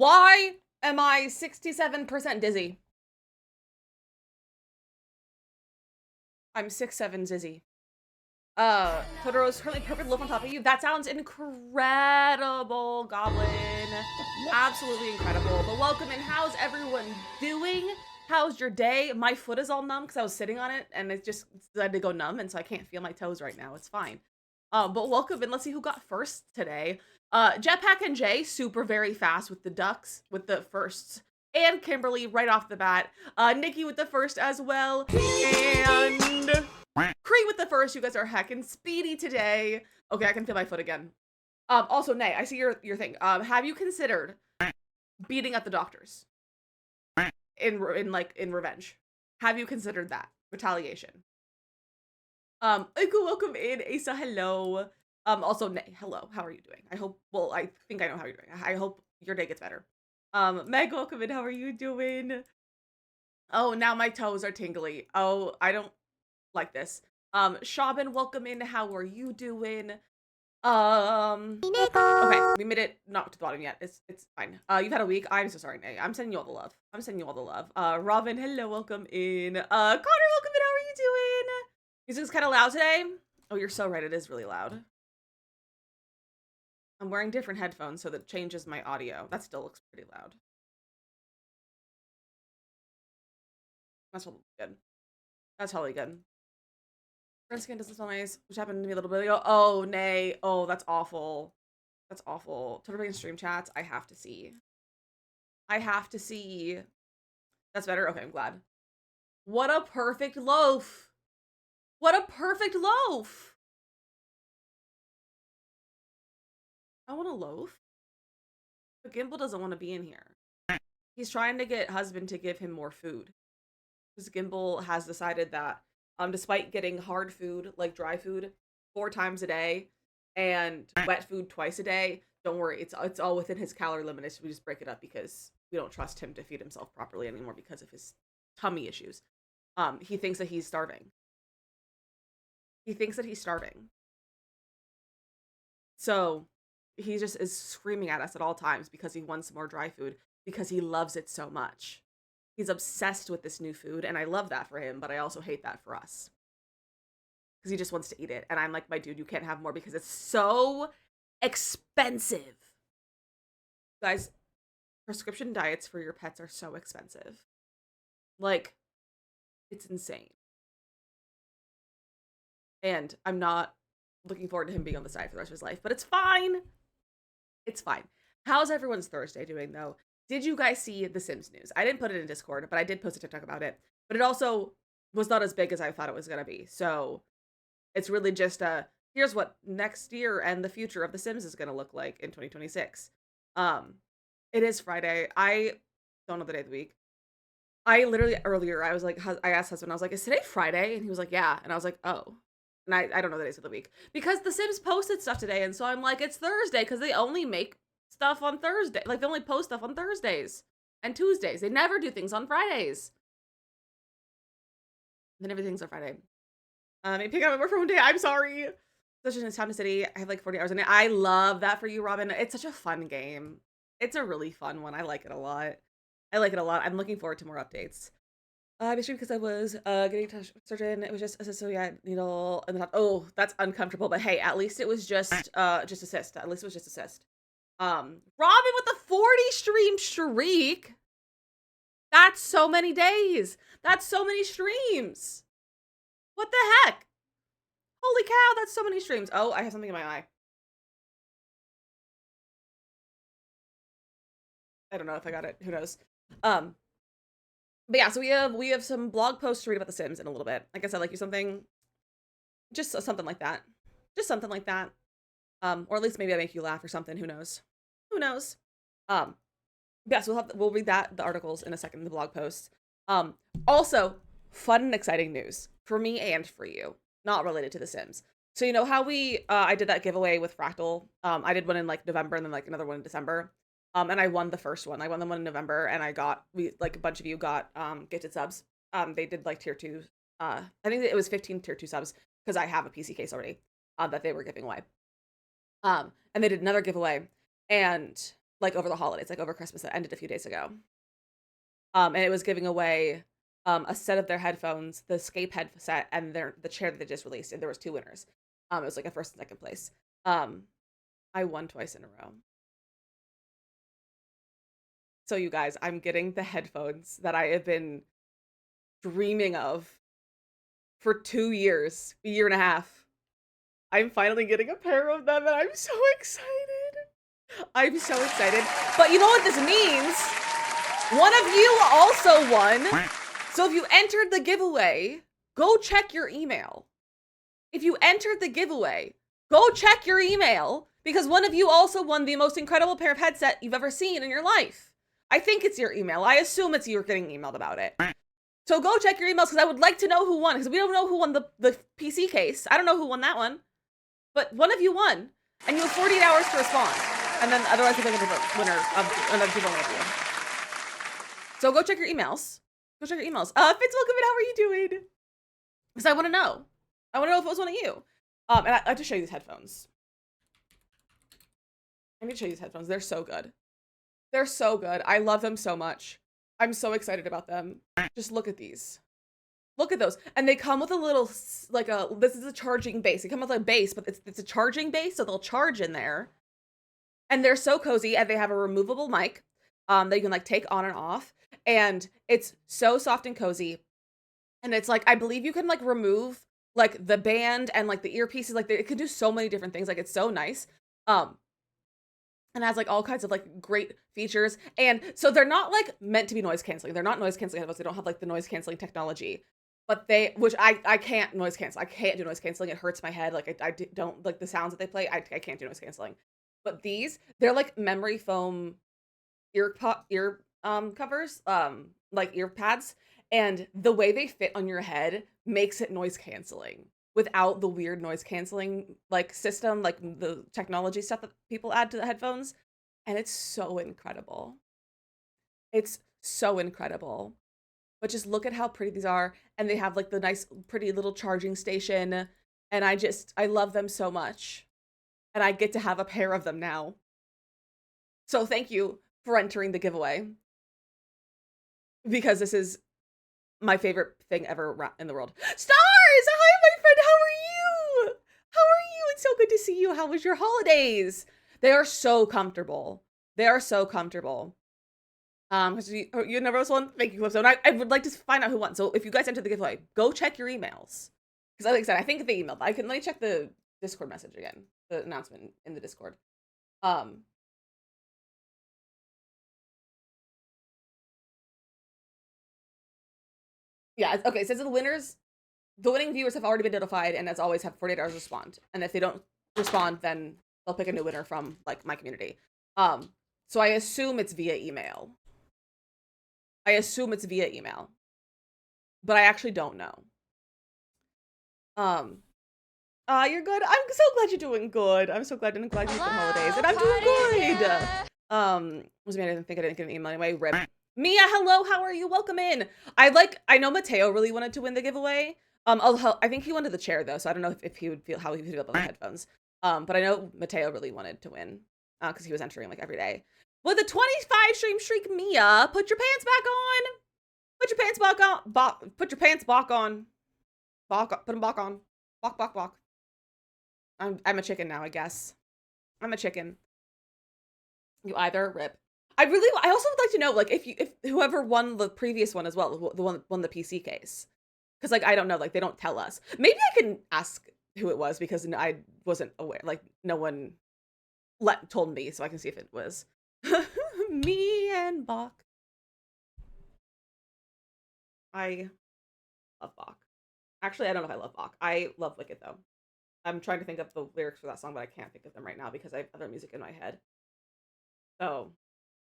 Why am I 67% dizzy? I'm 6'7" dizzy. Totoro's currently perfect loaf on top of you. That sounds incredible, Goblin. Absolutely incredible. But welcome in. How's everyone doing? How's your day? My foot is all numb because I was sitting on it and it just decided to go numb, and so I can't feel my toes right now. It's fine. But welcome in. Let's see who got first today. Jetpack and Jay, super very fast with the ducks, with the firsts. And Kimberly right off the bat. Nikki with the first as well. And Cree with the first. You guys are heckin' speedy today. Okay, I can feel my foot again. Also, Nay, I see your thing. Have you considered beating up the doctors in revenge? Have you considered that retaliation? Uku, welcome in. Asa, hello. Also, Nay, hello. How are you doing? I think I know how you're doing. I hope your day gets better. Meg, welcome in. How are you doing? Oh, now my toes are tingly. Oh, I don't like this. Shaban, welcome in. How are you doing? Okay, we made it not to the bottom yet. It's fine. You've had a week. I'm so sorry, Nay. I'm sending you all the love. I'm sending you all the love. Robin, hello, welcome in. Connor, welcome in. How are you doing? Music's kind of loud today. Oh, you're so right. It is really loud. I'm wearing different headphones, so that changes my audio. That still looks pretty loud. That's probably good. That's totally good. Friend skin doesn't smell nice, which happened to me a little bit ago. Oh, Nay. Oh, that's awful. That's awful. Totally in stream chats. I have to see. I have to see. That's better? Okay, I'm glad. What a perfect loaf. What a perfect loaf. I want a loaf. But Gimbal doesn't want to be in here. He's trying to get husband to give him more food. Because Gimbal has decided that despite getting hard food, like dry food, 4 times a day and wet food twice a day, don't worry, it's all within his calorie limit. So we just break it up because we don't trust him to feed himself properly anymore because of his tummy issues. He thinks that he's starving. He thinks that he's starving. So he just is screaming at us at all times because he wants more dry food because he loves it so much. He's obsessed with this new food, and I love that for him, but I also hate that for us. Because he just wants to eat it. And I'm like, my dude, you can't have more because it's so expensive. Guys, prescription diets for your pets are so expensive. Like, it's insane. And I'm not looking forward to him being on the side for the rest of his life, but it's fine. It's fine. How's everyone's Thursday doing, though? Did you guys see the Sims news? I didn't put it in Discord, but I did post a TikTok about it. But it also was not as big as I thought it was going to be. So it's really just here's what next year and the future of the Sims is going to look like in 2026. It is Friday. I don't know the day of the week. I literally earlier I was like, I asked husband, I was like, is today Friday? And he was like, yeah. And I was like, oh. And I don't know the days of the week because the Sims posted stuff today, and so I'm like, it's Thursday because they only make stuff on Thursday. Like, they only post stuff on Thursdays and Tuesdays. They never do things on Fridays. Then everything's on Friday. Pick up my work from home day. I'm sorry. Such an Town City. I have like 40 hours in it. I love that for you, Robin. It's such a fun game. It's a really fun one. I like it a lot. I'm looking forward to more updates. Basically because I was getting touch surgeon. It was just assist, so yeah, needle and the top. Oh, that's uncomfortable. But hey, at least it was just assist. At least it was just assist. Robin with the 40 stream streak. That's so many days. That's so many streams. What the heck? Holy cow, that's so many streams. Oh, I have something in my eye. I don't know if I got it. Who knows? But yeah, so we have some blog posts to read about The Sims in a little bit. Like I said, like something, just something like that, just something like that. Or at least maybe I make you laugh or something. Who knows? Who knows? Yeah, so we'll read the articles in a second, the blog posts. Also, fun and exciting news for me and for you, not related to The Sims. So you know how I did that giveaway with Fractal. I did one in like November and then like another one in December. And I won the first one. I won the one in November, and a bunch of you got gifted subs. They did like tier 2. I think it was 15 tier 2 subs because I have a PC case already that they were giving away. And they did another giveaway, and like over the holidays, like over Christmas that ended a few days ago. And it was giving away a set of their headphones, the Scape headset, and the chair that they just released, and there was two winners. It was like a first and second place. I won twice in a row. So you guys, I'm getting the headphones that I have been dreaming of for 2 years, a year and a half. I'm finally getting a pair of them, and I'm so excited. I'm so excited. But you know what this means? One of you also won. So if you entered the giveaway, go check your email. If you entered the giveaway, go check your email, because one of you also won the most incredible pair of headset you've ever seen in your life. I think it's your email. I assume it's you getting emailed about it. So go check your emails, because I would like to know who won, because we don't know who won the PC case. I don't know who won that one. But one of you won, and you have 48 hours to respond. And then otherwise we'll pick a different winner of another different one of you. So go check your emails. Go check your emails. Fitz, welcome in. How are you doing? Because I want to know. I want to know if it was one of you. And I have to show you these headphones. I need to show you these headphones. They're so good. They're so good. I love them so much. I'm so excited about them. Just look at these. Look at those. And they come with a little, this is a charging base. They come with a base, but it's a charging base, so they'll charge in there. And they're so cozy, and they have a removable mic that you can like take on and off. And it's so soft and cozy. And it's like, I believe you can like remove like the band and like the earpieces. Like it can do so many different things. Like it's so nice. And has like all kinds of like great features. And so they're not like meant to be noise canceling. They're not noise canceling headphones. They don't have like the noise canceling technology. But which I can't noise cancel. I can't do noise canceling. It hurts my head. Like I don't like the sounds that they play. I can't do noise canceling. But they're like memory foam ear covers, like ear pads, and the way they fit on your head makes it noise canceling without the weird noise canceling like system, like the technology stuff that people add to the headphones. And it's so incredible. It's so incredible. But just look at how pretty these are, and they have like the nice pretty little charging station, and I love them so much. And I get to have a pair of them now. So thank you for entering the giveaway, because this is my favorite thing ever in the world. Stars! Hi, my friend. How are you? How are you? It's so good to see you. How was your holidays? They are so comfortable. They are so comfortable. Because you never was one. Thank you, Clipstone. I would like to find out who won. So if you guys entered the giveaway, go check your emails. Because like I said, I think they emailed. Let me check the Discord message again. The announcement in the Discord. Yeah, okay, it says the winning viewers have already been notified, and as always have 48 hours to respond. And if they don't respond, then they'll pick a new winner from like my community. So I assume it's via email. But I actually don't know. You're good. I'm so glad you're doing good. I'm so glad you had the holidays, and I'm doing good. Was me, I didn't get an email anyway. Rip. Mia, hello. How are you? Welcome in. I know Mateo really wanted to win the giveaway. I think he wanted the chair though, so I don't know if he would feel how he would feel about the headphones. But I know Mateo really wanted to win because he was entering like every day. With a 25 stream streak, Mia, put your pants back on. Put your pants back on. Put your pants back on. Put them back on. Bok. I'm a chicken now, I guess. I'm a chicken. You either rip. I also would like to know, like, if whoever won the previous one as well, the one won the PC case, because like I don't know, like they don't tell us. Maybe I can ask who it was, because I wasn't aware. Like no one told me, so I can see if it was me and Bach. I love Bach. Actually, I don't know if I love Bach. I love Wicked though. I'm trying to think of the lyrics for that song, but I can't think of them right now because I have other music in my head. So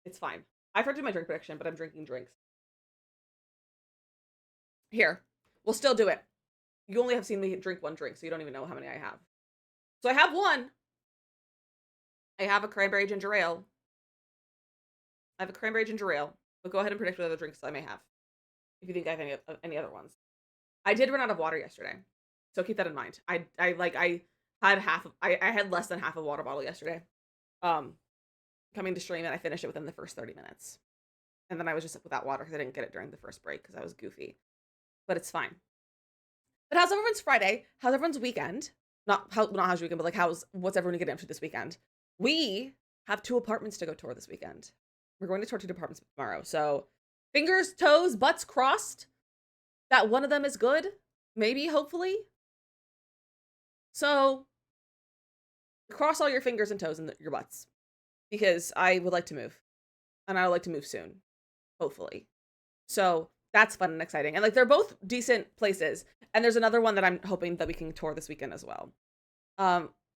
it's fine. I forgot to do my drink prediction, but I'm drinking drinks. Here, we'll still do it. You only have seen me drink one drink, so you don't even know how many I have. So I have one. I have a cranberry ginger ale. But go ahead and predict what other drinks I may have, if you think I have any other ones. I did run out of water yesterday, so keep that in mind. I had less than half a water bottle yesterday. coming to stream, and I finished it within the first 30 minutes. And then I was just without water because I didn't get it during the first break because I was goofy. But it's fine. But how's everyone's Friday? How's everyone's weekend? Not how's your weekend, but like what's everyone getting up to this weekend? We have 2 apartments to go tour this weekend. We're going to tour 2 apartments tomorrow. So fingers, toes, butts crossed that one of them is good. Maybe, hopefully. So cross all your fingers and toes and your butts. Because I would like to move. And I would like to move soon. Hopefully. So that's fun and exciting. And like they're both decent places. And there's another one that I'm hoping that we can tour this weekend as well.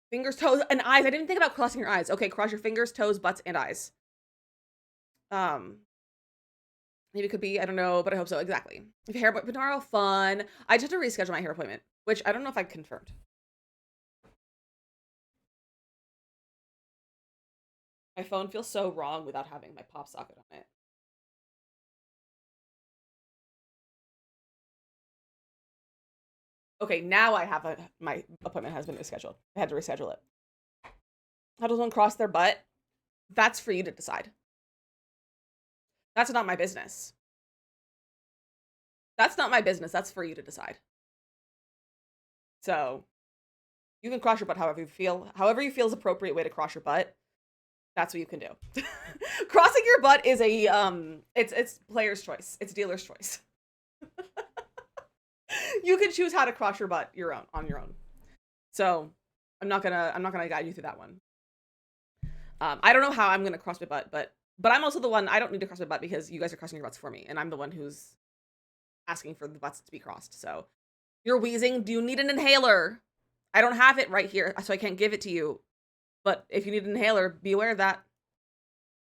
Fingers, toes, and eyes. I didn't think about crossing your eyes. Okay, cross your fingers, toes, butts, and eyes. Maybe it could be, I don't know, but I hope so. Exactly. If hair appointment tomorrow, fun. I just have to reschedule my hair appointment, which I don't know if I confirmed. My phone feels so wrong without having my pop socket on it. Okay, now I have my appointment has been rescheduled. I had to reschedule it. How does one cross their butt? That's for you to decide. That's not my business. That's not my business. That's for you to decide. So you can cross your butt however you feel. However you feel is appropriate way to cross your butt. That's what you can do. Crossing your butt is a it's player's choice. It's dealer's choice. You can choose how to cross your butt on your own. So I'm not gonna guide you through that one. I don't know how I'm gonna cross my butt, but I'm also the one, I don't need to cross my butt because you guys are crossing your butts for me, and I'm the one who's asking for the butts to be crossed. So you're wheezing. Do you need an inhaler? I don't have it right here, so I can't give it to you. But if you need an inhaler, be aware of that.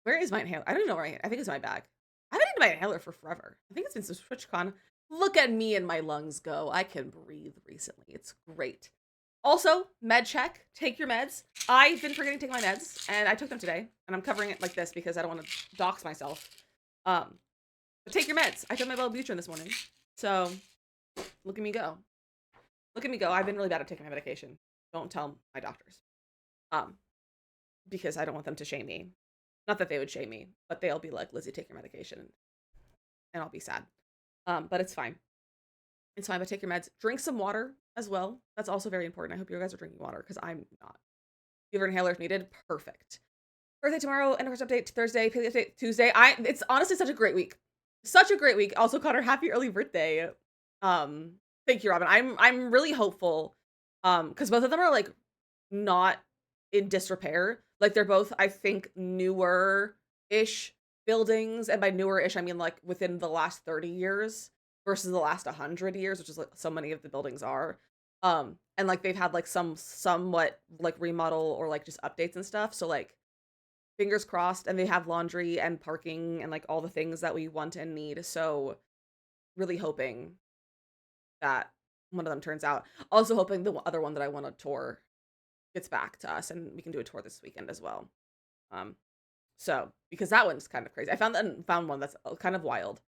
Where is my inhaler? I don't know where I think it's in my bag. I haven't needed my inhaler for forever. I think it's been some TwitchCon. Look at me and my lungs go. I can breathe recently. It's great. Also, med check. Take your meds. I've been forgetting to take my meds, and I took them today. And I'm covering it like this because I don't want to dox myself. But take your meds. I took my Wellbutrin this morning. So, look at me go. Look at me go. I've been really bad at taking my medication. Don't tell my doctors. Because I don't want them to shame me. Not that they would shame me, but they'll be like, Lizzie, take your medication. And I'll be sad. But it's fine. It's fine, but take your meds. Drink some water as well. That's also very important. I hope you guys are drinking water, because I'm not. Give her an inhaler if needed. Perfect. Birthday tomorrow, end of course update Thursday, paleo update Tuesday. It's honestly such a great week. Such a great week. Also, Connor, happy early birthday. Thank you, Robin. I'm really hopeful. Because both of them are like not in disrepair. Like they're both, I think, newer-ish buildings, and by newer-ish I mean like within the last 30 years versus the last 100 years, which is like so many of the buildings are. And like they've had like somewhat like remodel or like just updates and stuff. So like fingers crossed, and they have laundry and parking and like all the things that we want and need. So really hoping that one of them turns out. Also hoping the other one that I want to tour gets back to us and we can do a tour this weekend as well. So because that one's kind of crazy. I found one that's kind of wild.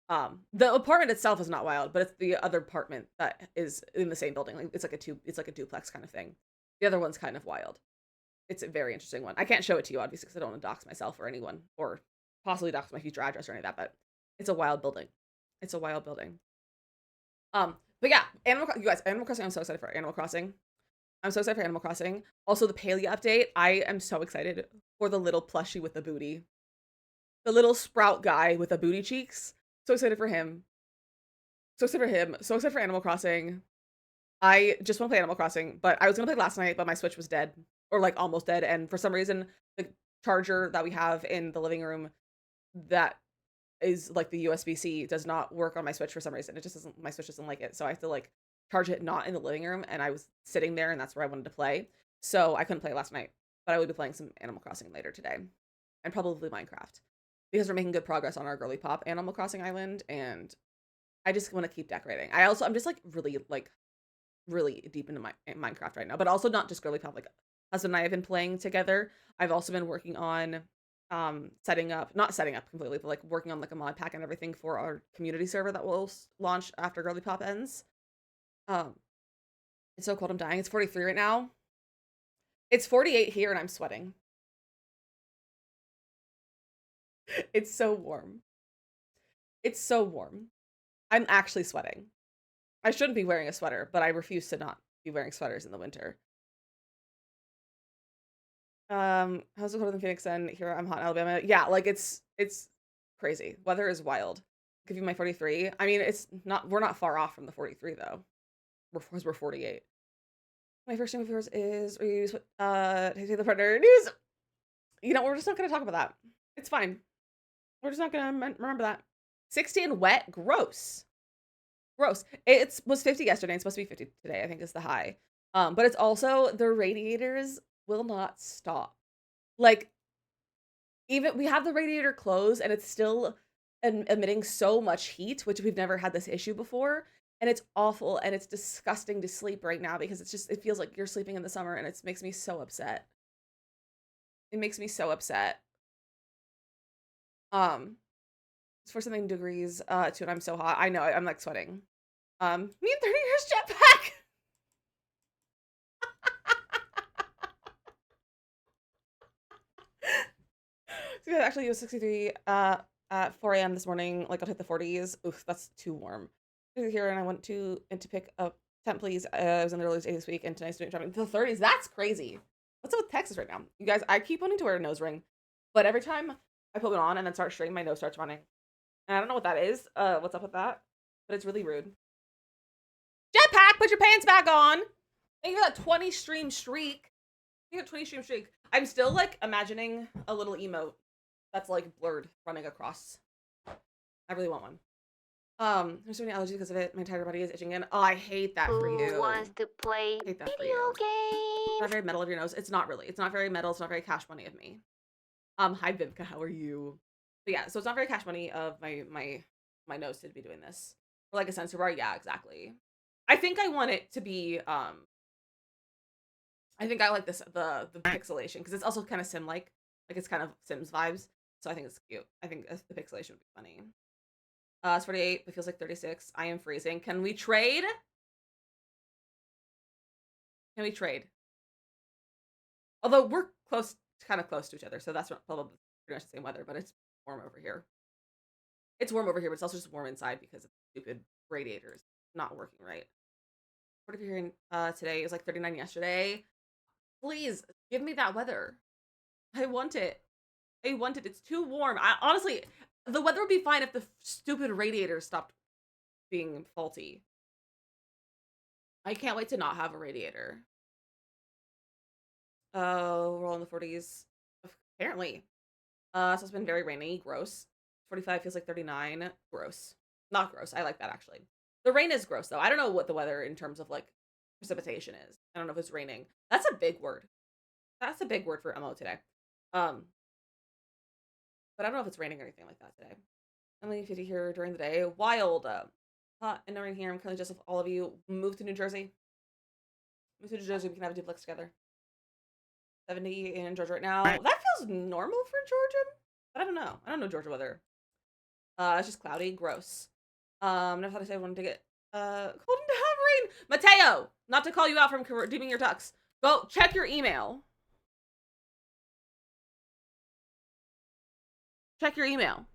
The apartment itself is not wild, but it's the other apartment that is in the same building. Like it's like a duplex kind of thing. The other one's kind of wild. It's a very interesting one. I can't show it to you obviously because I don't want to dox myself or anyone, or possibly dox my future address or any of that, but it's a wild building. It's a wild building. But yeah, you guys, Animal Crossing, I'm so excited for Animal Crossing. I'm so excited for Animal Crossing. Also, the Paleo update. I am so excited for the little plushie with the booty. The little sprout guy with the booty cheeks. So excited for him. So excited for him. So excited for Animal Crossing. I just want to play Animal Crossing, but I was going to play last night, but my Switch was dead. Or like almost dead. And for some reason, the charger that we have in the living room that is like the USB-C does not work on my Switch for some reason. It just doesn't, my Switch doesn't like it. So I have to like charge it not in the living room, and I was sitting there and that's where I wanted to play. So I couldn't play last night, but I will be playing some Animal Crossing later today. And probably Minecraft. Because we're making good progress on our Girly Pop Animal Crossing island, and I just want to keep decorating. I'm just like really deep into my Minecraft right now, but also not just Girly Pop. Like husband and I have been playing together. I've also been working on not setting up completely, but like working on like a mod pack and everything for our community server that will launch after Girly Pop ends. It's so cold, I'm dying. It's 43 right now. It's 48 here and I'm sweating. It's so warm. It's so warm. I'm actually sweating. I shouldn't be wearing a sweater, but I refuse to not be wearing sweaters in the winter. How's it colder than Phoenix then? Here I'm hot in Alabama. Yeah, like it's crazy. Weather is wild. Give you my 43. I mean, we're not far off from the 43 though. We're 48. My first name of yours is reuse the partner news. You know, we're just not gonna talk about that. It's fine. We're just not gonna remember that. 60 and wet, gross. Gross. It was 50 yesterday. It's supposed to be 50 today, I think is the high. But it's also the radiators will not stop. Like, even we have the radiator closed and it's still emitting so much heat, which we've never had this issue before. And it's awful and it's disgusting to sleep right now because it feels like you're sleeping in the summer and it makes me so upset. It makes me so upset. It's for something degrees, too, and I'm so hot. I know, I'm like sweating. Me and 30 years jetpack. So yeah, actually it was 63 at 4 a.m. this morning, like I'll hit the 40s. Oof, that's too warm. Here and I went to pick up tent, please. I was in the early days this week and tonight's doing shopping. The 30s, that's crazy. What's up with Texas right now? You guys, I keep wanting to wear a nose ring, but every time I put it on and then start streaming, my nose starts running. And I don't know what that is. What's up with that? But it's really rude. Jetpack, put your pants back on. Thank you for that 20 stream streak. You got 20 stream streak. I'm still like imagining a little emote that's like blurred running across. I really want one. There's so many allergies because of it. My entire body is itching in. Oh, I hate that for you. Who wants to play I hate that for video you. games? Not very metal of your nose. It's not really. It's not very metal. It's not very cash money of me. Hi Vivka, how are you? But yeah, so it's not very cash money of my nose to be doing this. For like a sensor bar, yeah, exactly. I think I want it to be I think I like this the pixelation because it's also kind of sim like it's kind of Sims vibes. So I think it's cute. I think the pixelation would be funny. It's 48. It feels like 36. I am freezing. Can we trade? Can we trade? Although we're kind of close to each other, so that's probably pretty much the same weather. But it's warm over here. It's warm over here, but it's also just warm inside because of stupid radiators not working right. What if you're hearing today? It was like 39 yesterday. Please give me that weather. I want it. I want it. It's too warm. Honestly, the weather would be fine if the stupid radiators stopped being faulty. I can't wait to not have a radiator. Oh, we're all in the 40s. Apparently. So it's been very rainy. Gross. 45 feels like 39. Gross. Not gross. I like that, actually. The rain is gross, though. I don't know what the weather in terms of, like, precipitation is. I don't know if it's raining. That's a big word. That's a big word for MO today. But I don't know if it's raining or anything like that today. Emily 50 here during the day. Wild. Hot and rain here. I'm kind of just with all of you. Move to New Jersey. Move to New Jersey. We can have a duplex together. 70 in Georgia right now. That feels normal for Georgia, but I don't know. I don't know Georgia weather. It's just cloudy. Gross. Never thought I said I wanted to get cold and to have rain. Mateo, not to call you out from redeeming your tux. Go check your email. Check your email.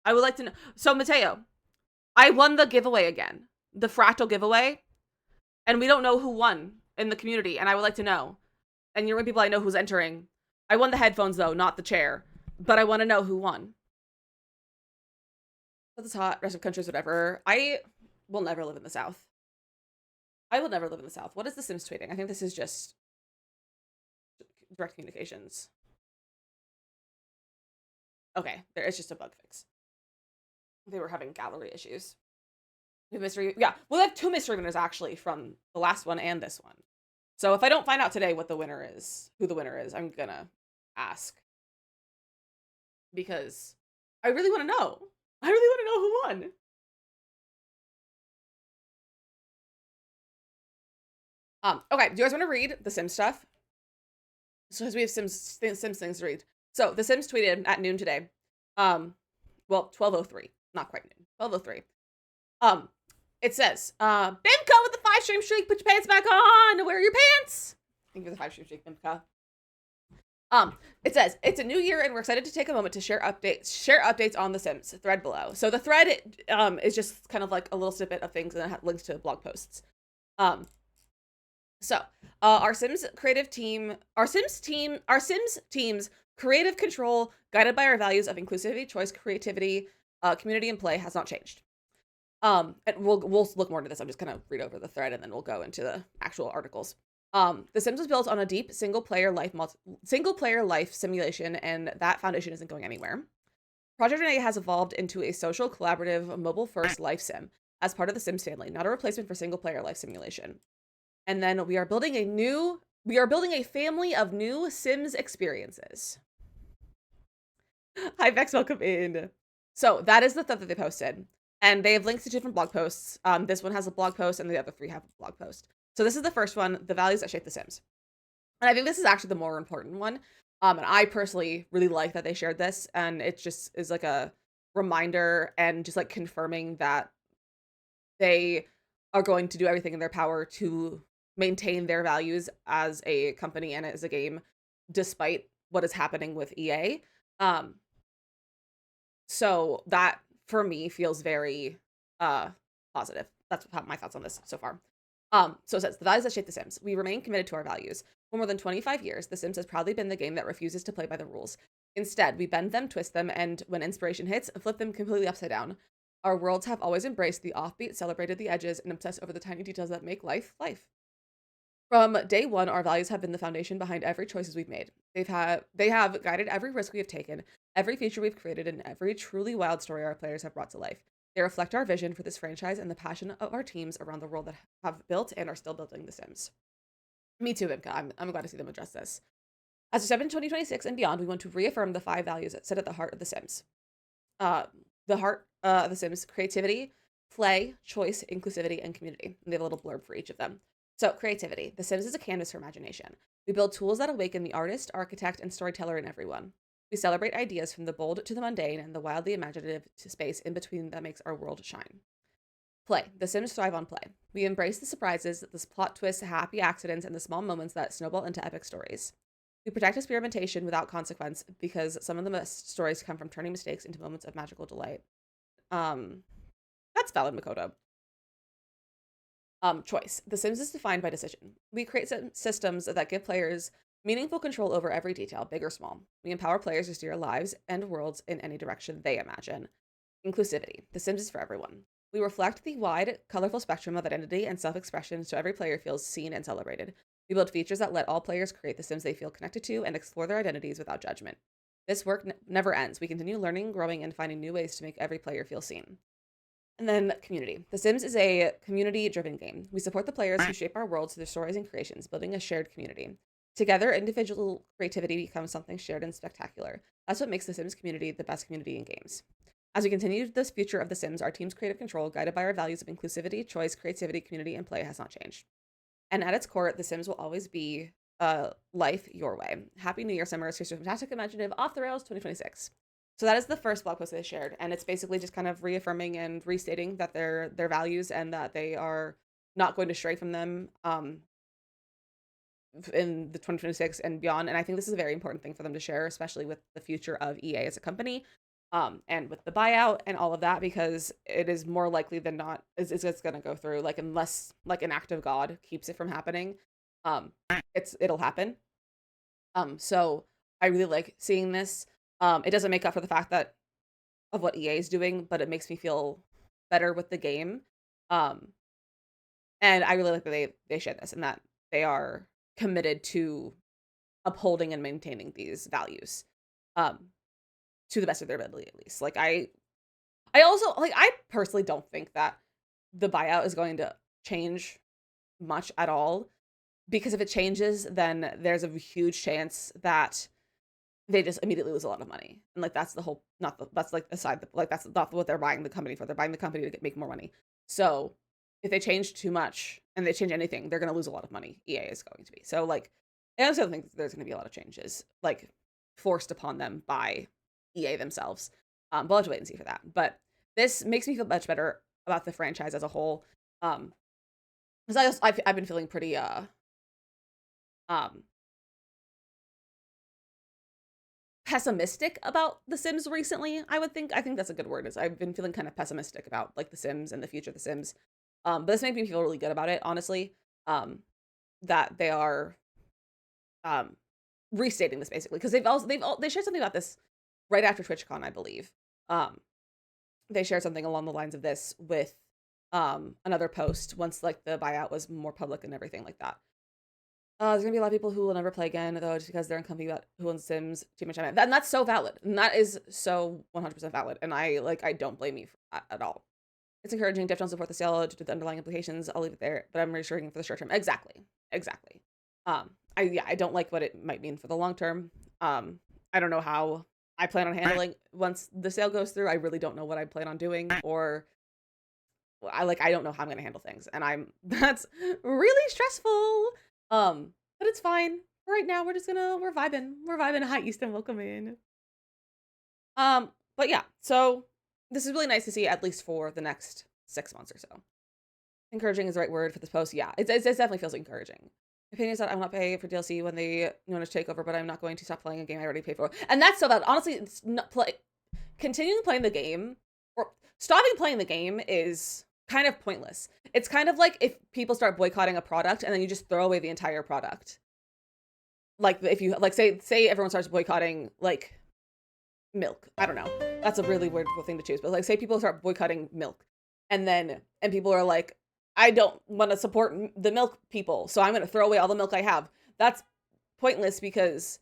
I would like to know. So Mateo, I won the giveaway again, the fractal giveaway, and we don't know who won in the community, and I would like to know. And you're one people I know who's entering. I won the headphones though, not the chair, but I want to know who won. That's hot. Rest of countries, whatever. I will never live in the South. I will never live in the South. What is the Sims tweeting? I think this is just direct communications. Okay, there is just a bug fix. They were having gallery issues. New mystery. Yeah, well, we have 2 mystery winners actually from the last one and this one. So if I don't find out today what the winner is, who the winner is, I'm gonna ask. Because I really want to know. I really want to know who won. Okay, do you guys want to read the Sims stuff? So as we have Sims things to read. So the Sims tweeted at noon today. Well, 12:03, not quite noon. 12:03. It says, Bimka with the 5 stream streak. Put your pants back on. Wear your pants. Thank you for the 5 stream streak, Bimka. Um, it says it's a new year and we're excited to take a moment to share updates on The Sims. Thread below. So the thread is just kind of like a little snippet of things and it links to blog posts. Um, so our Sims creative team, our Sims team's creative control, guided by our values of inclusivity, choice, creativity, community, and play, has not changed. And we'll look more into this. I'm just gonna read over the thread and then we'll go into the actual articles. The Sims was built on a deep single player life simulation, and that foundation isn't going anywhere. Project Renee has evolved into a social, collaborative, mobile-first life sim as part of the Sims family, not a replacement for single player life simulation. And then we are building a family of new Sims experiences. Hi, Vex, welcome in. So that is the stuff that they posted. And they have links to different blog posts. This one has a blog post and the other 3 have a blog post. So this is the first one, the values that shape the Sims. And I think this is actually the more important one. And I personally really like that they shared this, and it just is like a reminder and just like confirming that they are going to do everything in their power to maintain their values as a company and as a game, despite what is happening with EA. So that for me feels very positive. That's my thoughts on this so far. So it says the values that shape The Sims. We remain committed to our values. For more than 25 years, The Sims has proudly been the game that refuses to play by the rules. Instead, we bend them, twist them, and when inspiration hits, flip them completely upside down. Our worlds have always embraced the offbeat, celebrated the edges, and obsessed over the tiny details that make life life. From day one, our values have been the foundation behind every choices we've made. They have guided every risk we have taken, every feature we've created, and every truly wild story our players have brought to life. They reflect our vision for this franchise and the passion of our teams around the world that have built and are still building The Sims. Me too, Vimka. I'm glad to see them address this. As we step into 2026 and beyond, we want to reaffirm the 5 values that sit at the heart of The Sims. The heart of The Sims: creativity, play, choice, inclusivity, and community. And they have a little blurb for each of them. So, creativity. The Sims is a canvas for imagination. We build tools that awaken the artist, architect, and storyteller in everyone. We celebrate ideas from the bold to the mundane and the wildly imaginative to space in between that makes our world shine. Play. The Sims thrive on play. We embrace the surprises, the plot twists, happy accidents, and the small moments that snowball into epic stories. We protect experimentation without consequence because some of the best stories come from turning mistakes into moments of magical delight. Um, that's valid, Makoto. Choice. The Sims is defined by decision. We create systems that give players meaningful control over every detail, big or small. We empower players to steer lives and worlds in any direction they imagine. Inclusivity. The Sims is for everyone. We reflect the wide, colorful spectrum of identity and self-expression so every player feels seen and celebrated. We build features that let all players create the Sims they feel connected to and explore their identities without judgment. This work never ends. We continue learning, growing, and finding new ways to make every player feel seen. And then community. The Sims is a community-driven game. We support the players who shape our worlds through their stories and creations, building a shared community. Together, individual creativity becomes something shared and spectacular. That's what makes the Sims community the best community in games. As we continue this future of The Sims, our team's creative control, guided by our values of inclusivity, choice, creativity, community, and play, has not changed. And at its core, The Sims will always be life your way. Happy New Year, Summer. Here's your fantastic, imaginative, off the rails 2026. So that is the first blog post they shared, and it's basically just kind of reaffirming and restating that their values and that they are not going to stray from them in the 2026 and beyond. And I think this is a very important thing for them to share, especially with the future of EA as a company, and with the buyout and all of that, because it is more likely than not it's going to go through, like, unless like an act of God keeps it from happening. It'll happen. So I really like seeing this. It doesn't make up for the fact that of what EA is doing, but it makes me feel better with the game. Um, and I really like that they shared this and that they are committed to upholding and maintaining these values, um, to the best of their ability, at least. Like I also like I personally don't think that the buyout is going to change much at all, because if it changes, then there's a huge chance that they just immediately lose a lot of money. And like that's the whole not the, that's like aside the, like that's not what they're buying the company for. They're buying the company to make more money. So if they change too much and they change anything, they're going to lose a lot of money. EA is going to be. So like I also think there's going to be a lot of changes like forced upon them by EA themselves. We'll have to wait and see for that. But this makes me feel much better about the franchise as a whole. Because I've been feeling pretty um pessimistic about The Sims recently, I would think. I think that's a good word. Is I've been feeling kind of pessimistic about like The Sims and the future of The Sims. But this made me feel really good about it, honestly. Um, that they are um restating this basically because they shared something about this right after TwitchCon, I believe. Um, they shared something along the lines of this with another post once like the buyout was more public and everything like that. There's gonna be a lot of people who will never play again, though, just because they're uncomfy about who owns Sims too much time. And that's so valid. And that is so 100% valid. And I don't blame you for that at all. It's encouraging. Def don't support the sale due to the underlying implications. I'll leave it there, but I'm reassuring for the short term. Exactly. Exactly. I don't like what it might mean for the long term. I don't know how I plan on handling once the sale goes through. I really don't know what I plan on doing, or I don't know how I'm gonna handle things, and that's really stressful. But it's fine. Right now we're vibing. We're vibing. Hi Easton, welcome in. But yeah, so this is really nice to see, at least for the next 6 months or so. Encouraging is the right word for this post. Yeah, it definitely feels encouraging. My opinion is that I will not pay for DLC when they want to take over, but I'm not going to stop playing a game I already paid for. And that's so bad. Honestly, it's not continuing playing the game or stopping playing the game is kind of pointless. It's kind of like if people start boycotting a product and then you just throw away the entire product. Like if you like say everyone starts boycotting like milk. I don't know. That's a really weird thing to choose, but like say people start boycotting milk and people are like, I don't want to support the milk people, so I'm going to throw away all the milk I have. That's pointless because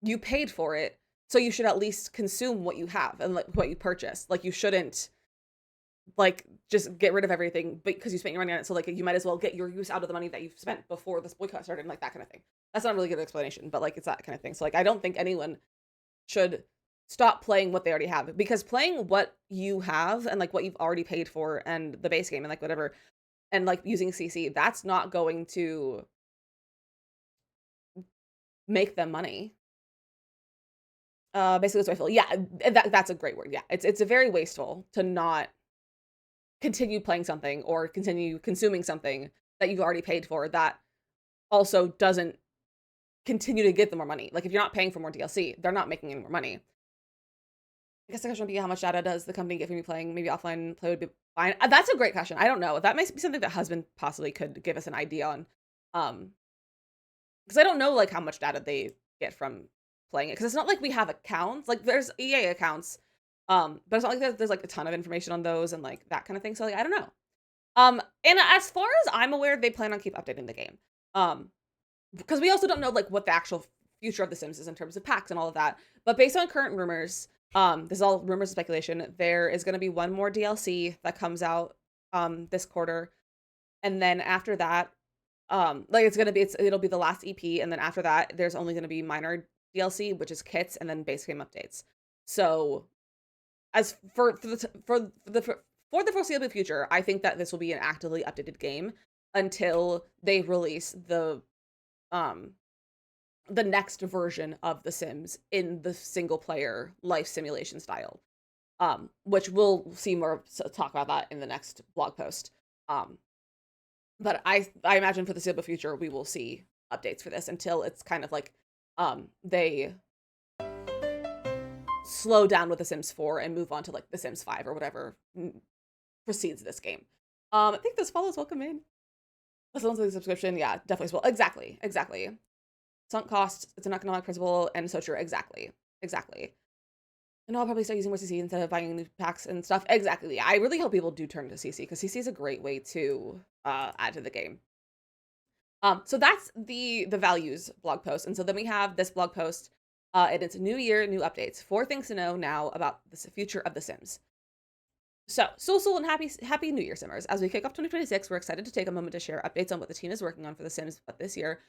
you paid for it, so you should at least consume what you have and like what you purchased. Like you shouldn't like just get rid of everything because you spent your money on it. So like you might as well get your use out of the money that you've spent before this boycott started, and like that kind of thing. That's not a really good explanation, but like it's that kind of thing. So like I don't think anyone should stop playing what they already have, because playing what you have and like what you've already paid for and the base game and like whatever and like using CC, that's not going to make them money. Basically that's what I feel. Yeah, that's a great word. Yeah, it's a very wasteful to not continue playing something or continue consuming something that you've already paid for that also doesn't continue to get them more money. Like if you're not paying for more DLC, they're not making any more money. I guess the question would be, how much data does the company get from you playing? Maybe offline play would be fine. That's a great question. I don't know. That might be something that Husband possibly could give us an idea on. Because I don't know like how much data they get from playing it. Because it's not like we have accounts. Like there's EA accounts, but it's not like there's like a ton of information on those and like that kind of thing. So like I don't know. And as far as I'm aware, they plan on keep updating the game. Because we also don't know like what the actual future of The Sims is in terms of packs and all of that. But based on current rumors, this is all rumors and speculation, there is going to be one more DLC that comes out this quarter, and then after that, like it'll be the last EP, and then after that, there's only going to be minor DLC, which is kits, and then base game updates. So, as for the foreseeable future, I think that this will be an actively updated game until they release the next version of The Sims in the single player life simulation style, which we'll see more talk about that in the next blog post. But I imagine for the foreseeable future, we will see updates for this until it's kind of like they slow down with The Sims 4 and move on to like The Sims 5 or whatever precedes this game. I think this follows welcome in. This one's the subscription. Yeah, definitely as well. Exactly. Sunk cost, it's an economic principle, and so true. Exactly. And I'll probably start using more CC instead of buying new packs and stuff. Exactly. I really hope people do turn to CC, because CC is a great way to add to the game. So that's the values blog post. And so then we have this blog post, and it's new year, new updates. 4 things to know now about the future of The Sims. So and happy New Year, Simmers. As we kick off 2026, we're excited to take a moment to share updates on what the team is working on for The Sims this year.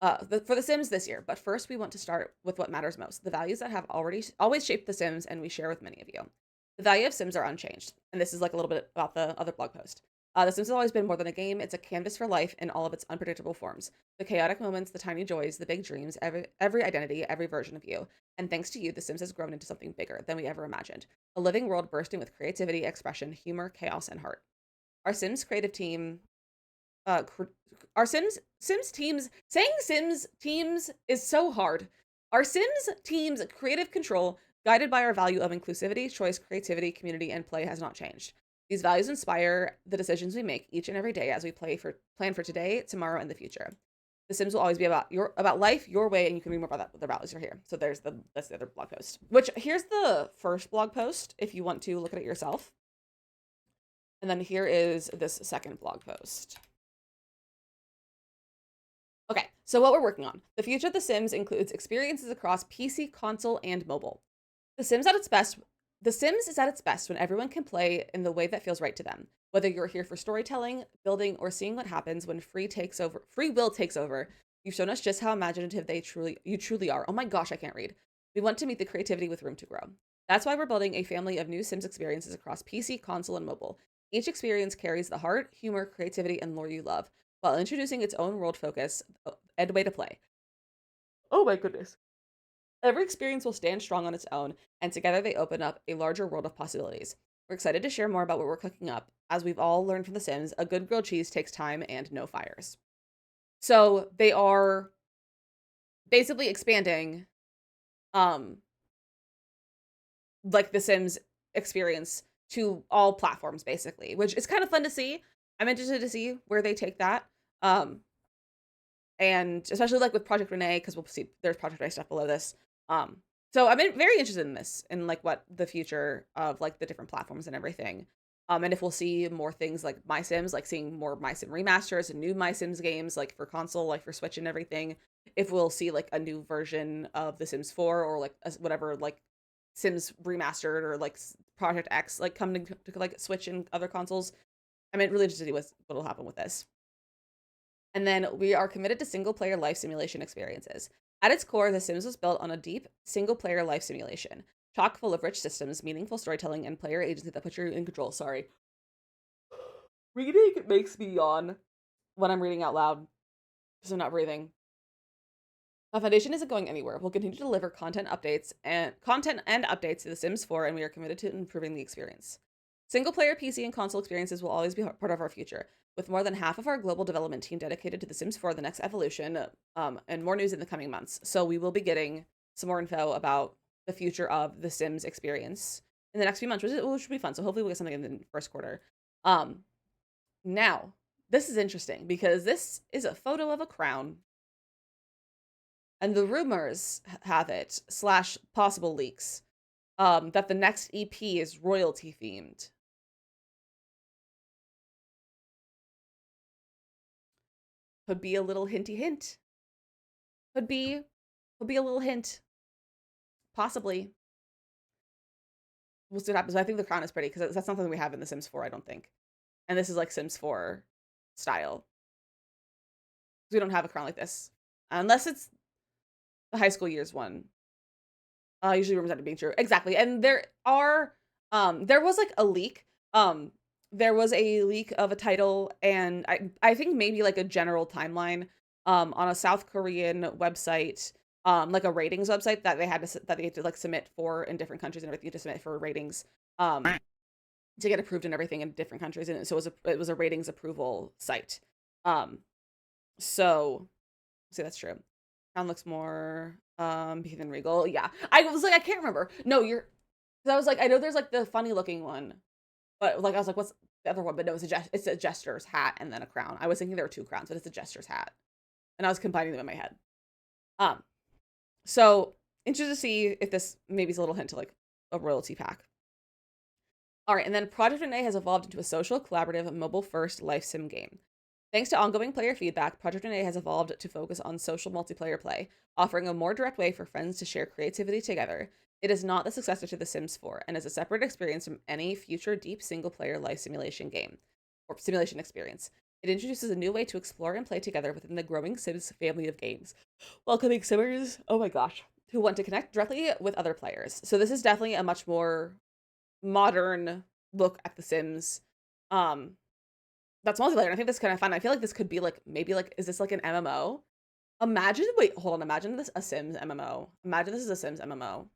For The Sims this year. But first, we want to start with what matters most, the values that have always shaped The Sims and we share with many of you. The value of Sims are unchanged. And this is like a little bit about the other blog post. The Sims has always been more than a game. It's a canvas for life in all of its unpredictable forms. The chaotic moments, the tiny joys, the big dreams, every identity, every version of you. And thanks to you, The Sims has grown into something bigger than we ever imagined. A living world bursting with creativity, expression, humor, chaos, and heart. Our Sims creative team our Sims teams, saying Sims teams is so hard. Our Sims team's creative control, guided by our value of inclusivity, choice, creativity, community, and play, has not changed. These values inspire the decisions we make each and every day as we plan for today, tomorrow, and the future. The Sims will always be about life, your way, and you can read more about that. The values are here. So that's the other blog post. Which here's the first blog post if you want to look at it yourself. And then here is this second blog post. Okay, so what we're working on. The future of The Sims includes experiences across PC, console, and mobile. The Sims at its best. The Sims is at its best when everyone can play in the way that feels right to them. Whether you're here for storytelling, building, or seeing what happens when free will takes over, you've shown us just how imaginative you truly are. Oh my gosh, I can't read. We want to meet the creativity with room to grow. That's why we're building a family of new Sims experiences across PC, console, and mobile. Each experience carries the heart, humor, creativity, and lore you love, while introducing its own world focus and way to play. Oh my goodness. Every experience will stand strong on its own, and together they open up a larger world of possibilities. We're excited to share more about what we're cooking up. As we've all learned from The Sims, a good grilled cheese takes time and no fires. So they are basically expanding, um, like The Sims experience to all platforms, basically, which is kind of fun to see. I'm interested to see where they take that. And especially like with Project Renee, because we'll see there's Project Renee stuff below this. Um, so I'm very interested in this, in like what the future of like the different platforms and everything. And if we'll see more things like My Sims, like seeing more My Sim remasters and new My Sims games, like for console, like for Switch and everything. If we'll see like a new version of The Sims 4 or like whatever like Sims remastered or like Project X like coming to like Switch and other consoles. I'm really interested to see what'll happen with this. And then we are committed to single player life simulation experiences. At its core, The Sims was built on a deep single player life simulation, chock full of rich systems, meaningful storytelling, and player agency that puts you in control. Sorry. Reading makes me yawn when I'm reading out loud because I'm not breathing. The foundation isn't going anywhere. We'll continue to deliver content and updates to The Sims 4, and we are committed to improving the experience. Single player PC and console experiences will always be part of our future, with more than half of our global development team dedicated to The Sims 4, the next evolution, and more news in the coming months. So we will be getting some more info about the future of The Sims experience in the next few months, which should be fun. So hopefully we'll get something in the first quarter. Now, this is interesting because this is a photo of a crown. And the rumors have it, slash possible leaks, that the next EP is royalty themed. Could be a little hinty hint. Could be a little hint. Possibly. We'll see what happens. I think the crown is pretty because that's not something we have in The Sims 4, I don't think. And this is like Sims 4 style. We don't have a crown like this. Unless it's the high school years one. Usually rumors end up being true. Exactly. And there was like a leak. There was a leak of a title and I think maybe like a general timeline on a South Korean website, like a ratings website that they had to like submit for in different countries and everything to submit for ratings to get approved and everything in different countries, and so it was a ratings approval site. So see, that's true. Crown looks more beefy than regal. Yeah. I was like, I can't remember. No, you're I was like, I know there's like the funny looking one. But like I was like, what's the other one? But no, it's a jester's hat and then a crown. I was thinking there were two crowns, but it's a jester's hat. And I was combining them in my head. Um, so interested to see if this maybe is a little hint to like a royalty pack. All right, and then Project Renee has evolved into a social, collaborative, mobile-first life sim game. Thanks to ongoing player feedback, Project Renee has evolved to focus on social multiplayer play, offering a more direct way for friends to share creativity together. It is not the successor to The Sims 4 and is a separate experience from any future deep single-player life simulation game or simulation experience. It introduces a new way to explore and play together within the growing Sims family of games, welcoming Simmers, oh my gosh, who want to connect directly with other players. So this is definitely a much more modern look at The Sims. That's multiplayer, and I think that's kind of fun. I feel like this could be like maybe like is this like an MMO? Hold on, imagine this a Sims MMO. Imagine this is a Sims MMO.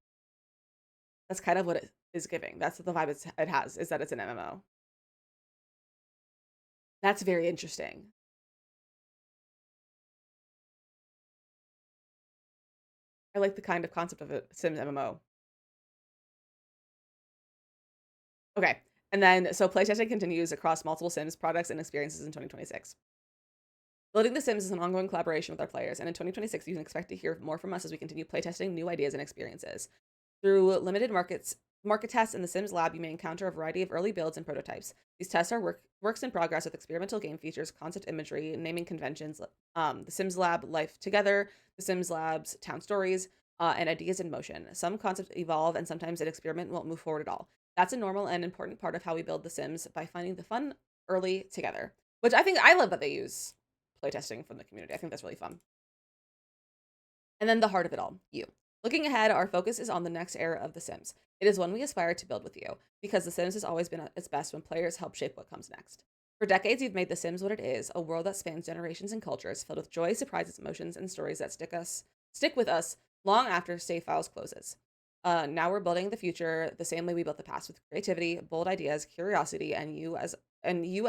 That's kind of what it is giving. That's the vibe it has, is that it's an MMO. That's very interesting. I like the kind of concept of a Sims MMO. Okay. And then, so playtesting continues across multiple Sims products and experiences in 2026. Building The Sims is an ongoing collaboration with our players, and in 2026, you can expect to hear more from us as we continue playtesting new ideas and experiences. Through limited market tests in the Sims Lab, you may encounter a variety of early builds and prototypes. These tests are works in progress with experimental game features, concept imagery, naming conventions, the Sims Lab Life Together, the Sims Lab's Town Stories, and ideas in motion. Some concepts evolve, and sometimes an experiment won't move forward at all. That's a normal and important part of how we build The Sims by finding the fun early together, which I love that they use playtesting from the community. I think that's really fun. And then the heart of it all, you. Looking ahead, our focus is on the next era of The Sims. It is one we aspire to build with you, because The Sims has always been at its best when players help shape what comes next. For decades, you've made The Sims what it is, a world that spans generations and cultures, filled with joy, surprises, emotions, and stories that stick with us long after save files closes. Now we're building the future the same way we built the past, with creativity, bold ideas, curiosity, and you as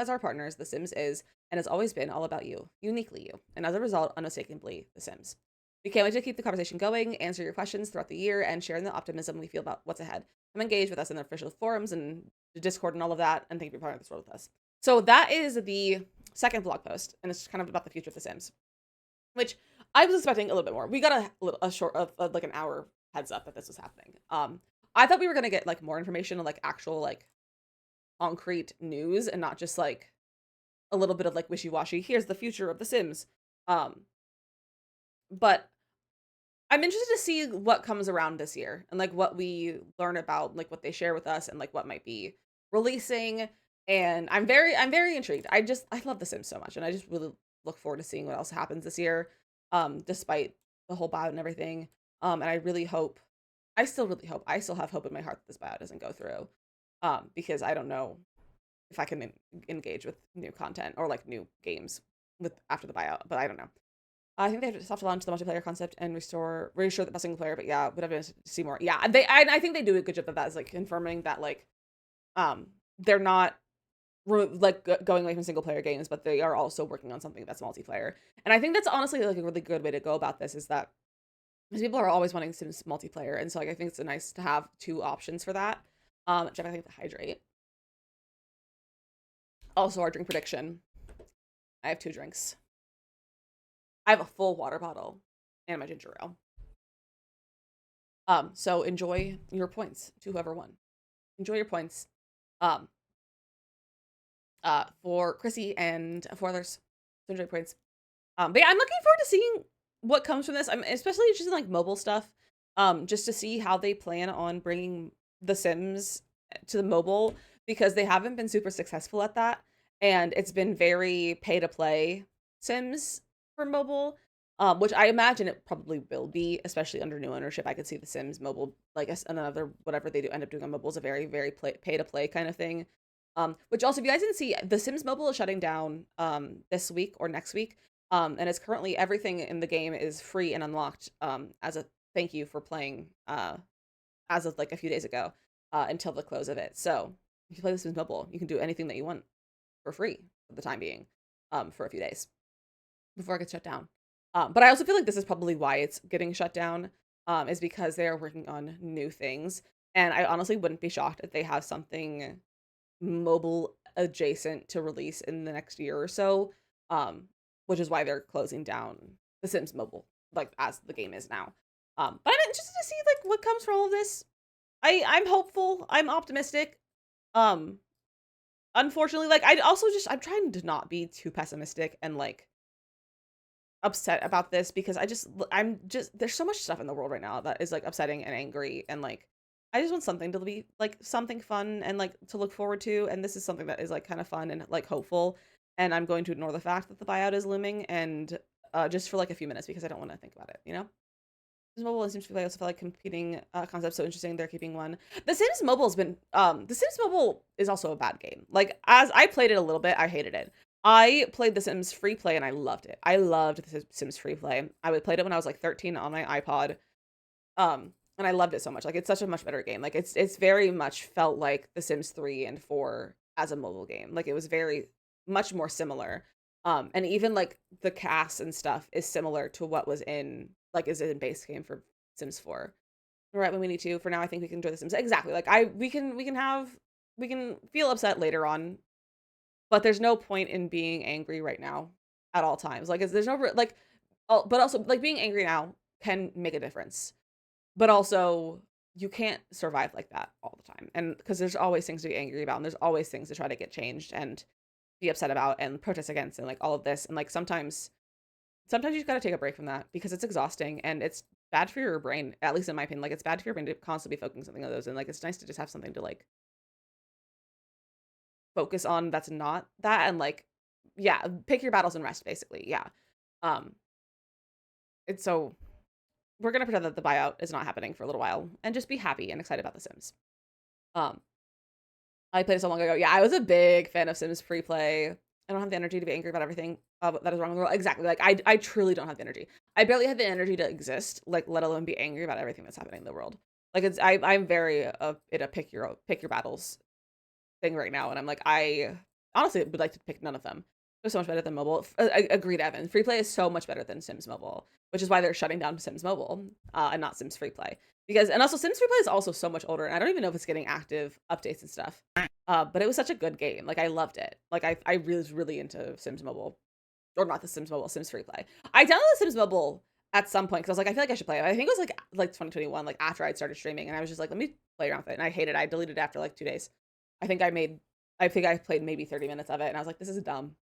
our partners. The Sims is and has always been all about you, uniquely you, and as a result, unmistakably The Sims. We can't wait to keep the conversation going, answer your questions throughout the year, and share in the optimism we feel about what's ahead. Come engage with us in the official forums and the Discord and all of that, and thank you for being part of this world with us. So that is the second blog post, and it's kind of about the future of The Sims, which I was expecting a little bit more. We got a short of like an hour heads up that this was happening. I thought we were gonna get like more information on like actual like concrete news and not just like a little bit of like wishy-washy. Here's the future of The Sims. But I'm interested to see what comes around this year and like what we learn about like what they share with us and like what might be releasing. And I'm very intrigued. I love The Sims so much, and I just really look forward to seeing what else happens this year. Despite the whole buyout and everything. And I still really hope, I still have hope in my heart that this buyout doesn't go through. Because I don't know if I can engage with new content or like new games with after the buyout, but I don't know. I think they have to launch the multiplayer concept and reassure the single player, but yeah, would have to see more. Yeah, I think they do a good job of that, is like confirming that like they're not going away from single player games, but they are also working on something that's multiplayer. And I think that's honestly like a really good way to go about this, is that because people are always wanting Sims multiplayer, and so like I think it's nice to have two options for that. Jeff, I think to hydrate. Also, our drink prediction. I have 2 drinks. I have a full water bottle and my ginger ale. So enjoy your points to whoever won. Enjoy your points. For Chrissy and for others. So enjoy points. But yeah, I'm looking forward to seeing what comes from this. I'm especially interested in like mobile stuff. Just to see how they plan on bringing The Sims to the mobile, because they haven't been super successful at that, and it's been very pay to play Sims for mobile. Which I imagine it probably will be, especially under new ownership. I could see The Sims mobile, like another whatever they do end up doing on mobile is a very pay to play kind of thing. Which also, if you guys didn't see, The Sims Mobile is shutting down this week or next week. And it's currently everything in the game is free and unlocked as a thank you for playing as of like a few days ago until the close of it. So if you play The Sims Mobile, you can do anything that you want for free for the time being for a few days before it gets shut down. But I also feel like this is probably why it's getting shut down, is because they are working on new things. And I honestly wouldn't be shocked if they have something mobile adjacent to release in the next year or so, which is why they're closing down The Sims Mobile, like as the game is now. But I'm interested to see like what comes from all of this. I'm hopeful. I'm optimistic. Unfortunately, like I'm trying to not be too pessimistic and like upset about this, because I'm just there's so much stuff in the world right now that is like upsetting and angry, and like I just want something to be like something fun and like to look forward to, and this is something that is like kind of fun and like hopeful, and I'm going to ignore the fact that the buyout is looming, and just for like a few minutes, because I don't want to think about it, you know. Sims Mobile and Sims Free Play also feel like competing concepts, so interesting they're keeping one. The Sims Mobile is also a bad game. Like, as I played it a little bit, I hated it. I played The Sims Free Play and I loved it. I loved The Sims Free Play. I would played it when I was like 13 on my iPod. And I loved it so much. Like, it's such a much better game. Like, it's very much felt like The Sims 3 and 4 as a mobile game. Like, it was very much more similar. And even like the cast and stuff is similar to what was in base game for Sims 4 right when we need to. For now, I think we can enjoy the Sims. Exactly. Like we can feel upset later on, but there's no point in being angry right now at all times. Like there's no like, but also like being angry now can make a difference, but also you can't survive like that all the time. And because there's always things to be angry about, and there's always things to try to get changed and be upset about and protest against, and like all of this. And like sometimes you just gotta take a break from that because it's exhausting and it's bad for your brain, at least in my opinion. Like it's bad for your brain to constantly be focusing something on those, and like it's nice to just have something to like focus on that's not that, and like yeah, pick your battles and rest basically. Yeah. Um it's so we're gonna pretend that the buyout is not happening for a little while and just be happy and excited about The Sims. Um I played it so long ago. Yeah, I was a big fan of Sims free play. I don't have the energy to be angry about everything that is wrong in the world. Exactly. Like I truly don't have the energy. I barely have the energy to exist, like let alone be angry about everything that's happening in the world. Like I'm very in a pick your battles thing right now, and I'm like I honestly would like to pick none of them. They're so much better than mobile. Agreed, Evan. Free play is so much better than Sims Mobile, which is why they're shutting down Sims Mobile and not Sims Free Play. Because and also Sims Free Play is also so much older, and I don't even know if it's getting active updates and stuff. But it was such a good game. Like I loved it. Like I really was really into Sims Mobile, or not the Sims Mobile, Sims Free Play. I downloaded Sims Mobile at some point because I was like, I feel like I should play it. I think it was like 2021, like after I'd started streaming, and I was just like, let me play around with it, and I hated it. I deleted it after like 2 days. I think I played maybe 30 minutes of it, and I was like, this is dumb.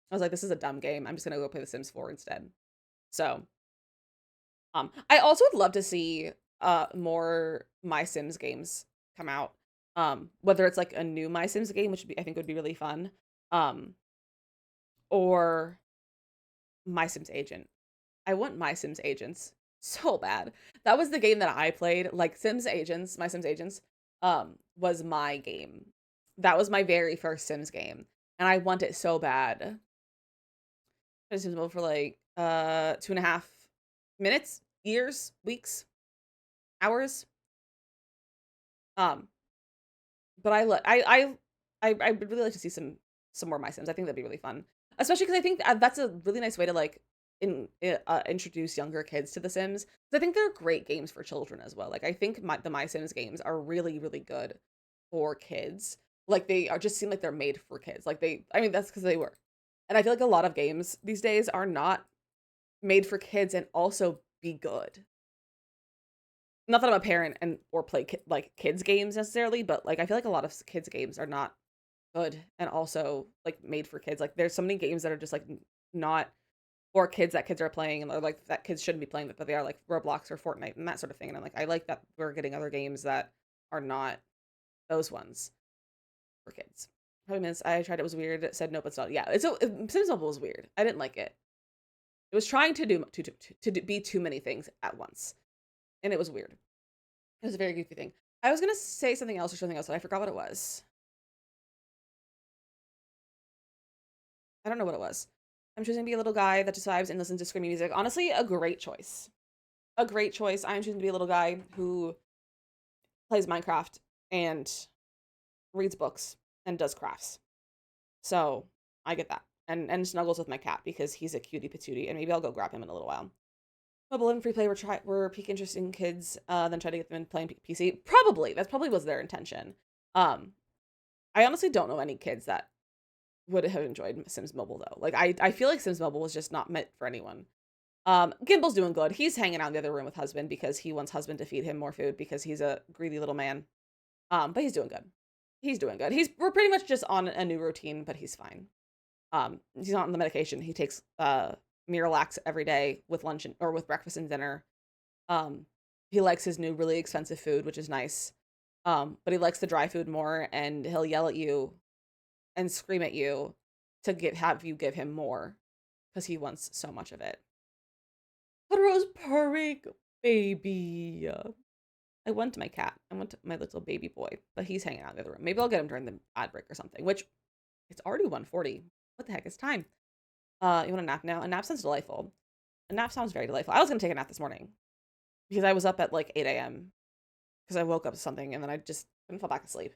I was like, this is a dumb game. I'm just gonna go play The Sims 4 instead. So, I also would love to see more My Sims games come out. Whether it's like a new My Sims game, which I think would be really fun, um, or My Sims Agent. I want My Sims Agents so bad. That was the game that I played. Like Sims Agents, My Sims Agents, was my game. That was my very first Sims game, and I want it so bad. I Sims Mobile for like 2.5 minutes, years, weeks, hours. Um, but I would really like to see some more My Sims. I think that'd be really fun, especially because I think that's a really nice way to like introduce younger kids to The Sims. Because I think they're great games for children as well. Like I think the My Sims games are really really good for kids. Like they are just seem like they're made for kids. Like I mean that's because they were. And I feel like a lot of games these days are not made for kids and also be good. Not that I'm a parent and or play like kids games necessarily, but like I feel like a lot of kids games are not good and also like made for kids. Like there's so many games that are just like not for kids that kids are playing and like that kids shouldn't be playing, but they are like Roblox or Fortnite and that sort of thing. And I'm like, I like that we're getting other games that are not those ones for kids. Probably minutes. I tried. It was weird. It said no, but still, yeah. Sims Mobile was weird. I didn't like it. It was trying to be too many things at once, and it was weird. It was a very goofy thing. I was gonna say something else or something else, but I forgot what it was. I don't know what it was. I'm choosing to be a little guy that just vibes and listens to screamy music. Honestly, a great choice. A great choice. I'm choosing to be a little guy who plays Minecraft and reads books and does crafts. So I get that. And snuggles with my cat because he's a cutie patootie, and maybe I'll go grab him in a little while. Mobile and free play were peak interesting kids, then try to get them in playing PC. Probably. That probably was their intention. I honestly don't know any kids that would have enjoyed Sims Mobile though. Like I feel like Sims Mobile was just not meant for anyone. Gimble's doing good. He's hanging out in the other room with husband because he wants husband to feed him more food because he's a greedy little man. But he's doing good. He's doing good. We're pretty much just on a new routine, but he's fine. He's not on the medication. He takes Miralax every day with lunch or with breakfast and dinner. He likes his new really expensive food, which is nice. But he likes the dry food more, and he'll yell at you and scream at you to have you give him more because he wants so much of it. Totoro's purring, baby. I went to my cat. I went to my little baby boy, but he's hanging out in the other room. Maybe I'll get him during the ad break or something, which it's already 1:40. What the heck? It's time. You want a nap now? A nap sounds delightful. A nap sounds very delightful. I was going to take a nap this morning because I was up at like 8 a.m. because I woke up to something and then I just couldn't fall back asleep.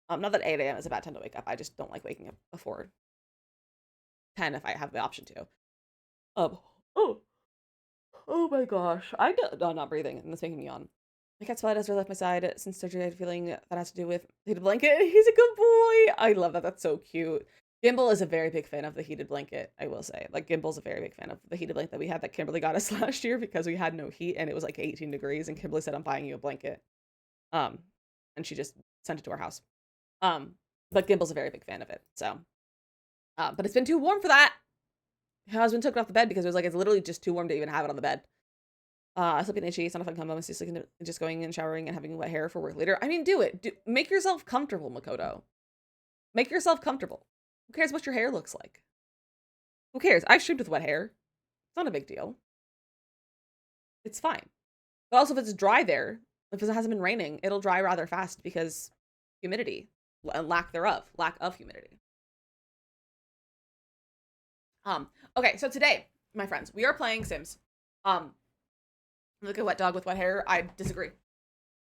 Not that 8 a.m. is a bad time to wake up. I just don't like waking up before 10 if I have the option to. Oh, Oh my gosh. I don't, no, not breathing, and that's making me yawn. My cat's spotted has left my side since surgery. I had a feeling that has to do with heated blanket. He's a good boy. I love that. That's so cute. Gimbal is a very big fan of the heated blanket, I will say. Like, Gimbal's a very big fan of the heated blanket that we had that Kimberly got us last year because we had no heat and it was like 18 degrees. And Kimberly said, I'm buying you a blanket. Um, and she just sent it to our house. But Gimbal's a very big fan of it. So, but it's been too warm for that. My husband took it off the bed because it was like, it's literally just too warm to even have it on the bed. Sleeping itchy, it's not a fun combo. It's just going and showering and having wet hair for work later. I mean, do it. Make yourself comfortable, Makoto. Make yourself comfortable. Who cares what your hair looks like? Who cares? I streamed with wet hair. It's not a big deal. It's fine. But also, if it's dry there, if it hasn't been raining, it'll dry rather fast because humidity and lack of humidity. Okay, so today, my friends, we are playing Sims. Look at wet dog with wet hair. I disagree.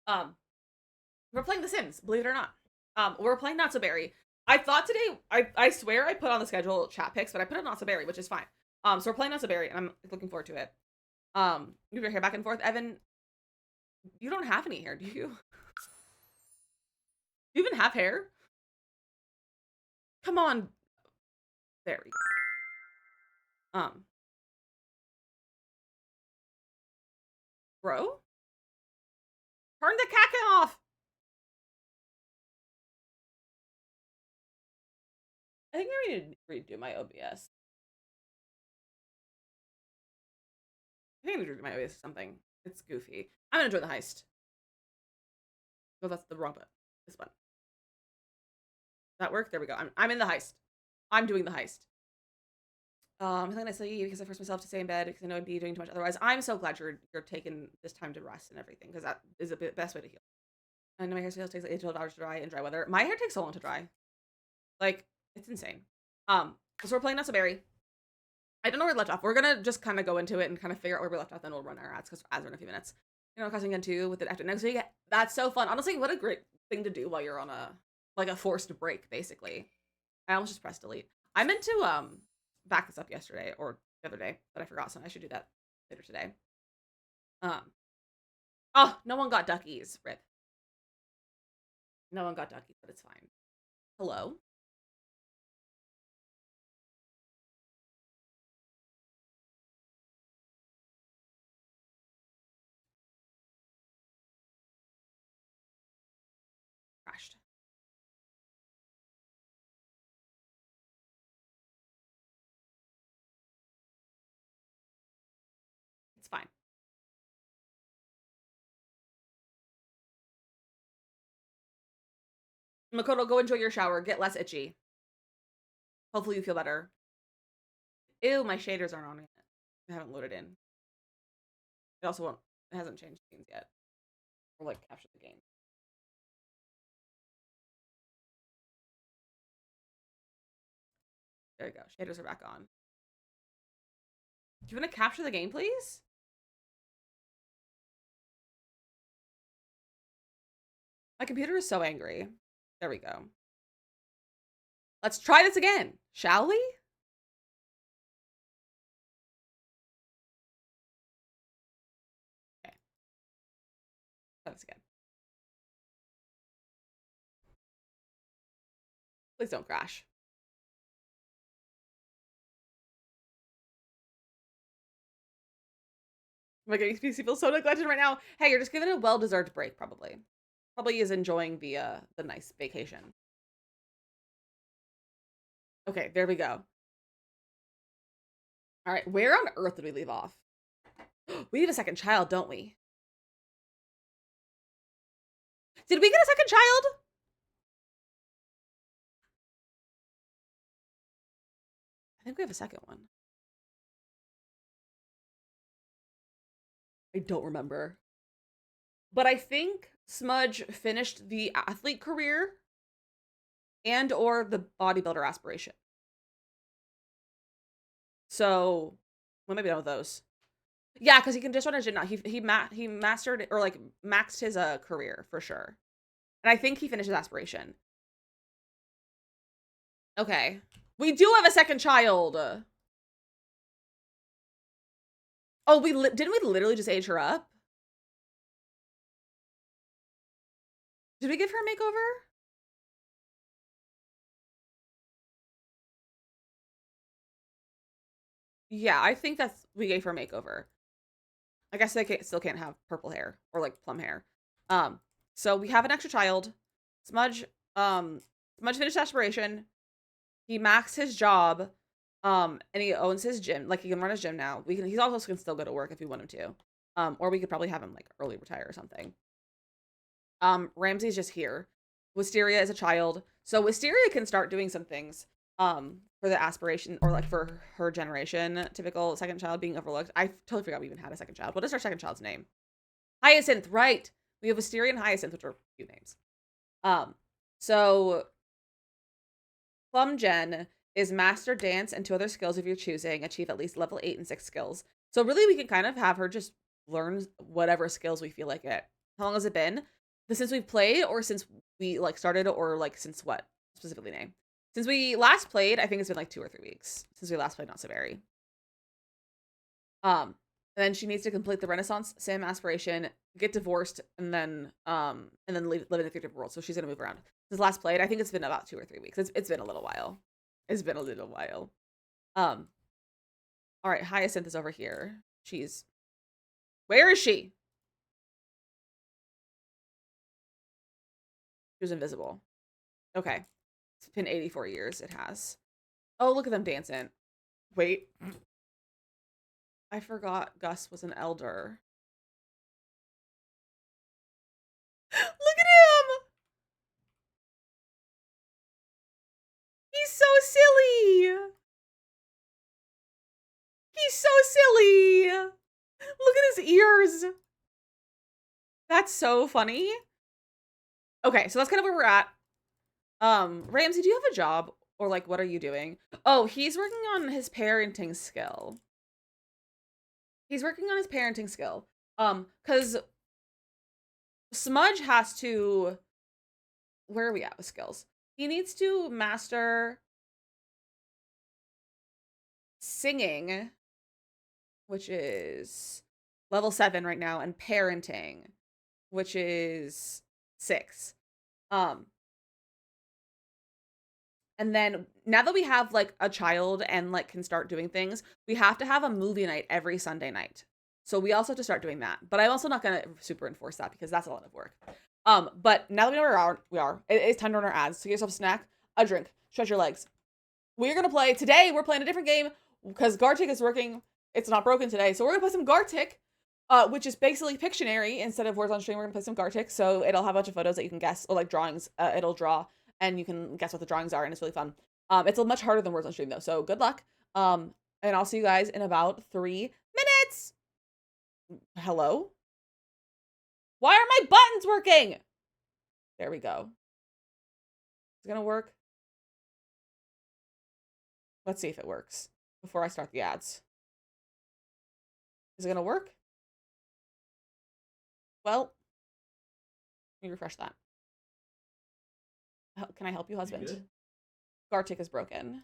We're playing The Sims, believe it or not. We're playing Not So Berry. I thought today, I swear I put on the schedule chat picks, but I put it Not So Berry, which is fine. So we're playing Not So Berry, and I'm looking forward to it. Move your hair back and forth. Evan, you don't have any hair, do you? Do you even have hair? Come on. There we go. Bro? Turn the Kakin off! I think I need to redo my OBS. I think I need to redo my OBS or something. It's goofy. I'm gonna join the heist. Oh, that's the wrong button. This button. Does that work? There we go. I'm in the heist. I'm doing the heist. I think I see you because I forced myself to stay in bed because I know I'd be doing too much otherwise. I'm so glad you're taking this time to rest and everything because that is the best way to heal. I know my hair still takes like 8 to 12 hours to dry in dry weather. My hair takes so long to dry. Like, it's insane. So we're playing Not So Berry. I don't know where we left off. We're gonna just kind of go into it and kind of figure out where we left off, then we'll run our ads because ads are in a few minutes. You know, Crossing Gun 2 with it after next week. That's so fun. Honestly, what a great thing to do while you're on a forced break, basically. I almost just pressed delete. I meant to back this up yesterday or the other day, but I forgot, so I should do that later today. Oh, no one got duckies. Rip. No one got duckies, but it's fine. Hello? Crashed. It's fine. Makoto, go enjoy your shower. Get less itchy. Hopefully you feel better. Ew, my shaders aren't on yet. I haven't loaded in. It also won't. It hasn't changed scenes yet. Or like capture the game. There we go. Shaders are back on. Do you want to capture the game, please? My computer is so angry. There we go. Let's try this again, shall we? Okay. Try this again. Please don't crash. My PC feels so neglected right now. Hey, you're just giving it a well-deserved break, probably. Probably is enjoying the nice vacation. Okay, there we go. All right, where on earth did we leave off? We need a second child, don't we? Did we get a second child? I think we have a second one. I don't remember. But I think Smudge finished the athlete career and or the bodybuilder aspiration. So, we might be done with those. Yeah, because he can just run a gym now. He mastered or like maxed his career for sure. And I think he finished his aspiration. Okay. We do have a second child. Oh, didn't we literally just age her up? Did we give her a makeover? Yeah, I think we gave her a makeover. I guess they still can't have purple hair or like plum hair. Um, so we have an extra child. Smudge, Smudge finished aspiration. He maxed his job. And he owns his gym. Like he can run his gym now. He also can still go to work if we want him to. Or we could probably have him like early retire or something. Ramsey's just here. Wisteria is a child. So Wisteria can start doing some things. For the aspiration or like for her generation, typical second child being overlooked. I totally forgot we even had a second child. What is our second child's name? Hyacinth, right. We have Wisteria and Hyacinth, which are cute names. So Plum Gen is master dance and 2 other skills if you're choosing. Achieve at least level 8 and 6 skills. So really we can kind of have her just learn whatever skills we feel like it. How long has it been? Since we've played or since we like started or like since what specifically name? Since we last played, I think it's been like 2 or 3 weeks since we last played Not So Very. And then she needs to complete the Renaissance Sim aspiration, get divorced, and then live in the creative world. So she's gonna move around. Since last played, I think it's been about 2 or 3 weeks. It's been a little while. It's been a little while. All right, Hyacinth is over here. Where is she? She was invisible. Okay. It's been 84 years. It has. Oh, look at them dancing. Wait. I forgot Gus was an elder. Look at him! He's so silly! He's so silly! Look at his ears! That's so funny. Okay, so that's kind of where we're at. Ramsey, do you have a job? Or like, what are you doing? Oh, he's working on his parenting skill. He's working on his parenting skill. Because Smudge has to... Where are we at with skills? He needs to master singing, which is level 7 right now, and parenting, which is 6. And then now that we have like a child and like can start doing things, we have to have a movie night every Sunday night. So we also have to start doing that. But I'm also not gonna super enforce that because that's a lot of work. But now that we know where we are, it's time to run our ads. So get yourself a snack, a drink, stretch your legs. We're gonna play today. We're playing a different game because Gartic is working. It's not broken today, so we're gonna play some Gartic, which is basically Pictionary instead of Words on Stream. We're gonna play some Gartic, so it'll have a bunch of photos that you can guess or like drawings. It'll draw and you can guess what the drawings are, and it's really fun. It's much harder than Words on Stream though, so good luck. And I'll see you guys in about 3 minutes. Hello? Why are my buttons working? There we go. Is it gonna work? Let's see if it works before I start the ads. Is it gonna work? Well, let me refresh that. Can I help you, husband? Gartic is broken.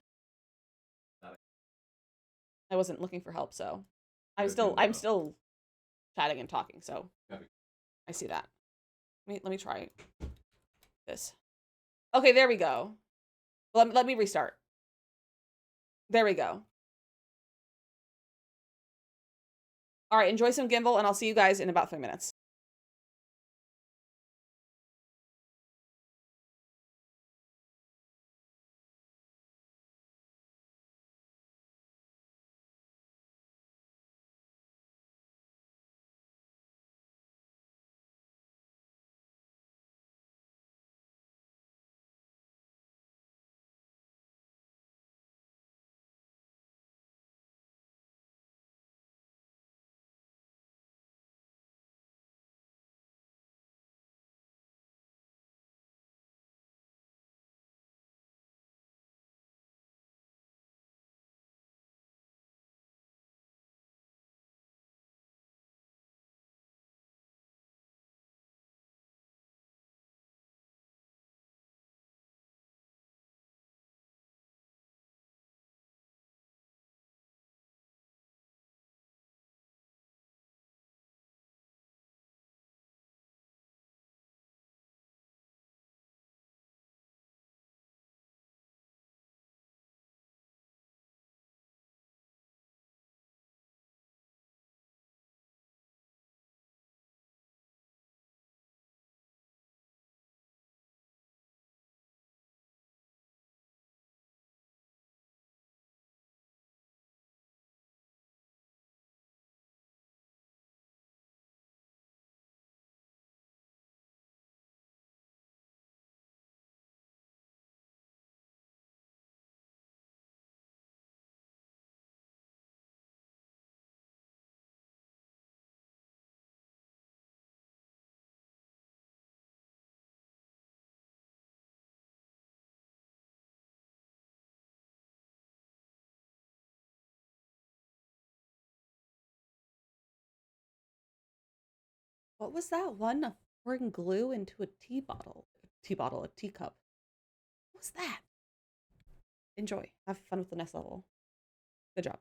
I wasn't looking for help, so I'm still chatting and talking, so I see that. Let me try this. Okay, there we go. Let me restart. There we go. All right, enjoy some Gimbal, and I'll see you guys in about 3 minutes. What was that one? Pouring glue into a tea bottle. A teacup. What was that? Enjoy. Have fun with the next level. Good job.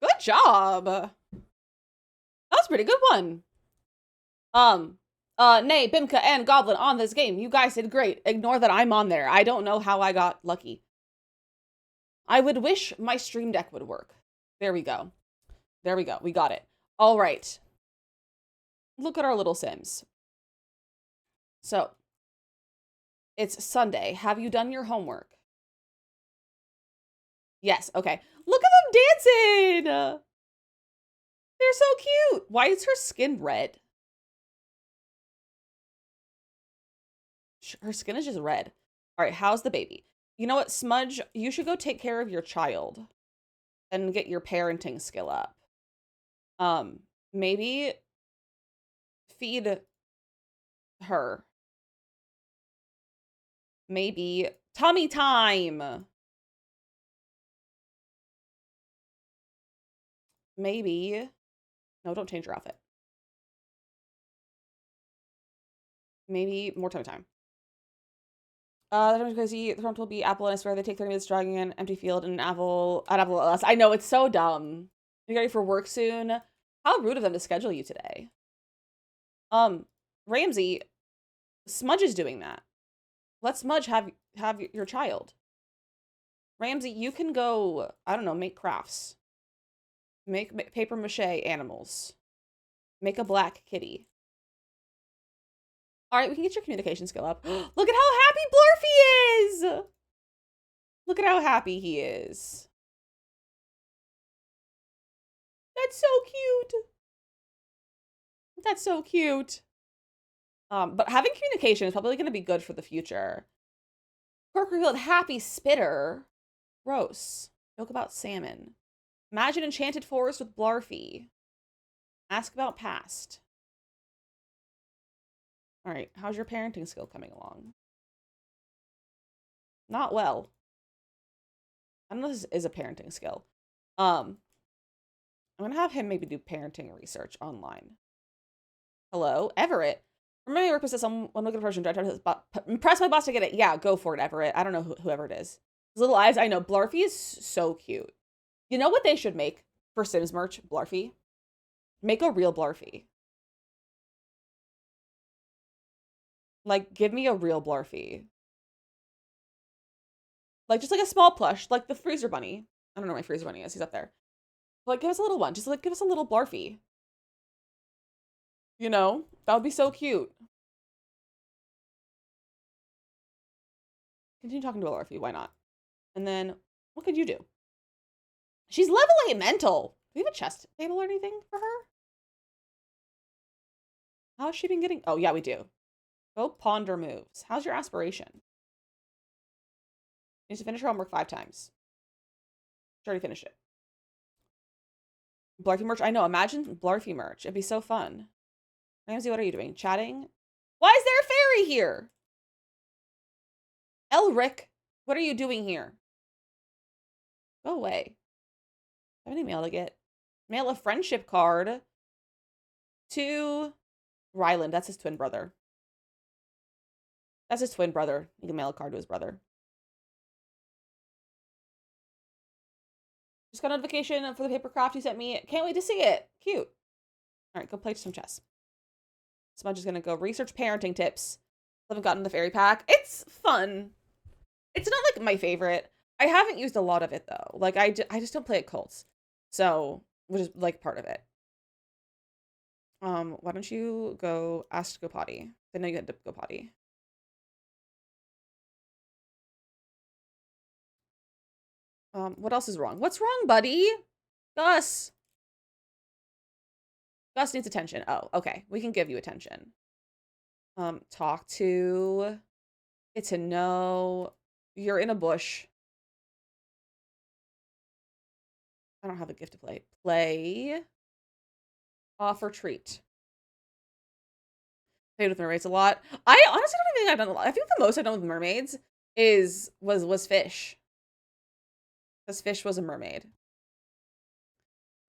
Good job. That was a pretty good one. Nay, Bimka and Goblin on this game. You guys did great. Ignore that I'm on there. I don't know how I got lucky. I would wish my stream deck would work. There we go. There we go. We got it. All right. Look at our little Sims. So, it's Sunday. Have you done your homework? Yes. Okay. Look at them dancing. They're so cute. Why is her skin red? Her skin is just red. All right. How's the baby? You know what, Smudge? You should go take care of your child and get your parenting skill up. Maybe feed her. Maybe tummy time. Maybe. No, don't change your outfit. Maybe more tummy time. That crazy. The prompt will be apple, and I swear they take 30 minutes dragging an empty field and an apple. I know, it's so dumb. You ready for work soon? How rude of them to schedule you today. Ramsey, Smudge is doing that. Let Smudge have your child. Ramsey, you can go, I don't know, make crafts. Make paper mache animals. Make a black kitty. All right, we can get your communication skill up. Look at how happy Blurfy is! Look at how happy he is. That's so cute. That's so cute. But having communication is probably going to be good for the future. Cork revealed happy spitter. Gross. Joke about salmon. Imagine enchanted forest with Blarfy. Ask about past. All right, how's your parenting skill coming along? Not well. I don't know if this is a parenting skill. I'm gonna have him maybe do parenting research online. Hello, Everett. Remember your work was someone looking for a person. Press my boss to get it. Yeah, go for it, Everett. I don't know whoever it is. His little eyes, I know. Blarfy is so cute. You know what they should make for Sims merch? Blarfy. Make a real Blarfy. Like, give me a real Blarfy. Like, just like a small plush, like the Freezer Bunny. I don't know where my Freezer Bunny is. He's up there. Like, give us a little one. Just like, give us a little Blarfy. You know? That would be so cute. Continue talking to Alarfi, why not? And then, what could you do? She's level 8 mental. Do we have a chest table or anything for her? How has she been getting? Oh, yeah, we do. Go ponder moves. How's your aspiration? Needs to finish her homework 5 times. She already finished it. Blarfy merch. I know. Imagine Blarfy merch. It'd be so fun. Ramsey, what are you doing? Chatting? Why is there a fairy here? Elric, what are you doing here? Go away. I have any mail to get? Mail a friendship card to Ryland. That's his twin brother. That's his twin brother. You can mail a card to his brother. Just got a notification for the paper craft you sent me. Can't wait to see it. Cute. All right, go play some chess. Smudge is going to go research parenting tips. Haven't gotten the fairy pack. It's fun. It's not like my favorite. I haven't used a lot of it though. Like I just don't play at Colts. So, which is like part of it. Why don't you go ask to go potty? I know you had to go potty. What else is wrong? What's wrong, buddy? Gus. Gus needs attention. Oh, okay. We can give you attention. Talk to. Get to know. You're in a bush. I don't have a gift to play. Play. Offer treat. Played with mermaids a lot. I honestly don't think I've done a lot. I think the most I've done with mermaids was fish. Because fish was a mermaid.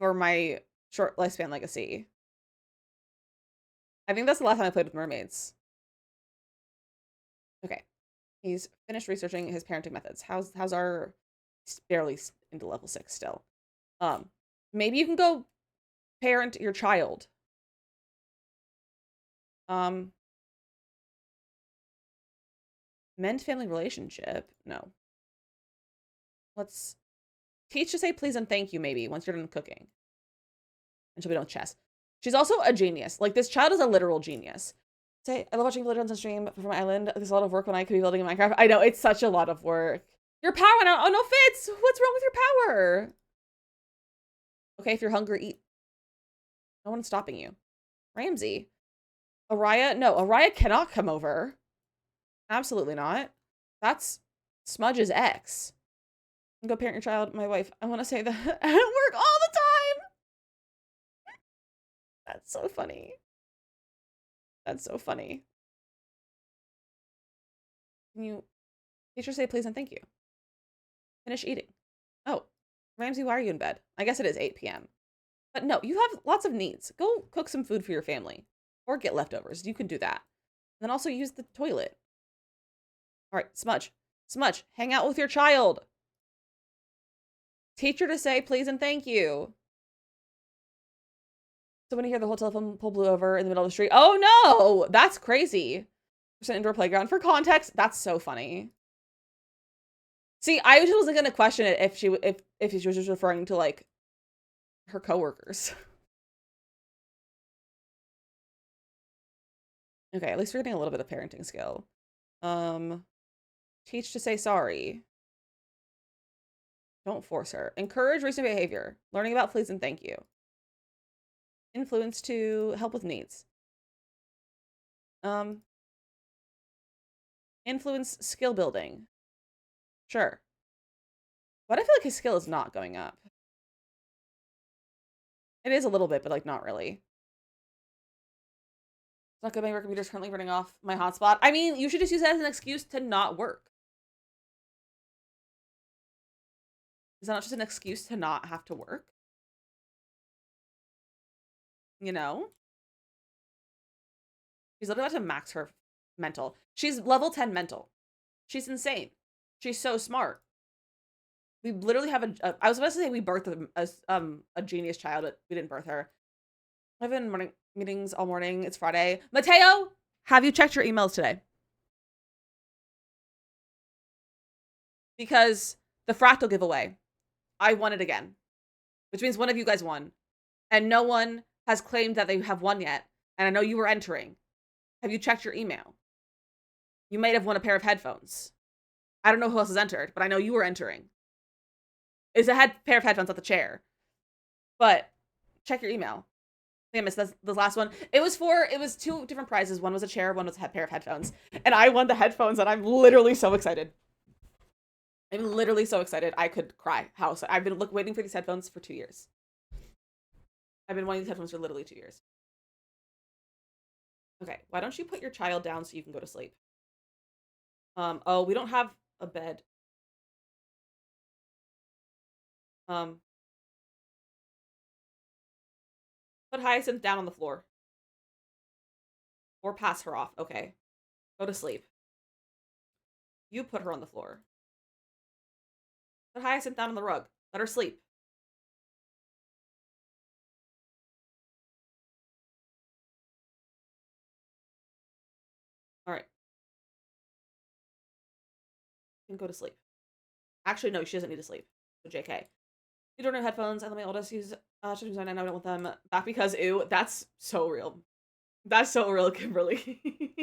For my short lifespan legacy. I think that's the last time I played with mermaids. Okay. He's finished researching his parenting methods. How's our barely into level 6 still? Maybe you can go parent your child. Mend family relationship. No. Let's teach to say please and thank you maybe once you're done cooking. And she'll be done with chess. She's also a genius. Like, this child is a literal genius. Say, I love watching Village on stream from my island. There's a lot of work when I could be building in Minecraft. I know, it's such a lot of work. Your power went out. Oh, no, Fitz! What's wrong with your power? Okay, if you're hungry, eat. No one's stopping you. Ramsey. Araya? No, Araya cannot come over. Absolutely not. That's Smudge's ex. Go parent your child, my wife. I want to say that at work all the time. That's so funny. That's so funny. Can you teacher say please and thank you? Finish eating. Oh, Ramsey, why are you in bed? I guess it is 8 p.m. But no, you have lots of needs. Go cook some food for your family. Or get leftovers. You can do that. And then also use the toilet. All right, Smudge. Smudge, hang out with your child. Teach her to say please and thank you. So when you hear the whole telephone pole blew over in the middle of the street. Oh no! That's crazy. There's an indoor playground. For context, that's so funny. See, I just wasn't gonna question it if she was just referring to like her coworkers. Okay, at least we're getting a little bit of parenting skill. Teach to say sorry. Don't force her. Encourage recent behavior. Learning about please and thank you. Influence to help with needs. Influence skill building. Sure. But I feel like his skill is not going up. It is a little bit, but like not really. It's not good. My work computer's currently running off my hotspot. I mean, you should just use that as an excuse to not work. Is that not just an excuse to not have to work? You know? She's literally about to max her mental. She's level 10 mental. She's insane. She's so smart. We literally have I was about to say we birthed a genius child, but we didn't birth her. I've been morning meetings all morning. It's Friday. Mateo, have you checked your emails today? Because the fractal giveaway, I won it again, which means one of you guys won, and no one has claimed that they have won yet. And I know you were entering. Have you checked your email? You might have won a pair of headphones. I don't know who else has entered, but I know you were entering. It's a pair of headphones at the chair. But check your email. I think I missed the last one. It was 2 different prizes. One was a chair, one was a pair of headphones. And I won the headphones, and I'm literally so excited. I'm literally so excited. I could cry. I've been waiting for these headphones for 2 years. I've been wanting these headphones for literally 2 years. Okay, why don't you put your child down so you can go to sleep? Oh, we don't have a bed. Put Hyacinth down on the floor. Or pass her off. Okay. Go to sleep. You put her on the floor. Put Hyacinth down on the rug. Let her sleep. Alright. You can go to sleep. Actually, no, she doesn't need to sleep. So JK. You don't know headphones. I let my oldest use shipping design and I don't want them back because ew, that's so real. That's so real, Kimberly. Why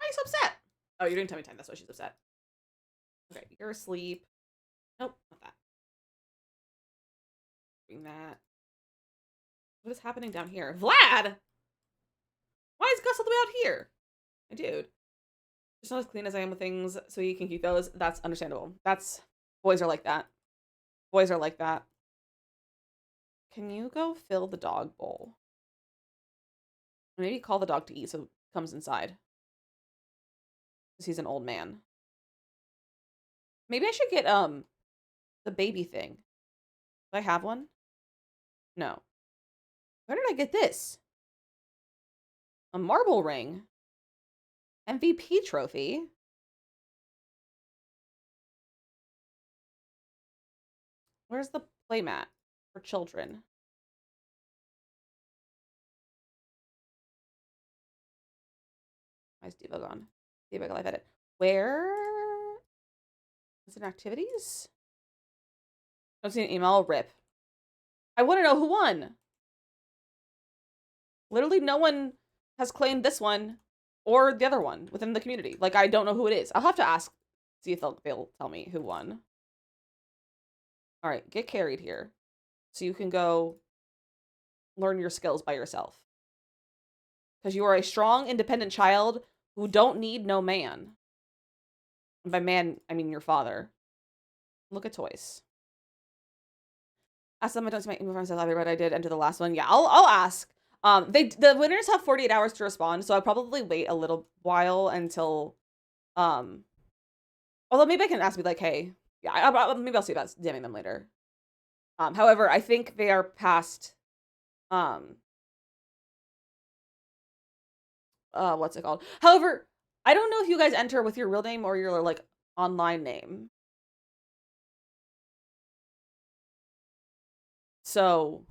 are you so upset? Oh, you're doing tummy time. That's why she's upset. Okay, you're asleep. Nope, not that. Doing that. What is happening down here? Vlad! Why is Gus all the way out here? My dude. Just not as clean as I am with things, so you can keep those. That's understandable. Boys are like that. Boys are like that. Can you go fill the dog bowl? Maybe call the dog to eat so it comes inside. Because he's an old man. Maybe I should get, the baby thing. Do I have one? No. Where did I get this? A marble ring. MVP trophy. Where's the playmat for children? Why is Diva gone? Diva live edit. Where is it? Activities? I don't see an email. Rip. I want to know who won. Literally no one has claimed this one or the other one within the community. Like, I don't know who it is. I'll have to ask, see if they'll tell me who won. All right, get carried here. So you can go learn your skills by yourself. Because you are a strong, independent child who don't need no man. And by man, I mean your father. Look at toys. Ask them I don't see my email from library, but I did enter the last one. Yeah, I'll ask. The winners have 48 hours to respond, so I'll probably wait a little while until, although maybe I can ask, be like, hey, yeah, maybe I'll see about DMing them later. However, I think they are past, what's it called? However, I don't know if you guys enter with your real name or your, like, online name. So,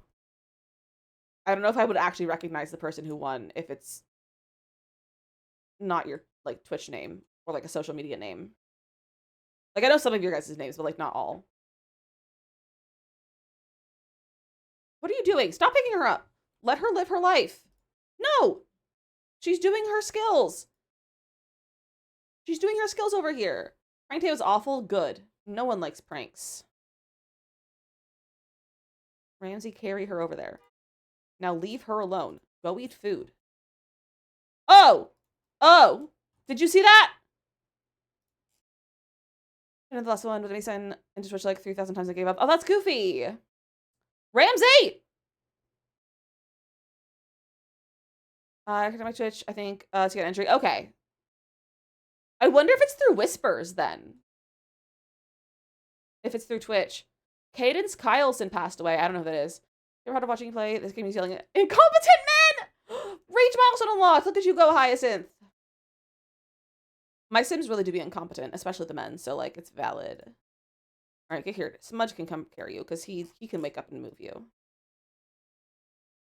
I don't know if I would actually recognize the person who won if it's not your, like, Twitch name or, like, a social media name. Like, I know some of your guys' names, but, like, not all. What are you doing? Stop picking her up. Let her live her life. No! She's doing her skills. She's doing her skills over here. Prank day was awful. Good. No one likes pranks. Ramsey, carry her over there. Now leave her alone. Go eat food. Oh! Oh! Did you see that? And the last one with me sent into Twitch like 3,000 times I gave up. Oh, that's goofy. Ramsey! I connect my Twitch, I think, to get entry. Okay. I wonder if it's through Whispers, then. If it's through Twitch. Cadence Kyleson passed away. I don't know who that is. You ever heard of watching you play? This game is yelling at incompetent men! Rage milestone unlocked! Look at you go, Hyacinth! My Sims really do be incompetent, especially the men, so, like, it's valid. Alright, get here. Smudge can come carry you, because he can wake up and move you.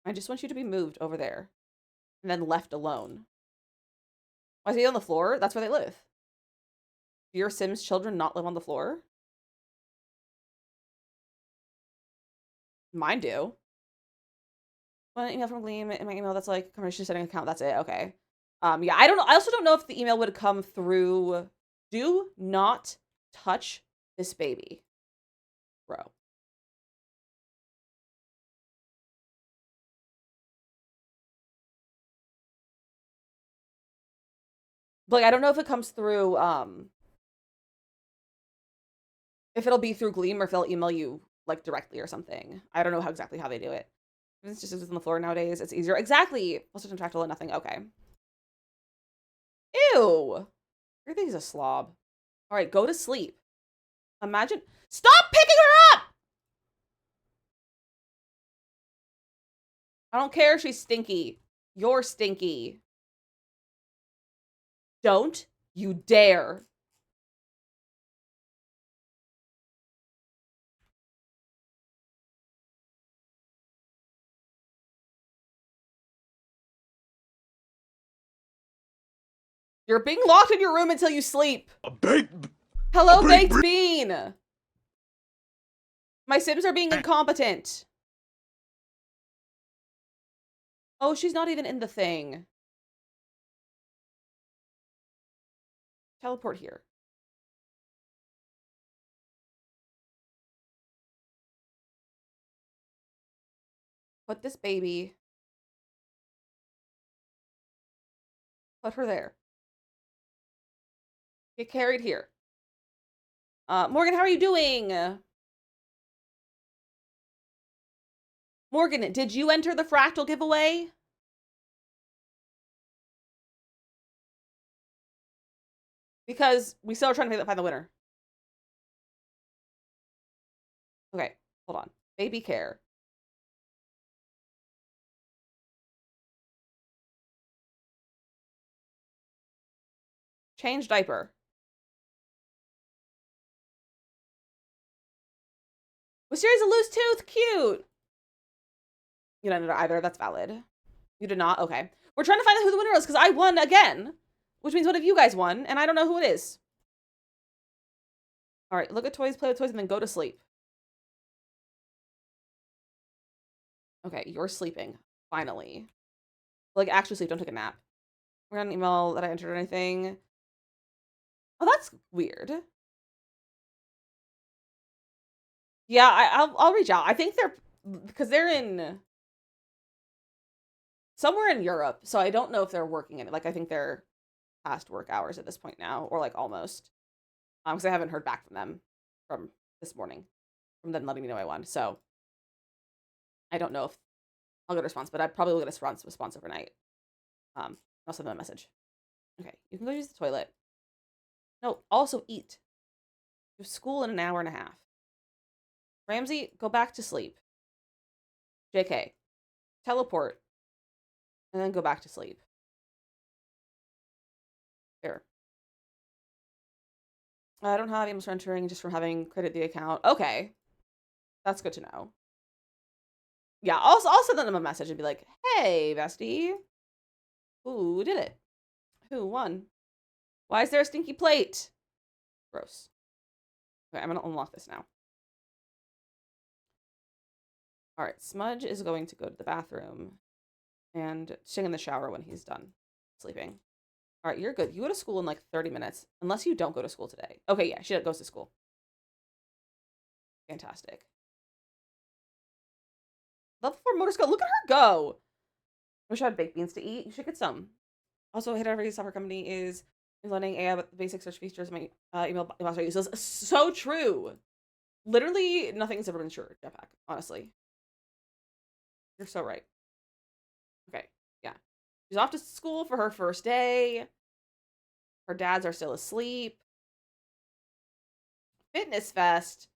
I just want you to be moved over there. And then left alone. Why is he on the floor? That's where they live. Do your Sims children not live on the floor? Mine do. One email from Gleam in my email that's like confirmation setting account. That's it. Okay. Yeah, I don't know. I also don't know if the email would come through. Do not touch this baby, bro. Like, I don't know if it comes through, if it'll be through Gleam or if they'll email you, like, directly or something. I don't know exactly how they do it. It's just on the floor nowadays. It's easier. Exactly. Also, tactile and nothing. Okay. Ew. Everything's a slob. All right, go to sleep. Imagine. Stop picking her up! I don't care if she's stinky. You're stinky. Don't you dare. You're being locked in your room until you sleep. Hello, baked bean. My Sims are being incompetent. Oh, she's not even in the thing. Teleport here. Put this baby. Put her there. Get carried here. Morgan, how are you doing? Morgan, did you enter the fractal giveaway? Because we still are trying to find the winner. Okay, hold on. Baby care. Change diaper. Wisteria's a loose tooth. Cute. You didn't enter either. That's valid. You did not? Okay. We're trying to find out who the winner is because I won again. Which means one of you guys won, and I don't know who it is. All right, look at toys, play with toys, and then go to sleep. Okay, you're sleeping. Finally. Like, actually sleep. Don't take a nap. We're on an email that I entered or anything. Oh, that's weird. Yeah, I'll reach out. I think because they're in somewhere in Europe, so I don't know if they're working in it. Like, I think they're past work hours at this point now, or like almost. Because I haven't heard back from them from this morning, from them letting me know I won. So I don't know if I'll get a response, but I probably will get a response overnight. I'll send them a message. Okay, you can go use the toilet. No, also eat. You have school in an hour and a half. Ramsey, go back to sleep. JK, teleport, and then go back to sleep. Here. I don't have emails for entering just from having created the account. Okay. That's good to know. Yeah, I'll send them a message and be like, hey, bestie. Who did it? Who won? Why is there a stinky plate? Gross. Okay, I'm going to unlock this now. All right, Smudge is going to go to the bathroom and sing in the shower when he's done sleeping. All right, you're good. You go to school in like 30 minutes, unless you don't go to school today. Okay, yeah, she goes to school. Fantastic. Level 4 motor skill. Look at her go. I wish I had baked beans to eat. You should get some. Also, hit every software company is learning AI about the basic search features my email box uses. So true. Literally, nothing's ever been sure, Jetpack. Honestly. You're so right. Okay, yeah. She's off to school for her first day. Her dads are still asleep. Fitness Fest.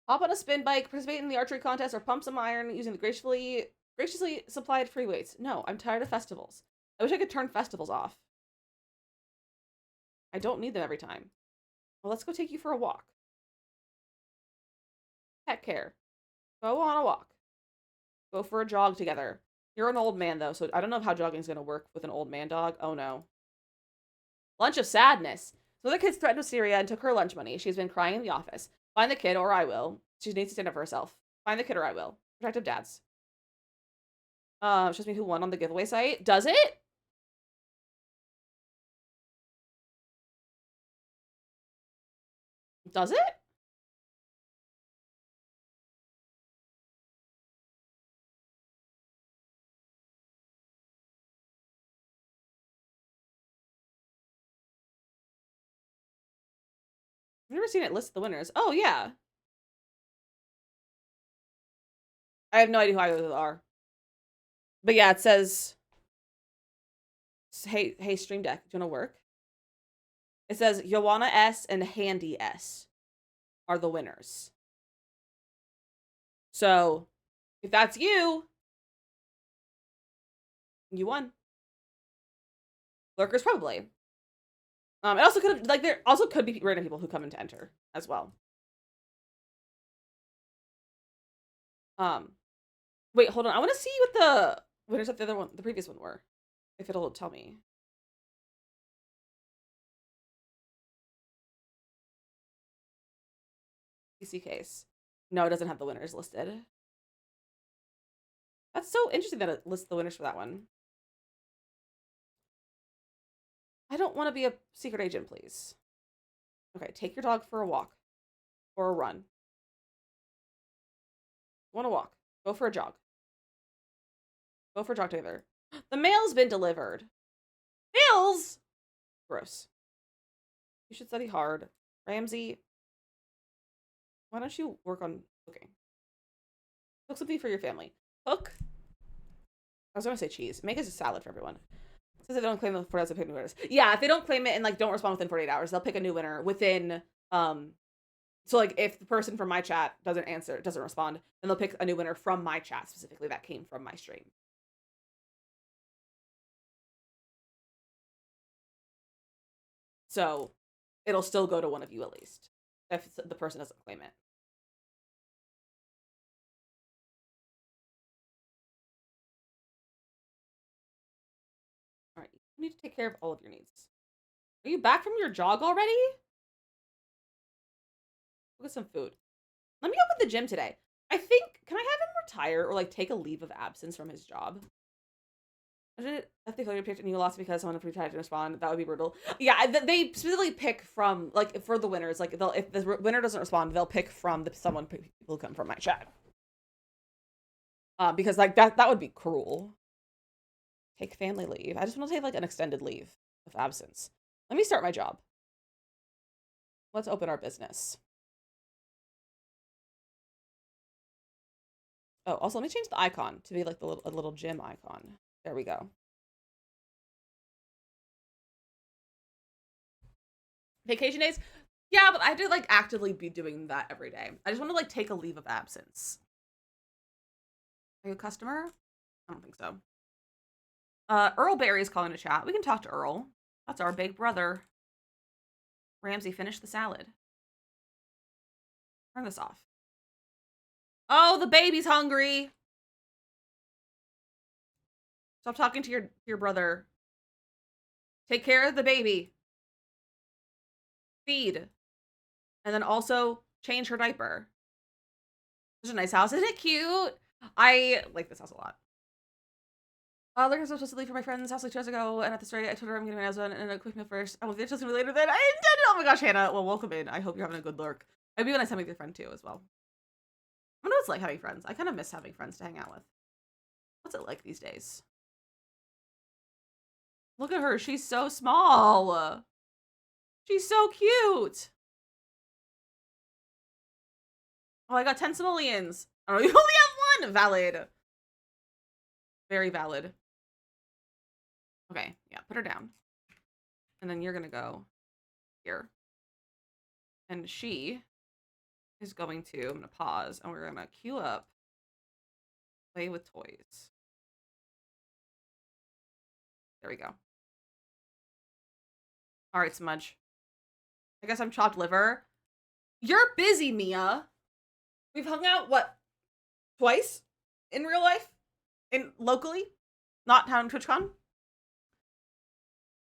Hop on a spin bike, participate in the archery contest, or pump some iron using the graciously supplied free weights. No, I'm tired of festivals. I wish I could turn festivals off. I don't need them every time. Well, let's go take you for a walk. Pet care. Go on a walk. Go for a jog together. You're an old man, though, so I don't know how jogging is going to work with an old man dog. Oh, no. Lunch of sadness. So the kids threatened Wisteria and took her lunch money. She's been crying in the office. Find the kid or I will. She needs to stand up for herself. Find the kid or I will. Protective dads. Shows me who won on the giveaway site. Does it? Does it? I've never seen it list the winners. Oh, yeah. I have no idea who either of those are. But yeah, it says, hey, Stream Deck, do you want to work? It says Joanna S and Handy S are the winners. So, if that's you, you won. Lurkers, probably. It also could have, like, there also could be random people who come in to enter as well. Wait, hold on. I want to see what the winners of the previous one were. If it'll tell me. PC case. No, it doesn't have the winners listed. That's so interesting that it lists the winners for that one. I don't want to be a secret agent, please. Okay, take your dog for a walk. Or a run. Want to walk. Go for a jog. Go for a jog together. The mail's been delivered. Mails? Gross. You should study hard. Ramsey, why don't you work on cooking? Cook something for your family. Cook? I was gonna say cheese. Make us a salad for everyone. It says they don't claim the 4 hours of pick new winners. Yeah, if they don't claim it and like don't respond within 48 hours, they'll pick a new winner within so like if the person from my chat doesn't respond, then they'll pick a new winner from my chat specifically that came from my stream. So it'll still go to one of you at least if the person doesn't claim it. All right, you need to take care of all of your needs. Are you back from your jog already? Look at some food. Let me open the gym today. I think, can I have him retire or like take a leave of absence from his job? If they failure picked and you lost because someone tried to respond, that would be brutal. Yeah, they specifically pick from like for the winners. Like if the winner doesn't respond, they'll pick from someone who come from my chat. Because like that would be cruel. Take family leave. I just want to take like an extended leave of absence. Let me start my job. Let's open our business. Oh, also let me change the icon to be like a little gym icon. There we go. Vacation days? Yeah, but I have to like actively be doing that every day. I just want to like take a leave of absence. Are you a customer? I don't think so. Earl Berry is calling to chat. We can talk to Earl. That's our big brother. Ramsey, finish the salad. Turn this off. Oh, the baby's hungry. Stop talking to your brother. Take care of the baby. Feed. And then also change her diaper. Such a nice house. Isn't it cute? I like this house a lot. Like I was supposed to leave for my friend's house like 2 hours ago, and at the story, I told her I'm getting my nails done and a quick meal first. I will get to me later than I intended. Oh my gosh, Hannah. Well, welcome in. I hope you're having a good lurk. Maybe when I time with your friend too as well. I wonder what it's like having friends. I kind of miss having friends to hang out with. What's it like these days? Look at her. She's so small. She's so cute. Oh, I got 10 simoleons. Oh, you only have 1. Valid. Very valid. Okay, yeah, put her down. And then you're gonna go here. And she is going to, I'm gonna pause, and we're gonna queue up play with toys. There we go. All right, Smudge. I guess I'm chopped liver. You're busy, Mia. We've hung out, what, twice in real life? Locally? Not town TwitchCon?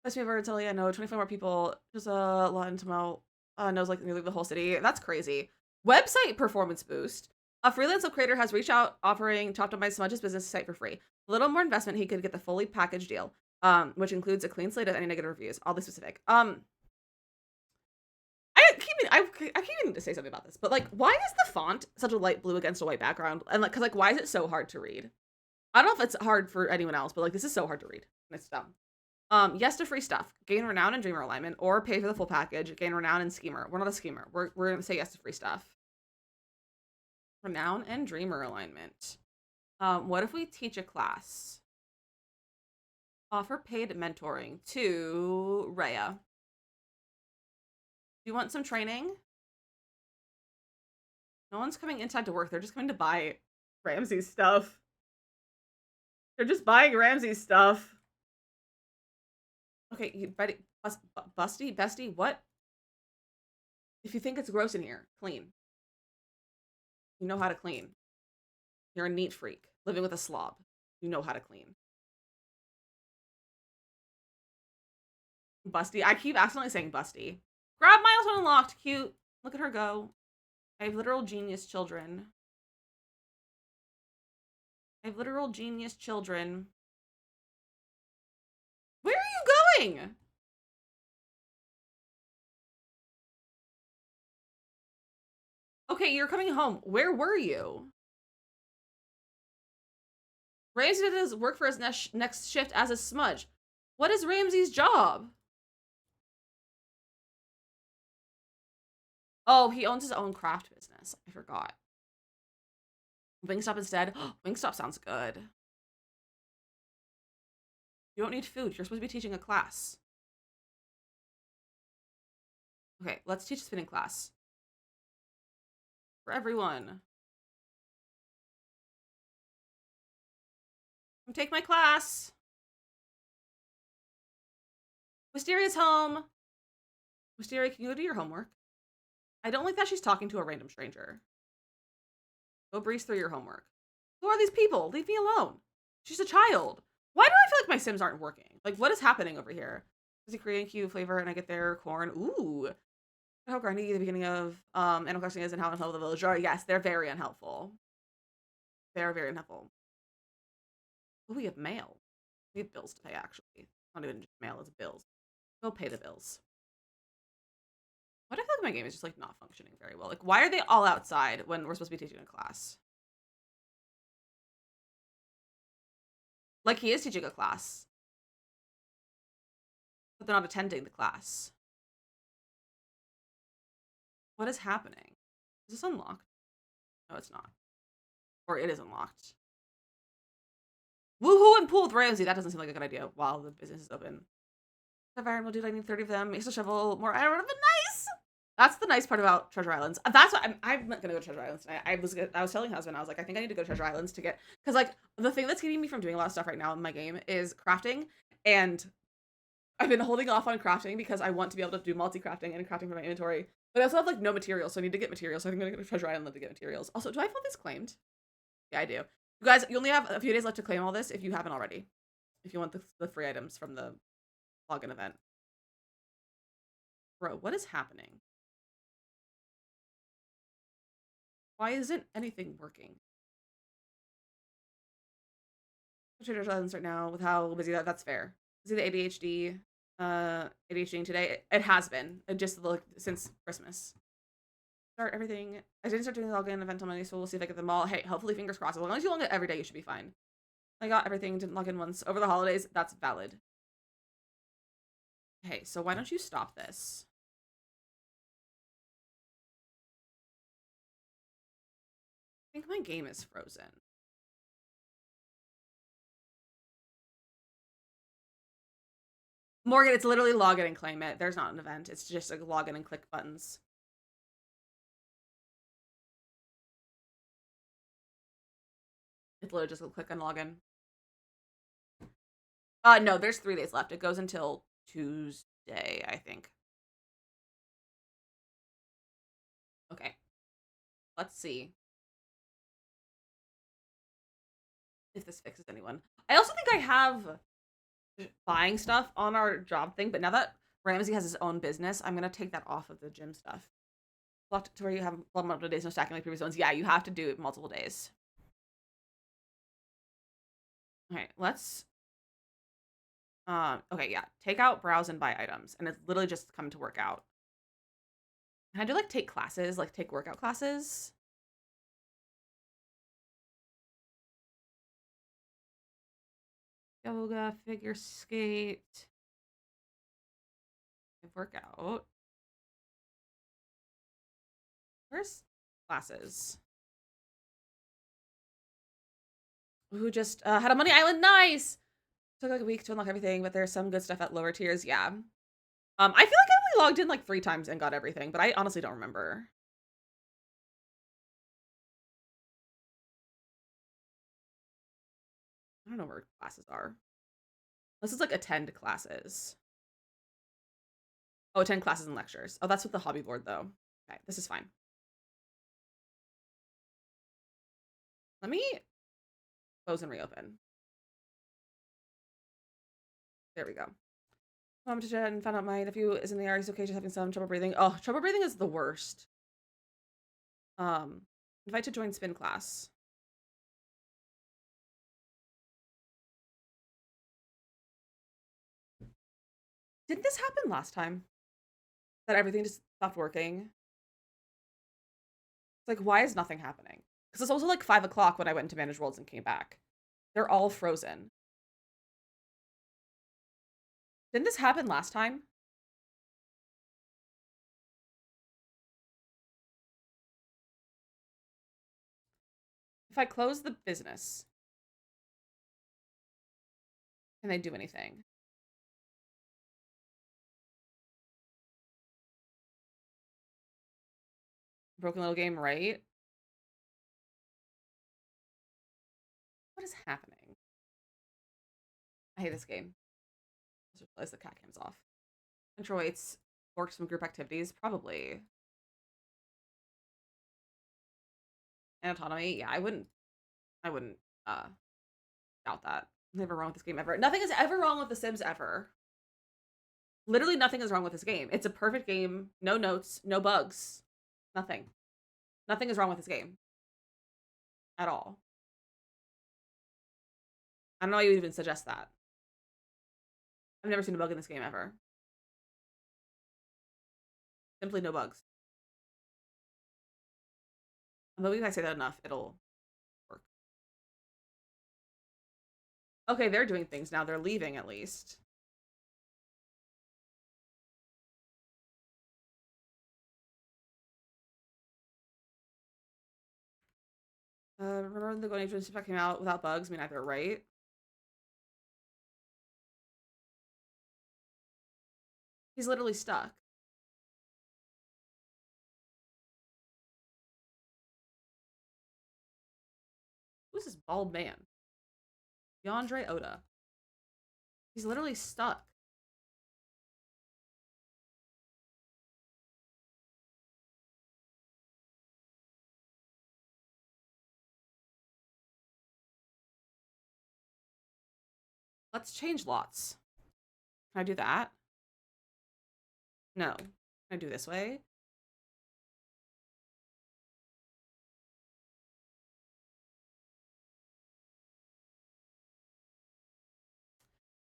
Let's move over to I know 25 more people. Just a lot into knows like nearly the whole city. That's crazy. Website performance boost. A freelance creator has reached out offering to optimize Smudge's business site for free. A little more investment, he could get the fully packaged deal, which includes a clean slate of any negative reviews. All the specific. I keep meaning to say something about this, but like, why is the font such a light blue against a white background? And like, cause like, why is it so hard to read? I don't know if it's hard for anyone else, but like, this is so hard to read. And it's dumb. Yes to free stuff. Gain renown and dreamer alignment, or pay for the full package. Gain renown and schemer. We're not a schemer. We're gonna say yes to free stuff. Renown and dreamer alignment. What if we teach a class? Offer paid mentoring to Rhea. Do you want some training? No one's coming inside to work. They're just coming to buy Ramsey's stuff. They're just buying Ramsey's stuff. Okay, you Betty, Bestie, what? If you think it's gross in here, clean. You know how to clean. You're a neat freak, living with a slob. You know how to clean. Busty. I keep accidentally saying Busty. Grab milestone unlocked. Cute. Look at her go. I have literal genius children. I have literal genius children. Where are you going? Okay, you're coming home. Where were you? Ramsey did his work for his next shift as a smudge. What is Ramsey's job? Oh, he owns his own craft business. I forgot. Wingstop instead. Wingstop sounds good. You don't need food. You're supposed to be teaching a class. Okay, let's teach a spinning class. For everyone. Come take my class. Wisteria's home. Wisteria, can you go do your homework? I don't like that she's talking to a random stranger. Go breeze through your homework. Who are these people? Leave me alone. She's a child. Why do I feel like my Sims aren't working? Like, what is happening over here? Is it Korean Q flavor and I get their corn? Ooh. How grindy the beginning of Animal Crossing is and how unhelpful the village are. Yes, they're very unhelpful. They're very unhelpful. Oh, we have mail. We have bills to pay, actually. Not even just mail, it's bills. Go pay the bills. What I feel like my game is just like not functioning very well. Like, why are they all outside when we're supposed to be teaching a class? Like, he is teaching a class, but they're not attending the class. What is happening? Is this unlocked? No, it's not. Or it is unlocked. Woohoo and pool with Ramsey. That doesn't seem like a good idea while the business is open. Environmental dude, I need 30 of them. Makes a shovel more iron. Nice! That's the nice part about Treasure Islands. That's what I'm not gonna go to Treasure Islands tonight. I was telling husband, I was like, I think I need to go to Treasure Islands to get, because like the thing that's keeping me from doing a lot of stuff right now in my game is crafting, and I've been holding off on crafting because I want to be able to do multi-crafting and crafting for my inventory. But I also have like no materials, so I need to get materials. So I think I'm gonna go to Treasure Island to get materials. Also, do I have all this claimed? Yeah, I do. You guys, you only have a few days left to claim all this if you haven't already. If you want the free items from the login event. Bro, what is happening? Why isn't anything working? Treasure Islands right now with how busy that's fair. Is it the ADHD? ADHD today. It has been. It just like since Christmas. Start everything. I didn't start doing the login event on Monday, so we'll see if I get them all. Hey, hopefully fingers crossed. As long as you log it every day, you should be fine. I got everything, didn't log in once. Over the holidays, that's valid. Okay, so why don't you stop this? I think my game is frozen. Morgan, it's literally log in and claim it. There's not an event. It's just like log in and click buttons. It's literally just a click on login. No, there's 3 days left. It goes until Tuesday, I think. Okay. Let's see if this fixes anyone. I also think I have buying stuff on our job thing, but now that Ramsey has his own business, I'm gonna take that off of the gym stuff. Blocked to where you have multiple days, no stacking like previous ones. Yeah, you have to do it multiple days. Okay, let's okay, yeah. Take out, browse, and buy items. And it's literally just come to workout. Can I do like take classes, like take workout classes? Yoga, figure skate, workout. Where's classes? Who just had a money island? Nice. Took like a week to unlock everything, but there's some good stuff at lower tiers. Yeah. I feel like I only logged in like 3 times and got everything, but I honestly don't remember. I don't know where classes are. This is like attend classes. Oh, attend classes and lectures. Oh, that's with the hobby board though. Okay, this is fine. Let me close and reopen. There we go. Mom to Jen found out my nephew is in the air. He's okay, just having some trouble breathing. Oh, trouble breathing is the worst. Invite to join spin class. Didn't this happen last time? That everything just stopped working? It's like, why is nothing happening? Because it's also like 5 o'clock when I went to Manage Worlds and came back. They're all frozen. Didn't this happen last time? If I close the business, can they do anything? Broken little game, right? What is happening? I hate this game. I just realized the cat cam's off. Control weights works from group activities, probably. And autonomy, yeah, I wouldn't doubt that. Never wrong with this game ever. Nothing is ever wrong with The Sims ever. Literally nothing is wrong with this game. It's a perfect game. No notes, no bugs. Nothing. Nothing is wrong with this game. At all. I don't know why you would even suggest that. I've never seen a bug in this game ever. Simply no bugs. I'm hoping if I say that enough, it'll work. Okay, they're doing things now. They're leaving at least. Remember when the Golden Age was came out without bugs? I mean, either right? He's literally stuck. Who's this bald man? Yandere Oda. He's literally stuck. Let's change lots. Can I do that? No. Can I do this way?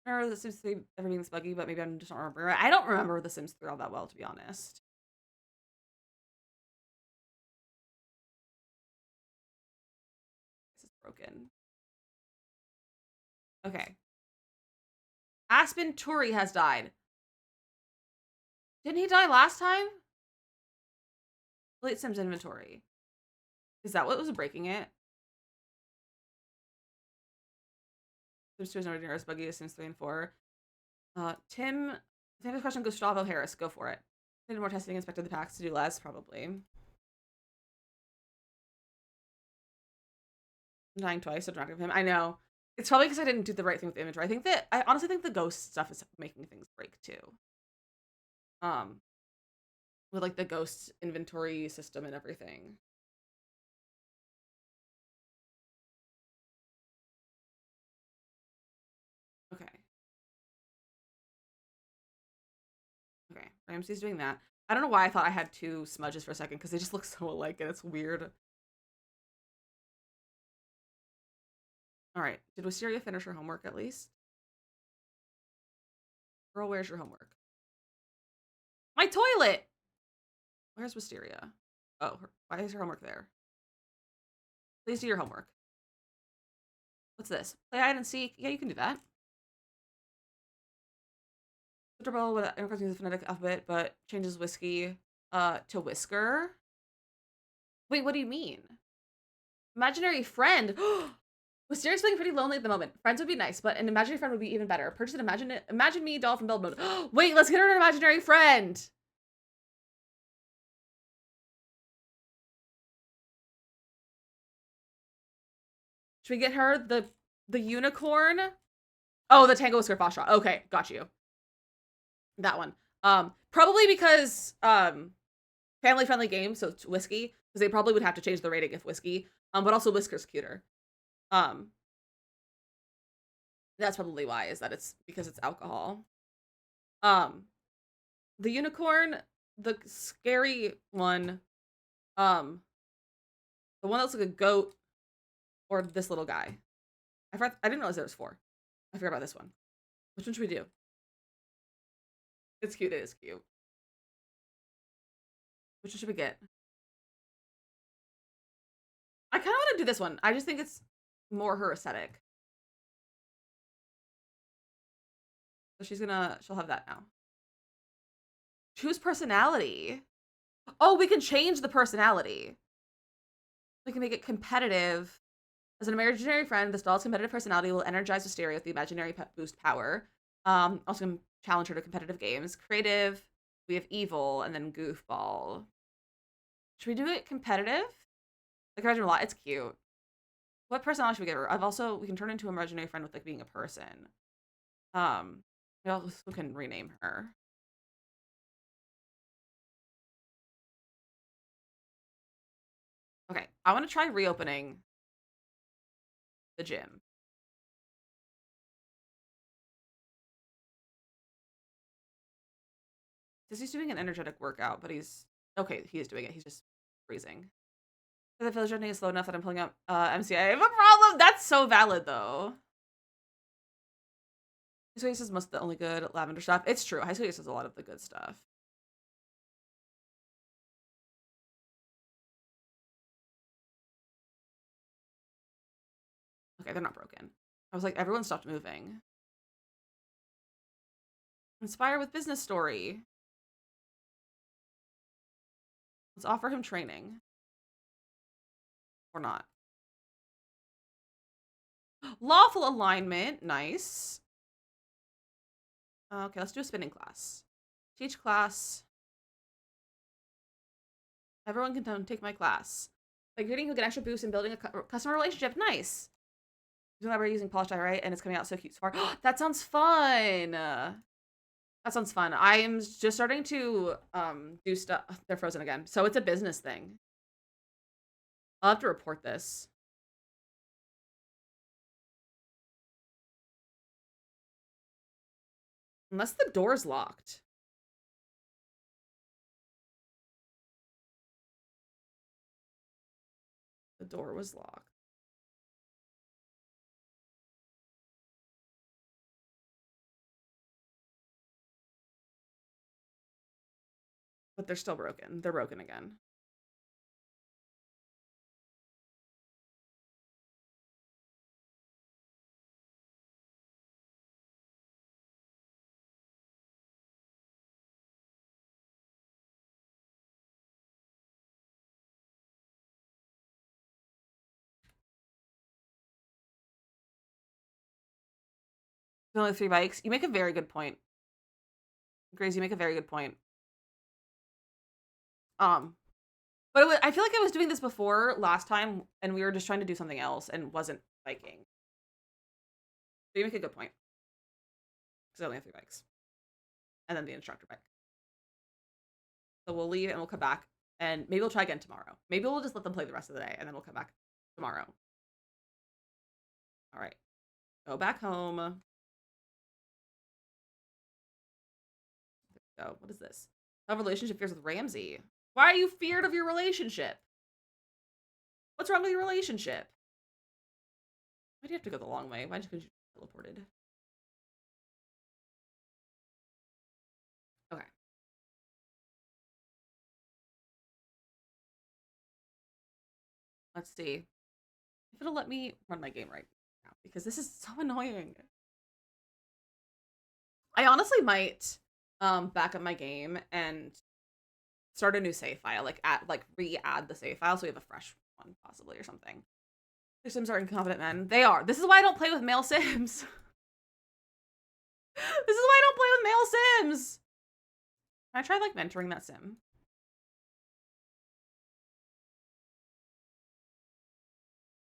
I remember The Sims 3 ever being this buggy, but maybe I'm just not remember. I don't remember The Sims 3 all that well, to be honest. This is broken. Okay. Aspen Turi has died. Didn't he die last time? Delete Sims inventory. Is that what was breaking it? Sims 2 is nowhere near as buggy as Sims 3 and 4. Tim, I think the question Gustavo Harris. Go for it. Did more testing, inspected the packs to do less, probably. I'm dying twice, so don't give him. I know. It's probably because I didn't do the right thing with the inventory. I honestly think the ghost stuff is making things break too. With like the ghost inventory system and everything. Okay. Okay. Ramsey's doing that. I don't know why I thought I had two smudges for a second, because they just look so alike and it's weird. Alright, did Wisteria finish her homework at least? Girl, where's your homework? My toilet! Where's Wisteria? Oh, why is her homework there? Please do your homework. What's this? Play hide and seek. Yeah, you can do that. Comfortable with incorporating the phonetic alphabet, but changes whiskey to whisker. Wait, what do you mean? Imaginary friend. Wisteria's feeling pretty lonely at the moment. Friends would be nice, but an imaginary friend would be even better. Purchase an Imagine Me doll from build mode. Wait, let's get her an imaginary friend. Should we get her the unicorn? Oh, the Tango Whisker Foxtrot. Okay, got you. That one. Probably because family friendly game, so it's whiskey, because they probably would have to change the rating if whiskey. But also Whisker's cuter. That's probably why, is that it's because it's alcohol. The unicorn, the scary one, the one that looks like a goat, or this little guy. I didn't realize there was 4. I forgot about this one. Which one should we do? It's cute. It is cute. Which one should we get? I kind of want to do this one. I just think it's more her aesthetic. So she'll have that now. Choose personality. Oh, we can change the personality. We can make it competitive. As an imaginary friend, this doll's competitive personality will energize Wisteria with the imaginary boost power. Also can challenge her to competitive games. Creative, we have evil, and then goofball. Should we do it competitive? Like, imagine a lot. It's cute. What personality should we give her? We can turn into an imaginary friend with, like, being a person. We also can rename her. Okay, I want to try reopening the gym. Says he's doing an energetic workout, but he's okay. He is doing it. He's just freezing. The village running is slow enough that I'm pulling up MCI. I have a problem. That's so valid though. High School Ace is most of the only good lavender stuff. It's true. High School Ace has a lot of the good stuff. Okay, they're not broken. I was like, everyone stopped moving. Inspire with business story. Let's offer him training. Or not. Lawful alignment. Nice. Okay, let's do a spinning class. Teach class. Everyone can take my class. By creating, he'll get extra boost in building a customer relationship. Nice. We're using Polish Dye, right? And it's coming out so cute so far. That sounds fun. That sounds fun. I am just starting to do stuff. They're frozen again. So it's a business thing. I'll have to report this. Unless the door's locked. The door was locked. But they're still broken. They're broken again. There's only 3 bikes. You make a very good point. Grace, you make a very good point. But I feel like I was doing this before last time, and we were just trying to do something else and wasn't biking. So you make a good point. Because I only have 3 bikes. And then the instructor bike. So we'll leave and we'll come back. And maybe we'll try again tomorrow. Maybe we'll just let them play the rest of the day, and then we'll come back tomorrow. All right. Go back home. Go. What is this? Have relationship fears with Ramsey. Why are you feared of your relationship? What's wrong with your relationship? Why do you have to go the long way? Why couldn't you teleported? Okay. Let's see if it'll let me run my game right now because this is so annoying. I honestly might back up my game and start a new save file, like re-add the save file so we have a fresh one possibly or something. Their Sims are incompetent men. They are. This is why I don't play with male Sims. This is why I don't play with male Sims. Can I try like mentoring that Sim?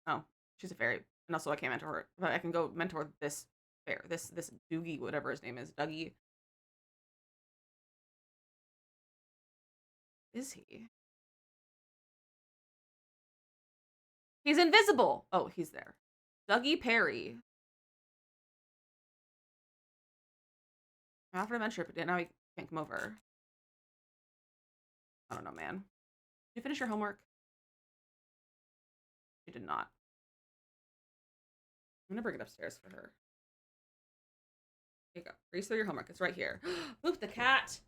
Oh, she's a fairy. And also I can't mentor her. But I can go mentor this bear. This Doogie, whatever his name is. Dougie. Is he? He's invisible. Oh, he's there. Dougie Perry. I offered a mentorship, but now he can't come over. I don't know, man. Did you finish your homework? You did not. I'm gonna bring it upstairs for her. Here you go. Read through your homework. It's right here. Boop the cat.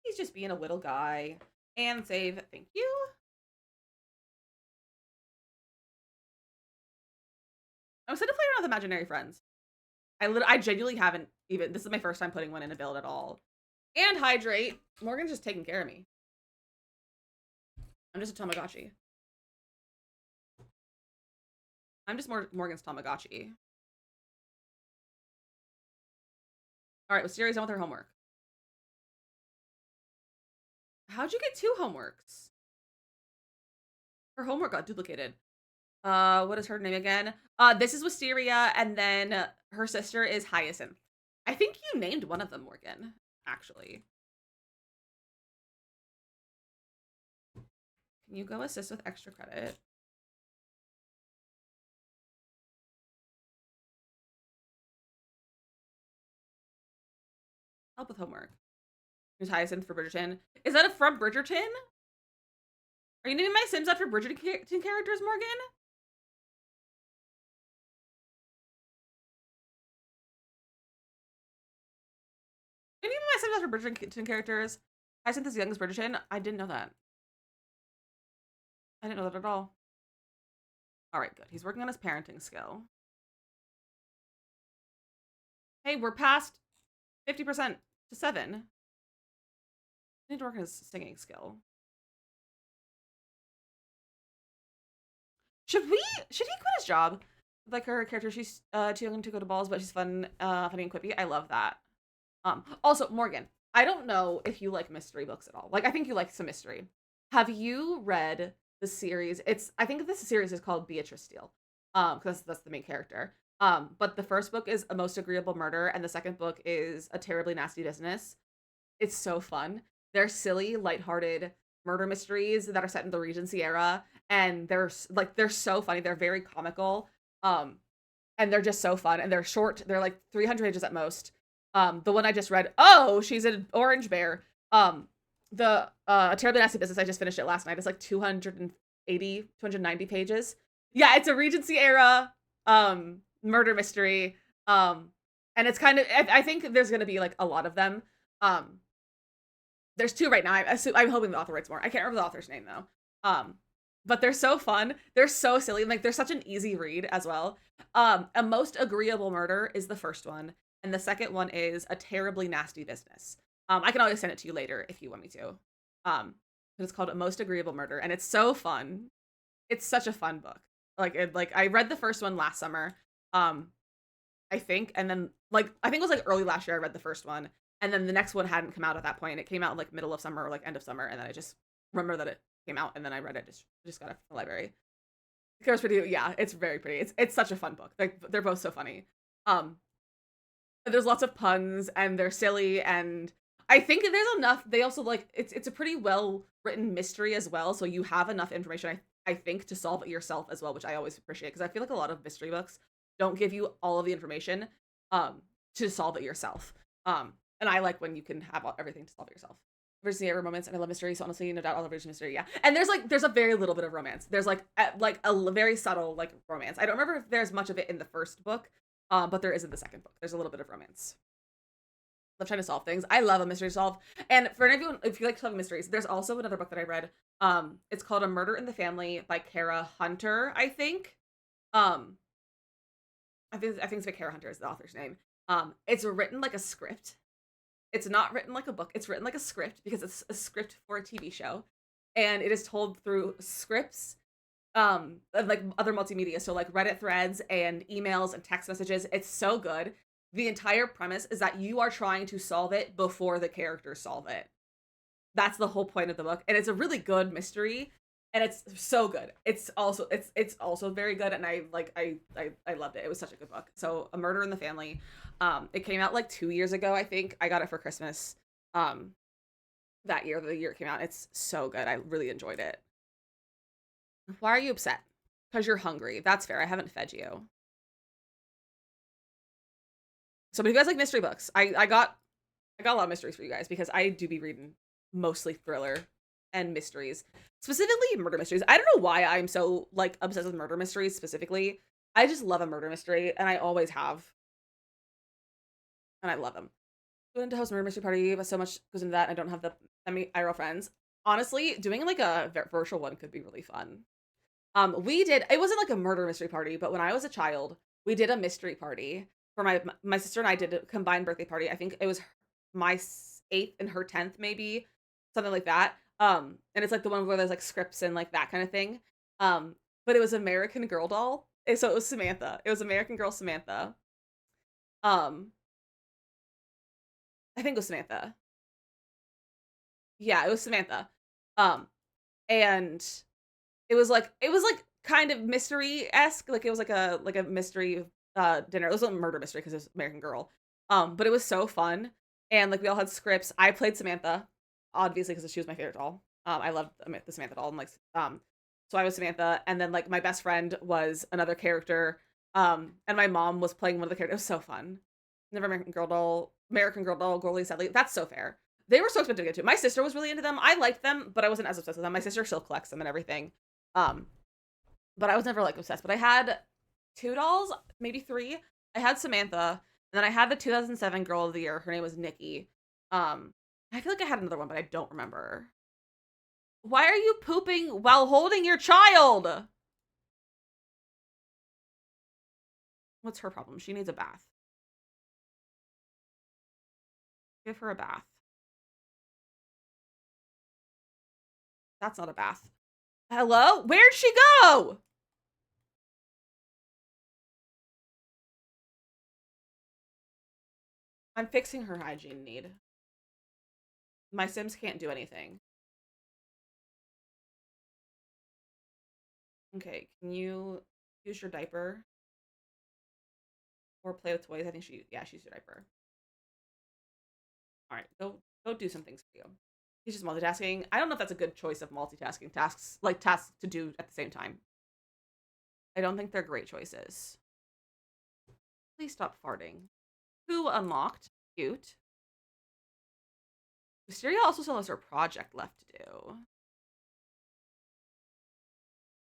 He's just being a little guy. And save. Thank you. I'm excited to play around with imaginary friends. I genuinely haven't even. This is my first time putting one in a build at all. And hydrate. Morgan's just taking care of me. I'm just a Tamagotchi. I'm just Morgan's Tamagotchi. All right, Wisteria's done with her homework. How'd you get 2 homeworks? Her homework got duplicated. What is her name again? This is Wisteria, and then her sister is Hyacinth. I think you named one of them Morgan, actually. Can you go assist with extra credit? Help with homework. Who's Hyacinth for Bridgerton? Is that a from Bridgerton? Are you naming my Sims after Bridgerton characters, Morgan? Are you naming my Sims after Bridgerton characters? Hyacinth is young as Bridgerton? I didn't know that. I didn't know that at all. Alright, good. He's working on his parenting skill. Hey, we're past 50% to 7. I need to work on his singing skill. Should he quit his job? Like her character, she's too young to go to balls, but she's fun, funny and quippy. I love that. Also, Morgan, I don't know if you like mystery books at all. Like, I think you like some mystery. Have you read the series? I think this series is called Beatrice Steele. Because that's the main character. But the first book is A Most Agreeable Murder, and the second book is A Terribly Nasty Business. It's so fun. They're silly, lighthearted murder mysteries that are set in the Regency era, and they're so funny. They're very comical. And they're just so fun, and they're short. They're like 300 pages at most. The one I just read, oh, she's an orange bear. The A Terribly Nasty Business, I just finished it last night. It's like 290 pages. Yeah, it's a Regency era murder mystery. And it's kind of, I think there's gonna be like a lot of them. There's 2 right now. I'm hoping the author writes more. I can't remember the author's name though. But they're so fun. They're so silly. Like, they're such an easy read as well. A Most Agreeable Murder is the first one, and the second one is A Terribly Nasty Business. I can always send it to you later if you want me to. But it's called A Most Agreeable Murder, and it's so fun. It's such a fun book. Like I read the first one last summer, I think, and then I think it was like early last year I read the first one, and then the next one hadn't come out at that point. It came out like middle of summer or like end of summer, and then I just remember that it came out, and then I read it. Just got it from the library. It was pretty. Yeah, it's very pretty. It's such a fun book. Like, they're both so funny. There's lots of puns, and they're silly, and I think there's enough. They also it's a pretty well written mystery as well, so you have enough information I think to solve it yourself as well, which I always appreciate, because I feel like a lot of mystery books don't give you all of the information to solve it yourself. And I like when you can have everything to solve it yourself. Virginia romance, and I love mystery, so honestly, no doubt I'll love Virginia mystery, yeah. And there's a very little bit of romance. There's like a very subtle like romance. I don't remember if there's much of it in the first book, but there is in the second book. There's a little bit of romance. Love trying to solve things. I love a mystery to solve. And for anyone, if you like solving mysteries, there's also another book that I read. It's called A Murder in the Family by Kara Hunter, I think. Um, I think it's by Kara Hunter is the author's name. It's written like a script. It's not written like a book. It's written like a script because it's a script for a TV show, and it is told through scripts, and like other multimedia. So like Reddit threads and emails and text messages. It's so good. The entire premise is that you are trying to solve it before the characters solve it. That's the whole point of the book, and it's a really good mystery, and it's so good. It's also very good, and I loved it. It was such a good book. So A Murder in the Family. It came out like 2 years ago, I think. I got it for Christmas. That year, the year it came out. It's so good. I really enjoyed it. Why are you upset? Because you're hungry. That's fair. I haven't fed you. So, but if you guys like mystery books, I got a lot of mysteries for you guys because I do be reading mostly thriller and mysteries, specifically murder mysteries. I don't know why I'm so like obsessed with murder mysteries specifically. I just love a murder mystery, and I always have, and I love them. Going to host a murder mystery party, but so much goes into that. And I don't have the IRL friends. Honestly, doing like a virtual one could be really fun. We did. It wasn't like a murder mystery party, but when I was a child, we did a mystery party for my sister and I did a combined birthday party. I think it was my 8th and her 10th, maybe something like that. And it's like the one where there's like scripts and like that kind of thing. But it was American Girl doll. So it was Samantha. It was American Girl Samantha. Um, I think it was Samantha. Yeah, it was Samantha. Um, and it was like kind of mystery-esque. Like it was like a mystery dinner. It was a murder mystery because it was American Girl. But it was so fun. And like we all had scripts. I played Samantha, obviously, because she was my favorite doll. I loved the Samantha doll. And like so I was Samantha, and then like my best friend was another character. And my mom was playing one of the characters. It was so fun. Never American Girl doll, Gourley Sadly. That's so fair. They were so expensive to get to. My sister was really into them. I liked them, but I wasn't as obsessed with them. My sister still collects them and everything. Um, but I was never like obsessed. But I had 2 dolls, maybe 3. I had Samantha, and then I had the 2007 Girl of the Year. Her name was Nikki. I feel like I had another one, but I don't remember. Why are you pooping while holding your child? What's her problem? She needs a bath. Give her a bath. That's not a bath. Hello? Where'd she go? I'm fixing her hygiene need. My Sims can't do anything. Okay, can you use your diaper? Or play with toys? I think she's your diaper. Alright, go do some things for you. He's just multitasking. I don't know if that's a good choice of multitasking tasks to do at the same time. I don't think they're great choices. Please stop farting. Who unlocked? Cute. Wisteria also still has her project left to do. I'm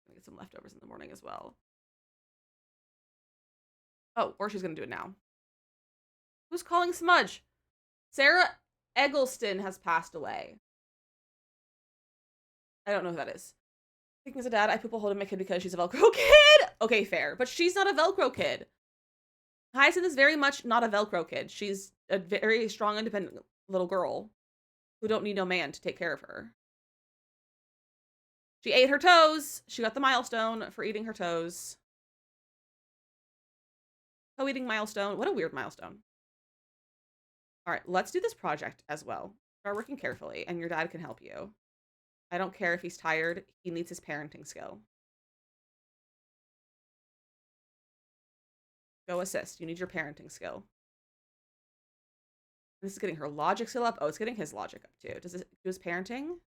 gonna get some leftovers in the morning as well. Oh, or she's gonna do it now. Who's calling Smudge? Sarah Eggleston has passed away. I don't know who that is. Speaking as a dad, I poop while holding my kid because she's a Velcro kid. Okay, fair, but she's not a Velcro kid. Hyacinth is very much not a Velcro kid. She's a very strong, independent little girl who don't need no man to take care of her. She ate her toes. She got the milestone for eating her toes. Co-eating milestone. What a weird milestone. All right, let's do this project as well. Start working carefully, and your dad can help you. I don't care if he's tired. He needs his parenting skill. Go assist. You need your parenting skill. This is getting her logic skill up. Oh, it's getting his logic up too. Does it do his parenting?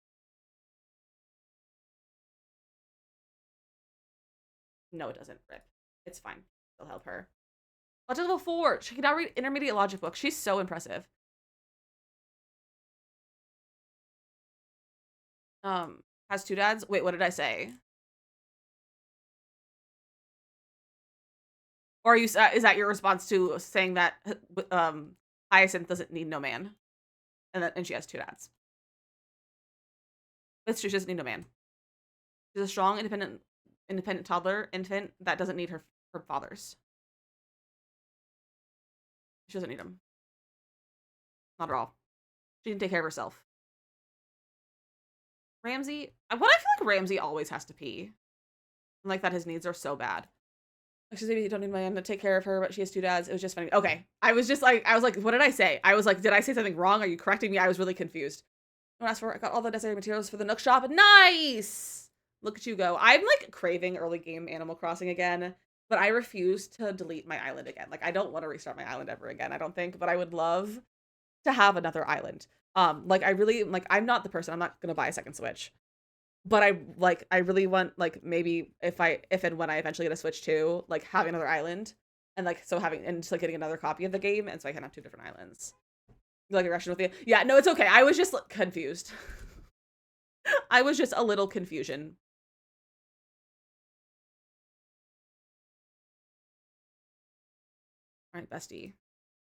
No, it doesn't. Rip. It's fine. It'll help her. Logic level 4. She can now read intermediate logic book. She's so impressive. Has 2 dads. Wait, what did I say? Or are you, is that your response to saying that, Hyacinth doesn't need no man? And she has 2 dads. It's true, she doesn't need no man. She's a strong, independent toddler, infant that doesn't need her fathers. She doesn't need them. Not at all. She can take care of herself. Ramsey, what I feel like Ramsey always has to pee. And like that his needs are so bad. Like, she's maybe you don't need my man to take care of her, but she has 2 dads. It was just funny. Okay. I was like, what did I say? I was like, did I say something wrong? Are you correcting me? I was really confused. I got all the necessary materials for the Nook shop. Nice! Look at you go. I'm like craving early game Animal Crossing again, but I refuse to delete my island again. Like, I don't want to restart my island ever again, I don't think, but I would love to have another island. Like, I really, like, I'm not the person, I'm not gonna buy a second Switch. But I really want, like, maybe if and when I eventually get a Switch too, like, having another island, and, like, so having, and just, like, getting another copy of the game, and so I can have 2 different islands. Like, a Russian with you? Yeah, no, it's okay. I was just, like, confused. I was just a little confusion. Alright, bestie.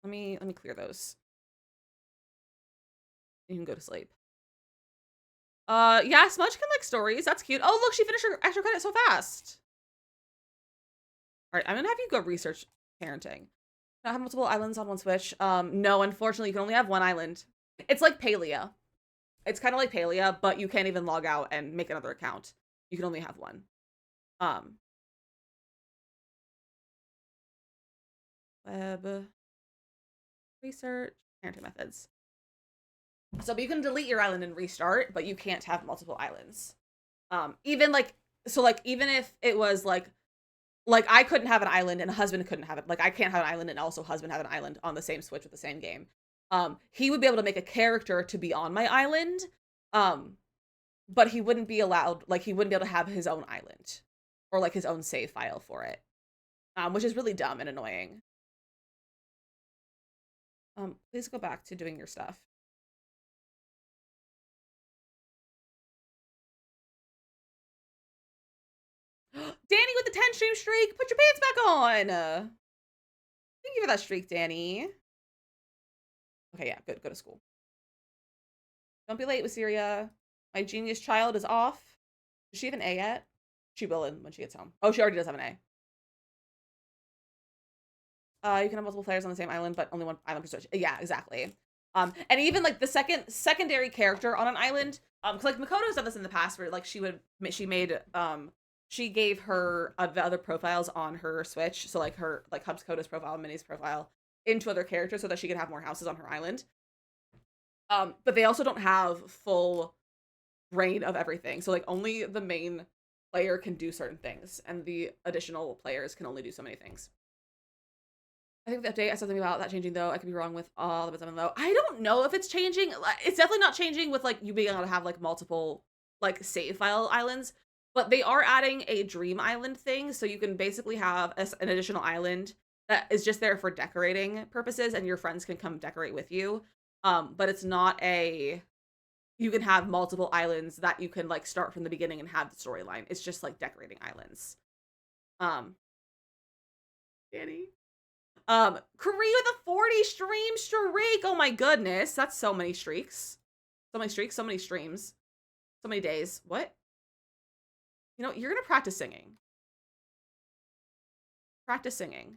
Let me clear those. You can go to sleep. Yeah, Smudge can like stories. That's cute. Oh, look, she finished her extra credit so fast. All right, I'm gonna have you go research parenting. Not have multiple islands on one Switch. No, unfortunately, you can only have one island. It's like Palia. It's kind of like Palia, but you can't even log out and make another account. You can only have one. Web research parenting methods. So you can delete your island and restart, but you can't have multiple islands. Even like, so like, even if it was like I couldn't have an island and a husband couldn't have it. Like, I can't have an island and also husband have an island on the same Switch with the same game. He would be able to make a character to be on my island. But he wouldn't be allowed, like, he wouldn't be able to have his own island or like his own save file for it. Which is really dumb and annoying. Please go back to doing your stuff. Danny with the 10 stream streak! Put your pants back on! Thank you for that streak, Danny. Okay, yeah, good. Go to school. Don't be late, Wisteria. My genius child is off. Does she have an A yet? She will when she gets home. Oh, she already does have an A. You can have multiple players on the same island, but only one island per Switch. Yeah, exactly. And even like the secondary character on an island, cause like Makoto's done this in the past where like she gave her the other profiles on her Switch, so like her like Hub's Kota's profile, Minnie's profile, into other characters so that she could have more houses on her island. But they also don't have full reign of everything. So like only the main player can do certain things, and the additional players can only do so many things. I think the update has something about that changing, though. I could be wrong with all of it, though. I don't know if it's changing. It's definitely not changing with like you being able to have like multiple like save file islands, but they are adding a dream island thing, so you can basically have an additional island that is just there for decorating purposes, and your friends can come decorate with you. But it's not a you can have multiple islands that you can like start from the beginning and have the storyline. It's just like decorating islands. Danny. Korea with a 40 stream streak. Oh my goodness. That's so many streaks. So many streaks, so many streams. So many days. What? You know, you're gonna practice singing. Practice singing.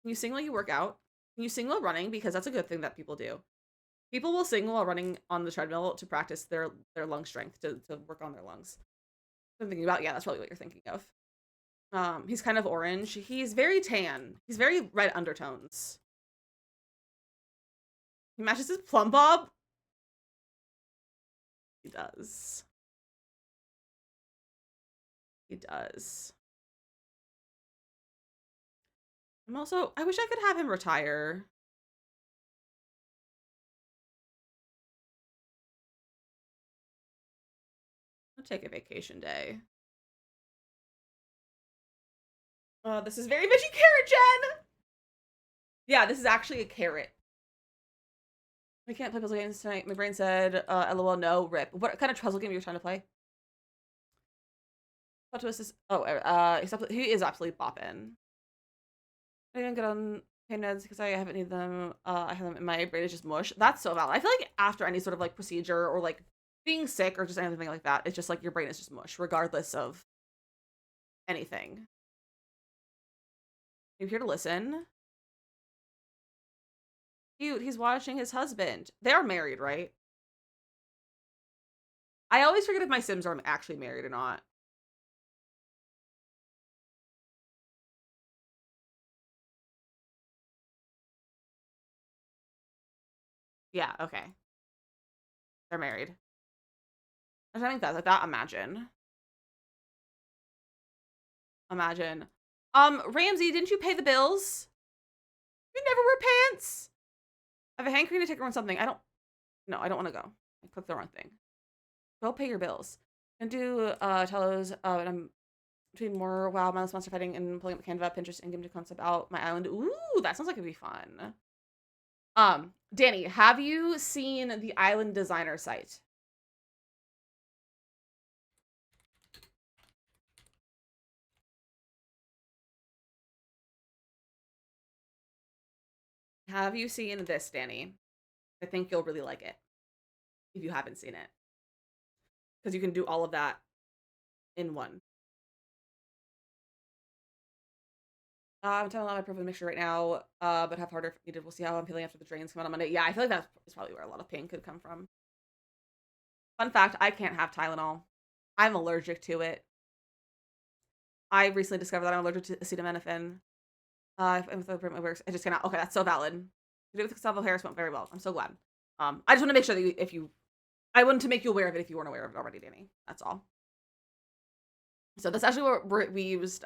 Can you sing while you work out? Can you sing while running? Because that's a good thing that people do. People will sing while running on the treadmill to practice their lung strength, to work on their lungs. I'm thinking about, yeah, that's probably what you're thinking of. He's kind of orange. He's very tan. He's very red undertones. He matches his plum bob. He does. He does. I wish I could have him retire. I'll take a vacation day. This is very veggie carrot, Jen! Yeah, this is actually a carrot. We can't play puzzle games tonight. My brain said, LOL, no, rip. What kind of puzzle game are you trying to play? Plot twist is, he is absolutely bopping. I didn't get on pain meds because I haven't needed them. I have them in my brain is just mush. That's so valid. I feel like after any sort of like procedure or like being sick or just anything like that, it's just like your brain is just mush, regardless of anything. You're here to listen. Cute, he's watching his husband. They are married, right? I always forget if my Sims are actually married or not. Yeah, okay. They're married. I think that's like that. Imagine. Imagine. Ramsey, didn't you pay the bills? You never wear pants. I have a hankering to take her on something. I don't want to go. I clicked the wrong thing. Go pay your bills. And do telos, and I'm between more WoW, mindless monster fighting, and pulling up Canva, Pinterest, and giving concept about my island. Ooh, that sounds like it'd be fun. Danny, have you seen the island designer site? Have you seen this, Danny? I think you'll really like it if you haven't seen it. Because you can do all of that in one. I'm telling a lot of my profile mixture right now, but have harder if needed. We'll see how I'm feeling after the drains come out on Monday. Yeah, I feel like that's probably where a lot of pain could come from. Fun fact, I can't have Tylenol. I'm allergic to it. I recently discovered that I'm allergic to acetaminophen. If it works, I just cannot. Okay, that's so valid. To do with Gustavo Harris went very well. I'm so glad. I just want to make sure that I wanted to make you aware of it if you weren't aware of it already, Danny. That's all. So that's actually what we used.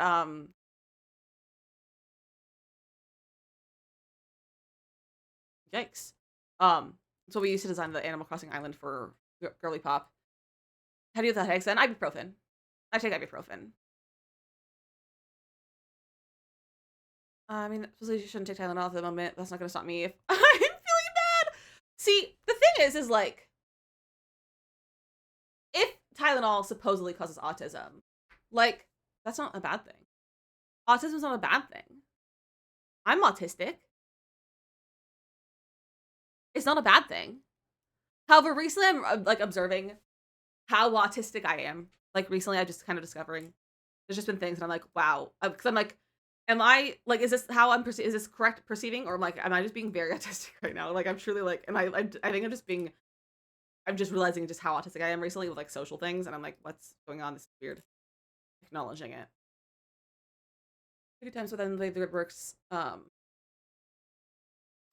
Yikes. So we used to design the Animal Crossing island for Girly Pop. How do you get that headaches then? Ibuprofen. I take ibuprofen. I mean, supposedly you shouldn't take Tylenol at the moment. That's not going to stop me if I'm feeling bad. See, the thing is like, if Tylenol supposedly causes autism, like, that's not a bad thing. Autism is not a bad thing. I'm autistic. It's not a bad thing. However, recently I'm like observing how autistic I am. Like recently I just kind of discovering there's just been things and I'm like, wow. Because I'm like, am I like, is this how I'm is this correct perceiving, or am I just being very autistic right now? Like I'm truly like, I think I'm just realizing just how autistic I am recently with like social things, and I'm like, what's going on? This is weird. Acknowledging it. 50 times within the grid works.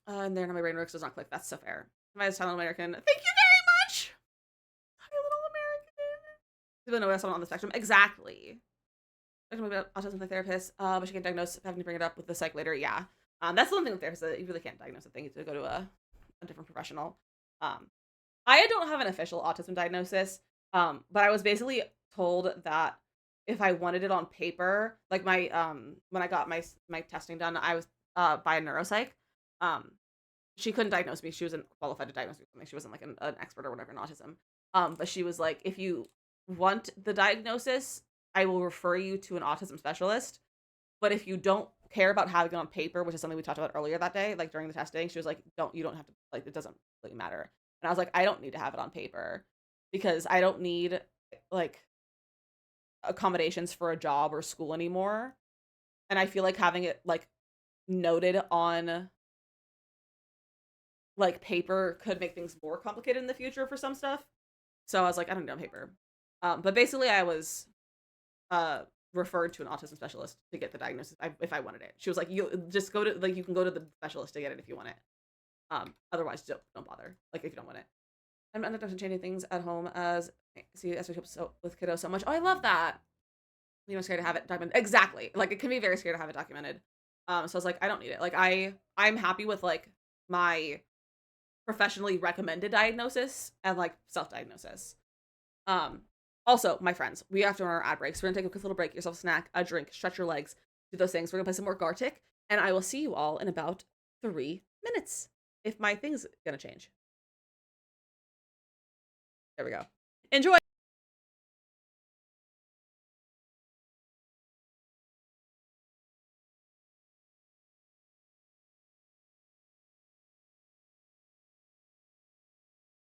And there, my brain works does not click. That's so fair. Am I a Tylenol American? Thank you very much. Tylenol American. People know that's someone on the spectrum. Exactly. I can about autism with a therapist, but she can't diagnose having to bring it up with the psych later. Yeah. That's the one thing with therapists that you really can't diagnose a thing. You have to go to a different professional. I don't have an official autism diagnosis, but I was basically told that if I wanted it on paper, like my when I got my testing done, I was by a neuropsych. She couldn't diagnose me. She wasn't qualified to diagnose me. She wasn't like an expert or whatever in autism. But she was like, if you want the diagnosis, I will refer you to an autism specialist. But if you don't care about having it on paper, which is something we talked about earlier that day, like during the testing, she was like, you don't have to, like, it doesn't really matter. And I was like, I don't need to have it on paper because I don't need like accommodations for a job or school anymore. And I feel like having it like noted on like paper could make things more complicated in the future for some stuff. So I was like, I don't need it on paper. But basically I was referred to an autism specialist to get the diagnosis if I wanted it. She was like, you just go to, like, you can go to the specialist to get it if you want it. Otherwise don't bother, like, if you don't want it. I'm not changing things at home as we hope so with kiddo so much. Oh, I love that. You know, scared to have it documented. Exactly. Like, it can be very scary to have it documented. So I was like, I don't need it. Like, I'm happy with like my professionally recommended diagnosis and like self-diagnosis. Also, my friends, we have to run our ad breaks. We're gonna take a quick little break, yourself a snack, a drink, stretch your legs, do those things. We're gonna play some more Gartic, and I will see you all in about 3 minutes. If my thing's gonna change. There we go. Enjoy!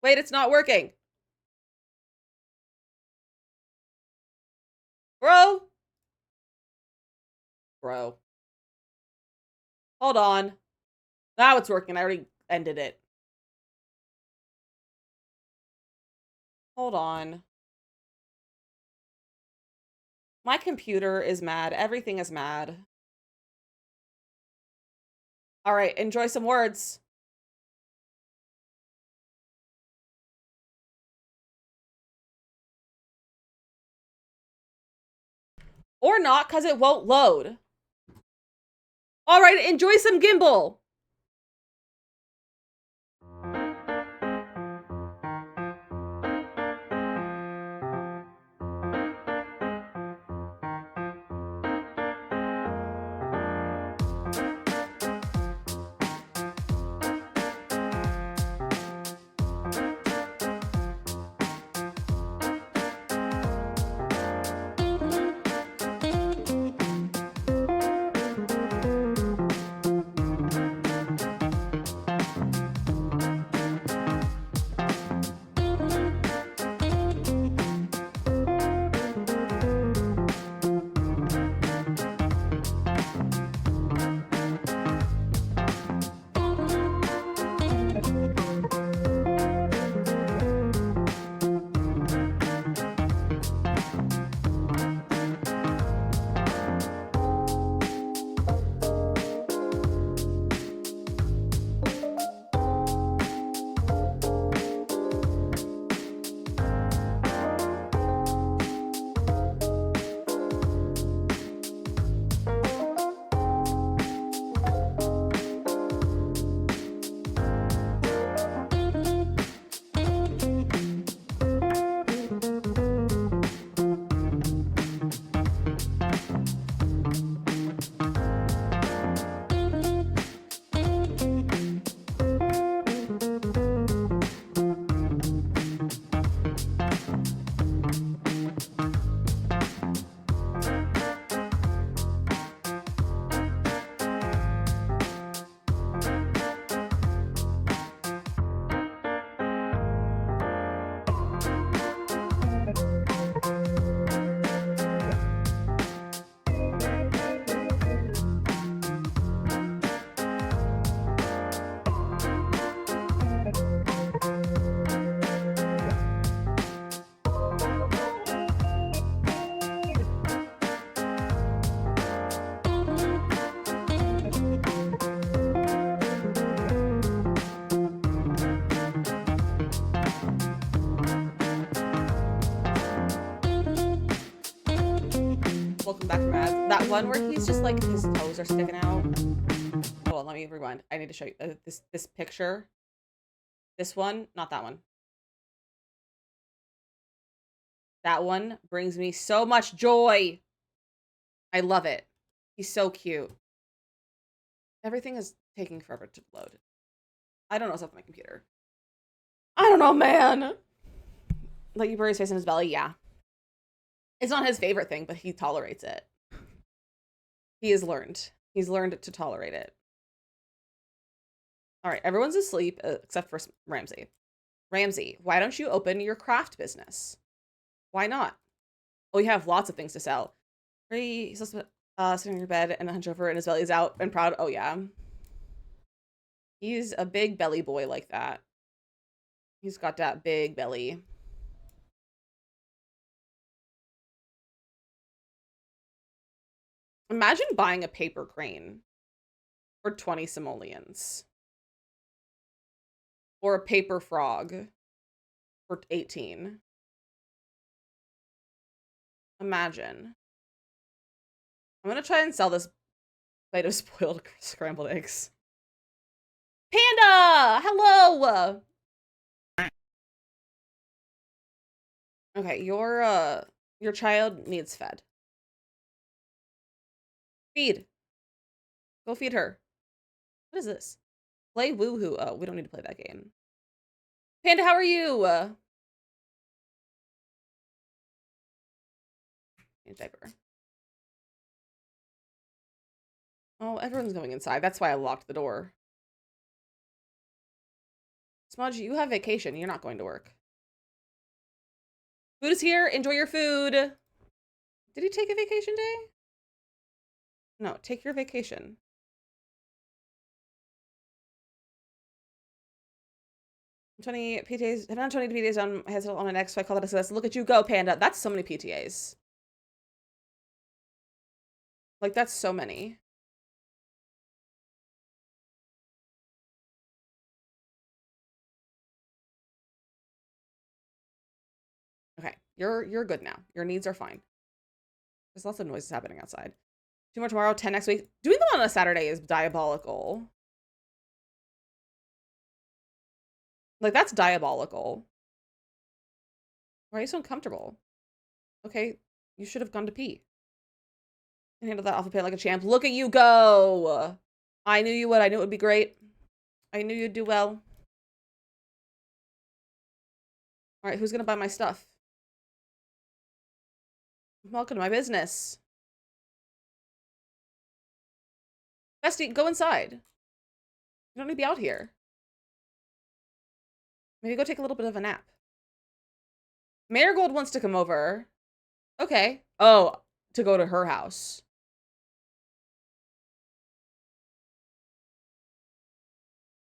Wait, it's not working. Bro! Bro. Hold on. Now it's working. I already ended it. Hold on. My computer is mad. Everything is mad. All right, enjoy some words. Or not, because it won't load. All right, enjoy some Gimbal. Welcome back from ads. That one where he's just like, his toes are sticking out. Hold on, let me rewind. I need to show you this picture. This one, not that one. That one brings me so much joy. I love it. He's so cute. Everything is taking forever to load. I don't know what's up with my computer. I don't know, man. Like, you bury his face in his belly? Yeah. It's not his favorite thing, but he tolerates it. He has learned. He's learned to tolerate it. All right, everyone's asleep except for Ramsey. Ramsey, why don't you open your craft business? Why not? Oh, you have lots of things to sell. He's also sitting in your bed and hunched over and his belly is out and proud. Oh, yeah. He's a big belly boy like that. He's got that big belly. Imagine buying a paper crane for 20 simoleons. Or a paper frog for 18. Imagine. I'm gonna try and sell this plate of spoiled scrambled eggs. Panda! Hello! Okay, your child needs fed. Feed. Go feed her. What is this? Play woohoo. Oh, we don't need to play that game. Panda, how are you? Diaper. Oh, everyone's going inside. That's why I locked the door. Smudge, you have vacation. You're not going to work. Food is here. Enjoy your food. Did he take a vacation day? No, take your vacation. 20 PTAs. I've done 20 PTAs on my neck, so I call that a success. Look at you go, Panda. That's so many PTAs. Like, that's so many. Okay, you're good now. Your needs are fine. There's lots of noises happening outside. 2 more tomorrow, 10 next week. Doing them on a Saturday is diabolical. Like, that's diabolical. Why are you so uncomfortable? Okay, you should have gone to pee. And handle that off the pit like a champ. Look at you go! I knew you would. I knew it would be great. I knew you'd do well. Alright, who's gonna buy my stuff? Welcome to my business. Bestie, go inside. You don't need to be out here. Maybe go take a little bit of a nap. Marigold wants to come over. Okay. Oh, to go to her house.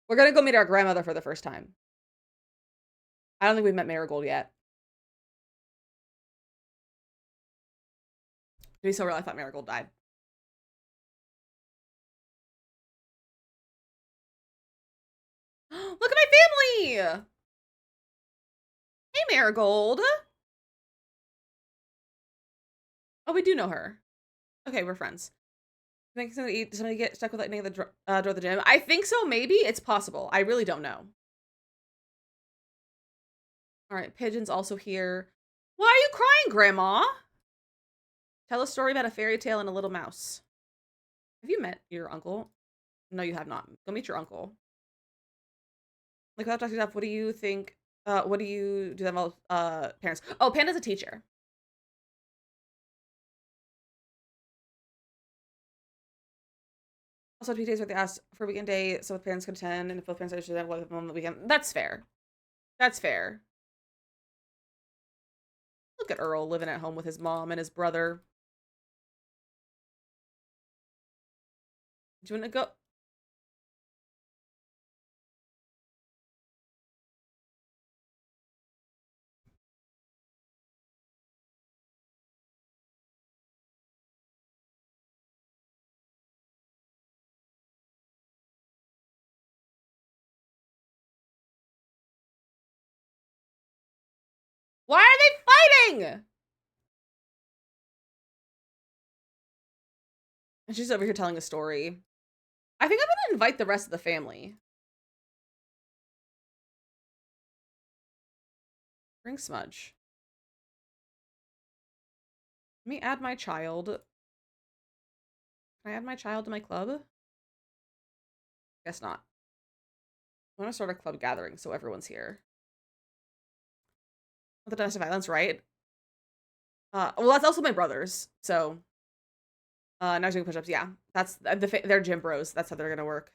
We're gonna go meet our grandmother for the first time. I don't think we've met Marigold yet. To be so real, I thought Marigold died. Look at my family! Hey, Marigold! Oh, we do know her. Okay, we're friends. Think somebody get stuck with lightning at the door of the gym? I think so, maybe. It's possible. I really don't know. Alright, Pigeon's also here. Why are you crying, Grandma? Tell a story about a fairy tale and a little mouse. Have you met your uncle? No, you have not. Go meet your uncle. Like, without talking stuff, what do you think? What do you do that involves parents? Oh, Panda's a teacher. Also, PTAs where they asked for a weekend day so the parents can attend, and if both parents should have one on the weekend. That's fair. That's fair. Look at Earl living at home with his mom and his brother. Do you want to go? Why are they fighting? And she's over here telling a story. I think I'm gonna invite the rest of the family. Bring Smudge. Let me add my child. Can I add my child to my club? Guess not. I want to start a club gathering so everyone's here. The domestic violence, right? Well, that's also my brother's. So, now he's doing push-ups. Yeah, that's they're gym bros. That's how they're gonna work.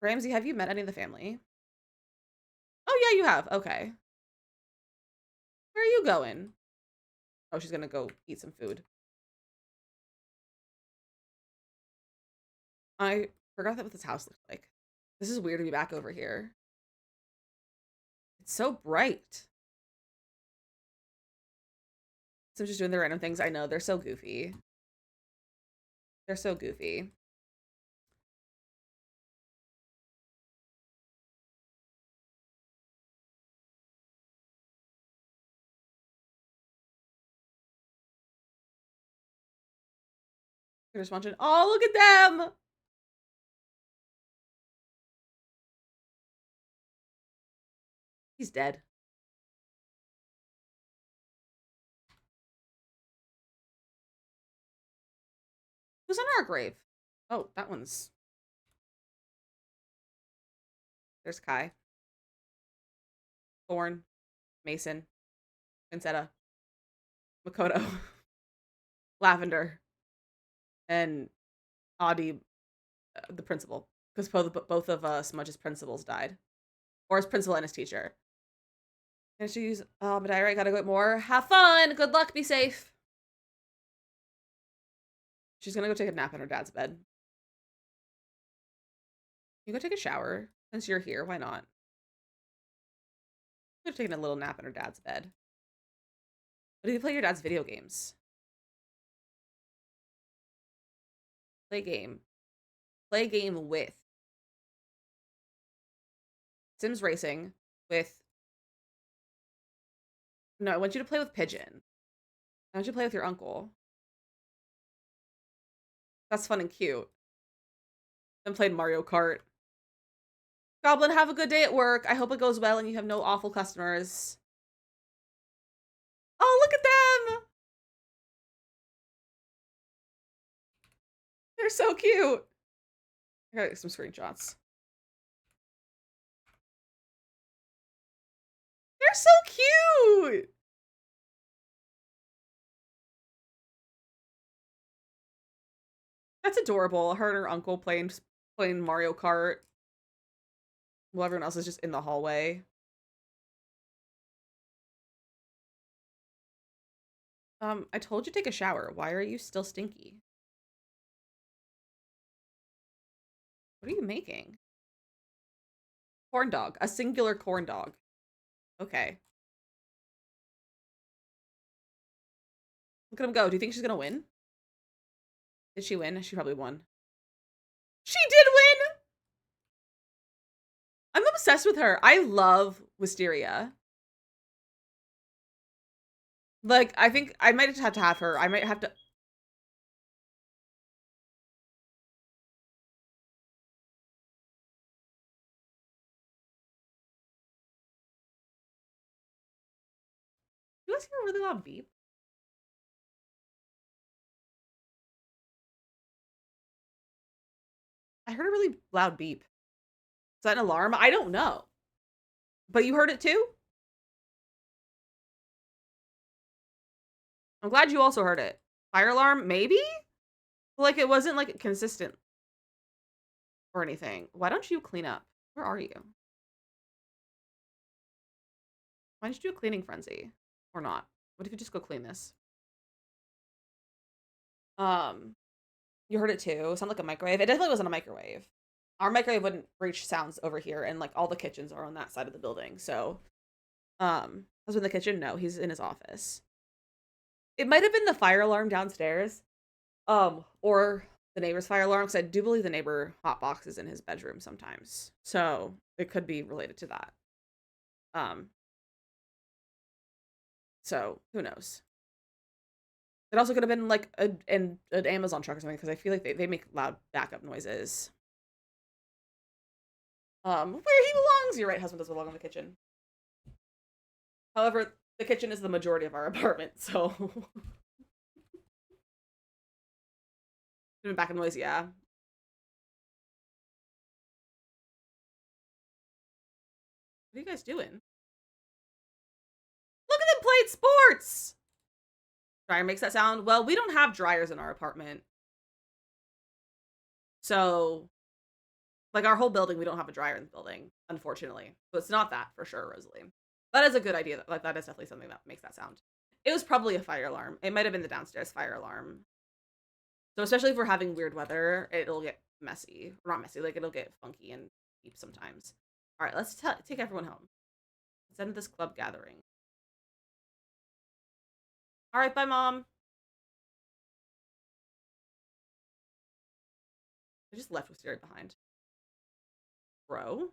Ramsey, have you met any of the family? Oh yeah, you have. Okay. Where are you going? Oh, she's gonna go eat some food. I forgot that what this house looked like. This is weird to be back over here. It's so bright. So I'm just doing the random things. I know, they're so goofy. They're so goofy. They're just watching. Oh, look at them! He's dead. Who's on our grave? Oh, that one's... There's Kai. Thorn. Mason. Vincetta. Makoto. Lavender. And Audie, the principal. Because both of Smudge's principals died. Or his principal and his teacher. And she's, oh, but I gotta go get more. Have fun! Good luck, be safe! She's gonna go take a nap in her dad's bed. You go take a shower. Since you're here, why not? Could have taken a little nap in her dad's bed. What do you play your dad's video games? Play game. Play game with Sims Racing with... No, I want you to play with Pigeon. I want you to play with your uncle. That's fun and cute. Then played Mario Kart. Goblin, have a good day at work. I hope it goes well and you have no awful customers. Oh, look at them! They're so cute. I gotta get some screenshots. They're so cute! That's adorable. Her and her uncle playing Mario Kart. While everyone else is just in the hallway. I told you to take a shower. Why are you still stinky? What are you making? Corn dog. A singular corn dog. Okay. Look at him go. Do you think she's gonna win? Did she win? She probably won. She did win! I'm obsessed with her. I love Wisteria. Like, I think I might have to have her. I might have to... You guys hear a really loud beep? I heard a really loud beep. Is that an alarm? I don't know. But you heard it too? I'm glad you also heard it. Fire alarm? Maybe? Like, it wasn't, like, consistent. Or anything. Why don't you clean up? Where are you? Why don't you do a cleaning frenzy? Or not? What if you just go clean this? You heard it too. It sounded like a microwave. It definitely wasn't a microwave. Our microwave wouldn't reach sounds over here, and like all the kitchens are on that side of the building. So, was in the kitchen? No, he's in his office. It might have been the fire alarm downstairs, or the neighbor's fire alarm, because I do believe the neighbor hot boxes in his bedroom sometimes. So it could be related to that. So who knows? It also could have been like an Amazon truck or something, because I feel like they make loud backup noises. Where he belongs. You're right, husband does belong in the kitchen. However, the kitchen is the majority of our apartment, so... Back in noise, yeah. What are you guys doing? Look at them playing sports! Dryer makes that sound. Well, we don't have dryers in our apartment. So, like, our whole building, we don't have a dryer in the building, unfortunately. So it's not that, for sure, Rosalie. That is a good idea. Like, that is definitely something that makes that sound. It was probably a fire alarm. It might have been the downstairs fire alarm. So especially if we're having weird weather, it'll get messy. Or not messy, like, it'll get funky and deep sometimes. All right, let's take everyone home. Let's end this club gathering. All right, bye, Mom. I just left Wisteria behind. Bro?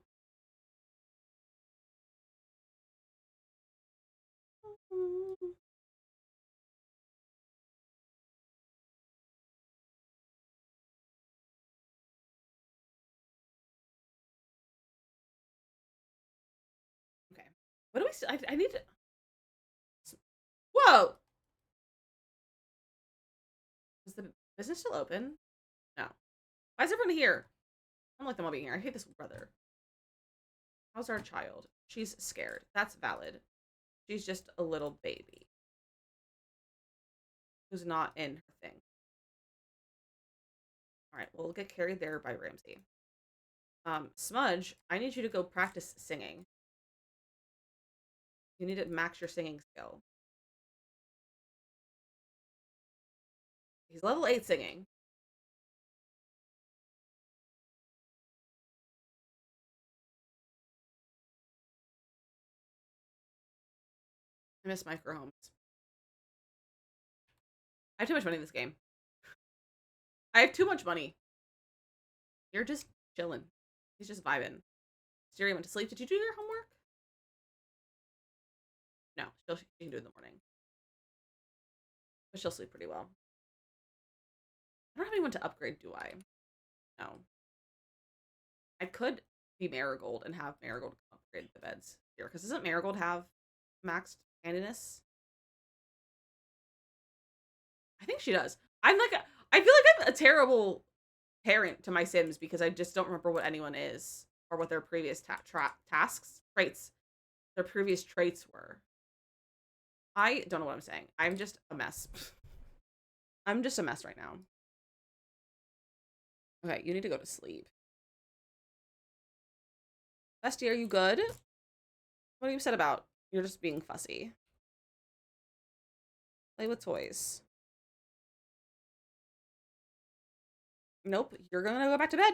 Okay. What do we... I need to... Whoa! Is the business still open? Why is everyone here? I don't like them all being here. I hate this brother. How's our child? She's scared. That's valid. She's just a little baby who's not in her thing. All right, we'll get carried there by Ramsey. Smudge, I need you to go practice singing. You need to max your singing skill. He's level 8 singing. I miss micro homes. I have too much money in this game. I have too much money. You're just chilling. He's just vibing. Siri went to sleep. Did you do your homework? No, she can do it in the morning. But she'll sleep pretty well. I don't have anyone to upgrade, do I? No. I could be Marigold and have Marigold upgrade the beds here. Because doesn't Marigold have maxed handiness? I think she does. I feel like I'm a terrible parent to my Sims because I just don't remember what anyone is or what their previous traits, their previous traits were. I don't know what I'm saying. I'm just a mess. I'm just a mess right now. Okay, you need to go to sleep. Bestie, are you good? What are you upset about? You're just being fussy. Play with toys. Nope, you're gonna go back to bed.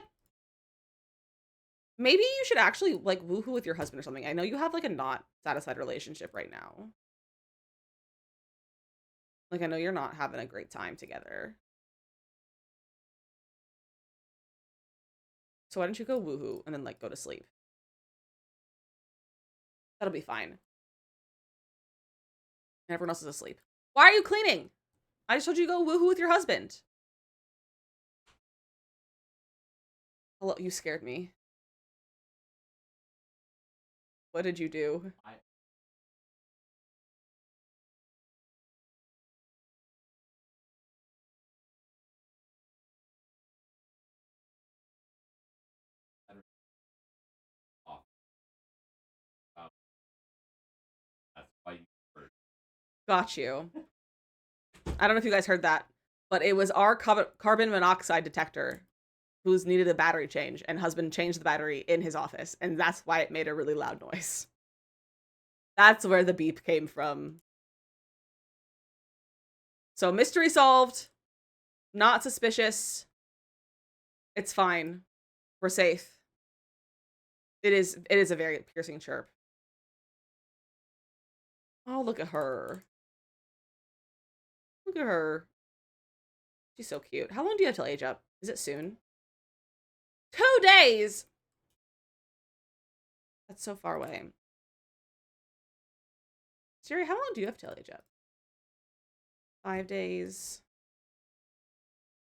Maybe you should actually, like, woohoo with your husband or something. I know you have, like, a not satisfied relationship right now. Like, I know you're not having a great time together. So why don't you go woohoo and then, like, go to sleep? That'll be fine. And everyone else is asleep. Why are you cleaning? I just told you to go woohoo with your husband. Hello, you scared me. What did you do? Got you. I don't know if you guys heard that, but it was our carbon monoxide detector who's needed a battery change, and husband changed the battery in his office, and that's why it made a really loud noise. That's where the beep came from. So mystery solved. Not suspicious. It's fine. We're safe. It is a very piercing chirp. Oh, look at her. Look at her. She's so cute. How long do you have till age up? Is it soon? 2 days! That's so far away. Siri, how long do you have till age up? 5 days.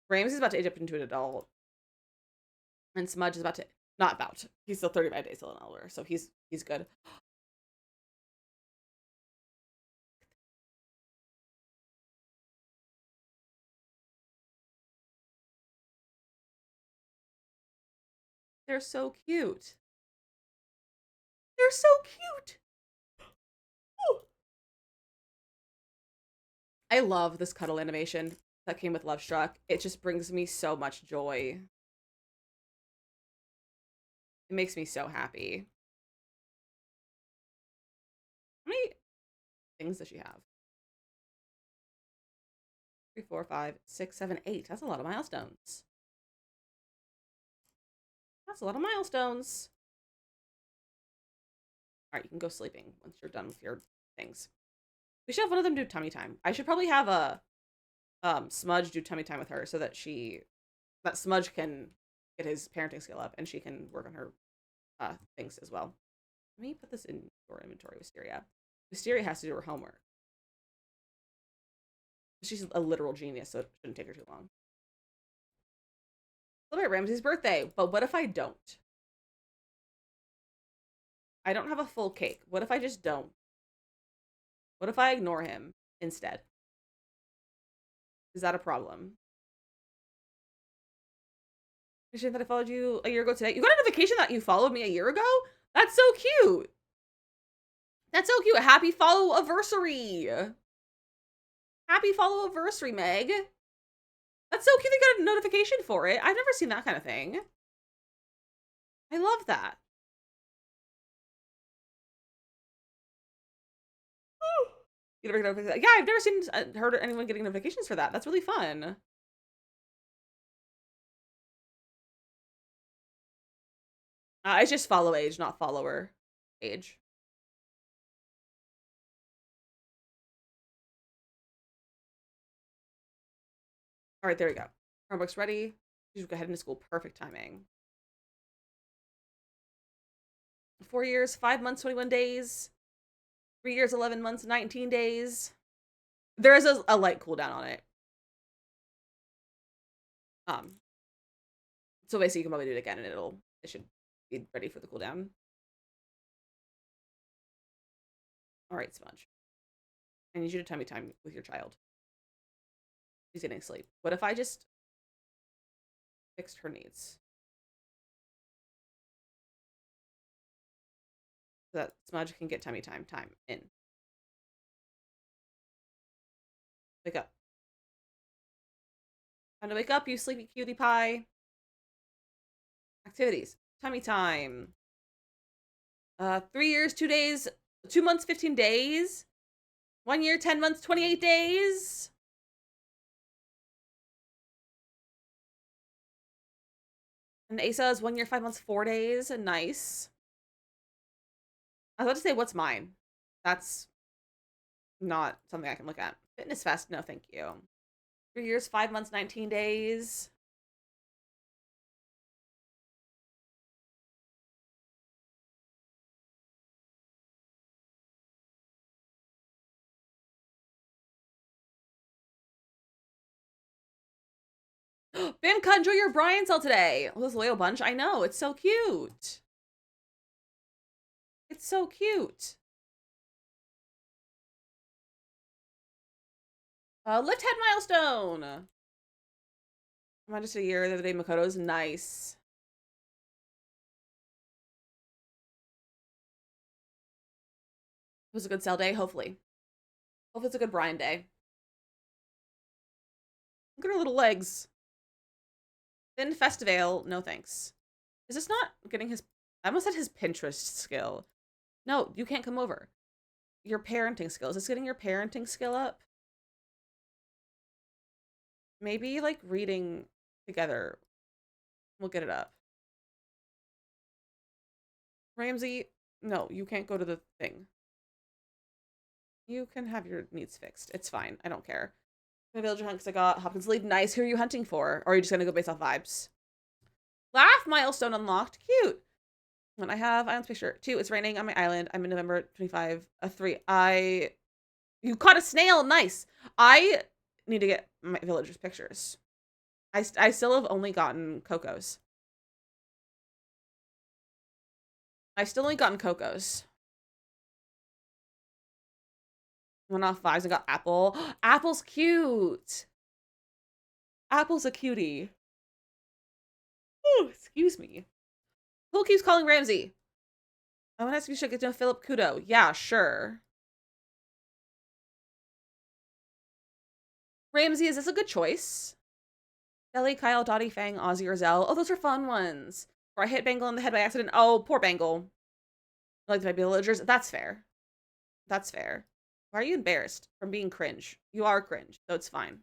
Ramsey's about to age up into an adult. And Smudge is about to... Not about. He's still 35 days till an elder, so he's good. They're so cute. They're so cute. I love this cuddle animation that came with Love Struck. It just brings me so much joy. It makes me so happy. How many things does she have? 3, 4, 5, 6, 7, 8. That's a lot of milestones. That's a lot of milestones. All right, you can go sleeping once you're done with your things. We should have one of them do tummy time. I should probably have a Smudge do tummy time with her so that Smudge can get his parenting skill up and she can work on her things as well. Let me put this in your inventory, Wisteria. Wisteria has to do her homework. She's a literal genius, so it shouldn't take her too long. Celebrate Ramsey's birthday, but what if I don't? I don't have a full cake. What if I just don't? What if I ignore him instead? Is that a problem? Appreciate that I followed you a year ago today. You got a notification that you followed me a year ago? That's so cute. That's so cute. Happy follow-anniversary. Happy follow-anniversary, Meg. That's so cute they got a notification for it. I've never seen that kind of thing. I love that. You never get notifications. Yeah, I've never seen heard anyone getting notifications for that. That's really fun. It's just follow age, not follower age. All right, there we go. Chromebook's ready. You go ahead into school. Perfect timing. 4 years, 5 months, 21 days. 3 years, 11 months, 19 days. There is a light cooldown on it. So basically you can probably do it again and it should be ready for the cooldown. All right, Smudge. I need you to tummy time with your child. She's getting sleep. What if I just fixed her needs? So that Smudge can get tummy time in. Wake up. Time to wake up, you sleepy cutie pie. Activities. Tummy time. 3 years, 2 days, 2 months, 15 days. 1 year, 10 months, 28 days. And Asa is 1 year, 5 months, 4 days. Nice. I was about to say, what's mine? That's not something I can look at. Fitness Fest, no thank you. 3 years, 5 months, 19 days. Bimka, enjoy your Brian cell today. Oh, this Leo bunch, I know, it's so cute. It's so cute. Lift head milestone. Am I just a year the other day? Makoto's nice. It was a good sale day, hopefully. Hopefully it's a good Brian day. Look at her little legs. Thin Festival, no thanks. Is this not getting his... I almost said his Pinterest skill. No, you can't come over. Your parenting skill. Is this getting your parenting skill up? Maybe, like, reading together will get it up. Ramsey, no, you can't go to the thing. You can have your needs fixed. It's fine. I don't care. My villager hunt because I got Hopkins lead. Nice. Who are you hunting for? Or are you just gonna go based off vibes? Laugh milestone unlocked. Cute. When I have Island's picture. 2, it's raining on my island. I'm in November 25. 3, you caught a snail. Nice. I need to get my villagers pictures. I still have only gotten Coco's. I've still only gotten Coco's. Went off vibes and got Apple. Apple's cute. Apple's a cutie. Ooh, excuse me. Who keeps calling Ramsey? I want to ask if you should get to know Philip Kudo. Yeah, sure. Ramsey, is this a good choice? Ellie, Kyle, Dottie, Fang, Ozzy, or Zell. Oh, those are fun ones. Or I hit Bangle in the head by accident. Oh, poor Bangle. Like my villagers. That's fair. That's fair. Why are you embarrassed from being cringe? You are cringe, so it's fine.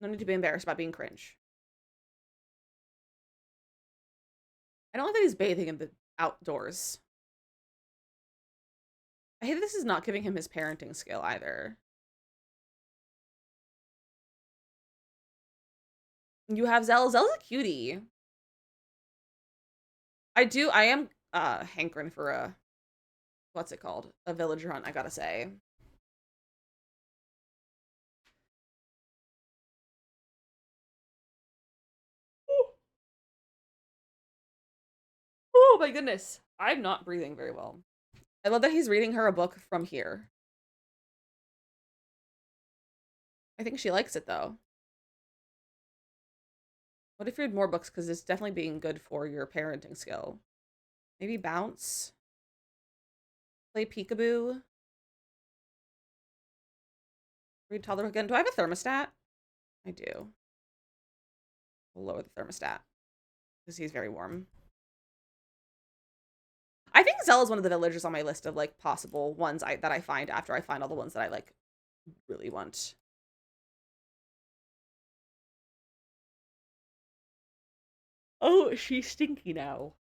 No need to be embarrassed about being cringe. I don't like that he's bathing in the outdoors. I hate that this is not giving him his parenting skill either. You have Zell. Zell's a cutie. I am hankering for a, what's it called? A villager hunt, I gotta say. Oh my goodness. I'm not breathing very well. I love that he's reading her a book from here. I think she likes it though. What if you read more books? Because it's definitely being good for your parenting skill. Maybe bounce. Play peekaboo. Read toddler again. Do I have a thermostat? I do. We'll lower the thermostat because he's very warm. I think Zell is one of the villagers on my list of like possible ones that I find after I find all the ones that I like really want. Oh, she's stinky now.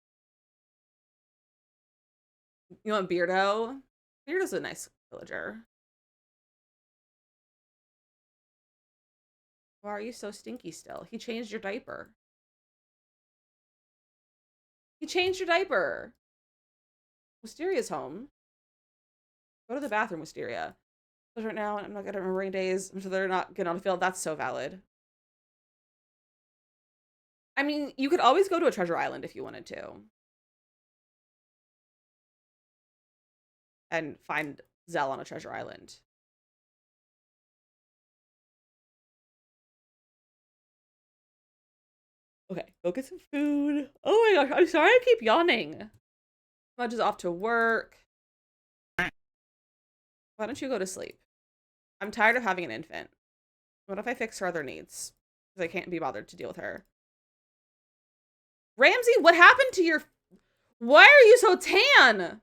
You want Beardo? Beardo's a nice villager. Why are you so stinky still? He changed your diaper. He changed your diaper. Wisteria's home. Go to the bathroom, Wisteria. Because right now, I'm not good at remembering days. I'm sure they're not good on the field. That's so valid. I mean, you could always go to a treasure island if you wanted to. And find Zell on a treasure island. Okay, go get some food. Oh my gosh, I'm sorry I keep yawning. Mudge is off to work. Why don't you go to sleep? I'm tired of having an infant. What if I fix her other needs? Because I can't be bothered to deal with her. Ramsey, what happened to your... Why are you so tan?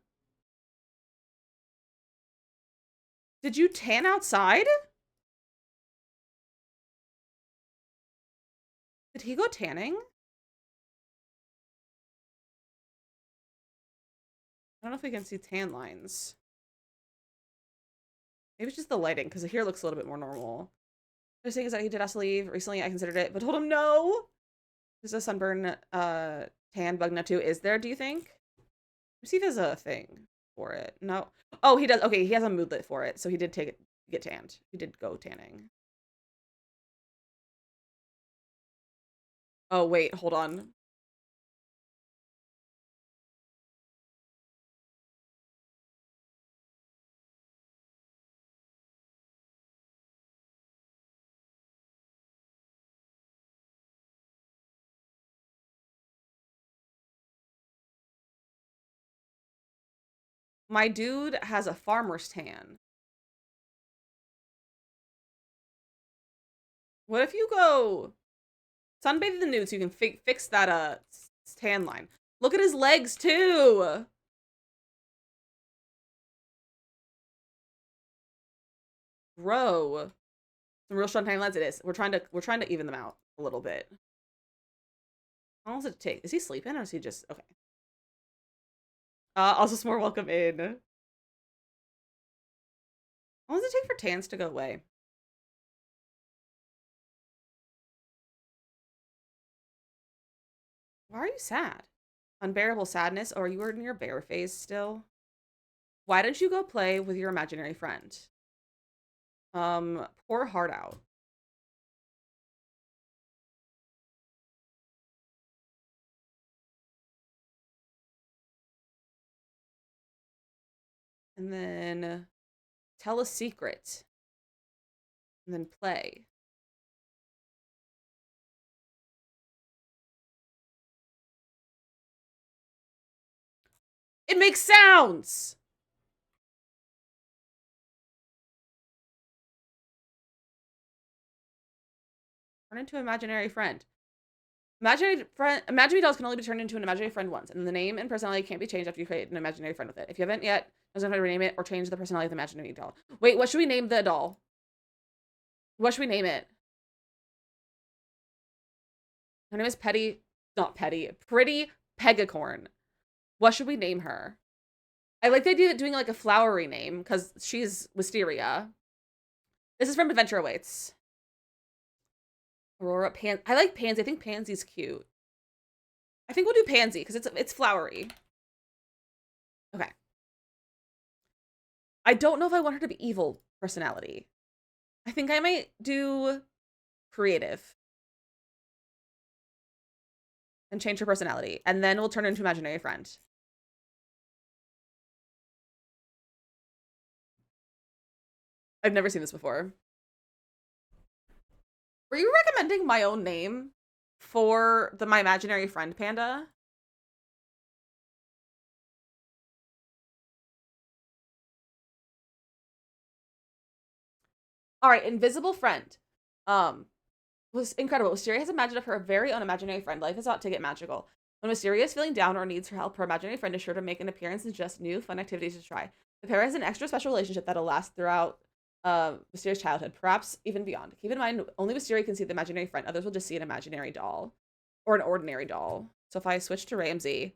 Did you tan outside? Did he go tanning? I don't know if we can see tan lines. Maybe it's just the lighting, because the hair looks a little bit more normal. The thing is that he did ask to leave. Recently, I considered it, but told him no. There's a sunburn tan bug nut too. Is there, do you think? Let's see if there's a thing for it. No. Oh, he does. Okay, he has a moodlet for it, so he did get tanned. He did go tanning. Oh, wait, hold on. My dude has a farmer's tan. What if you go sunbathe the nude so you can fix that tan line? Look at his legs too. Bro. Some real strong tan lines it is. We're trying to even them out a little bit. How long does it take? Is he sleeping or is he just okay? Also S'more, welcome in. How long does it take for tans to go away? Why are you sad? Unbearable sadness? Or you were in your bear phase still? Why don't you go play with your imaginary friend? Pour heart out. And then tell a secret. And then play. It makes sounds! Turn into an imaginary friend. Imaginary dolls can only be turned into an imaginary friend once, and the name and personality can't be changed after you create an imaginary friend with it. If you haven't yet, doesn't have to rename it or change the personality of the imaginary doll. Wait, what should we name the doll? What should we name it? Her name is Pretty Pegacorn. What should we name her? I like the idea of doing like a flowery name because she's Wisteria. This is from Adventure Awaits. Aurora I like Pansy. I think Pansy's cute. I think we'll do Pansy because it's flowery. Okay. I don't know if I want her to be evil personality. I think I might do creative. And change her personality. And then we'll turn her into imaginary friend. I've never seen this before. Were you recommending my own name? for my imaginary friend panda. All right, invisible friend. Um, was incredible. Wisteria has imagined of her very own imaginary friend. Life is about to get magical. When Wisteria is feeling down or needs her help, her imaginary friend is sure to make an appearance and suggest new, fun activities to try. The pair has an extra special relationship that'll last throughout Wisteria's childhood, perhaps even beyond. Keep in mind, only Wisteria can see the imaginary friend. Others will just see an imaginary doll or an ordinary doll. So if I switch to Ramsey,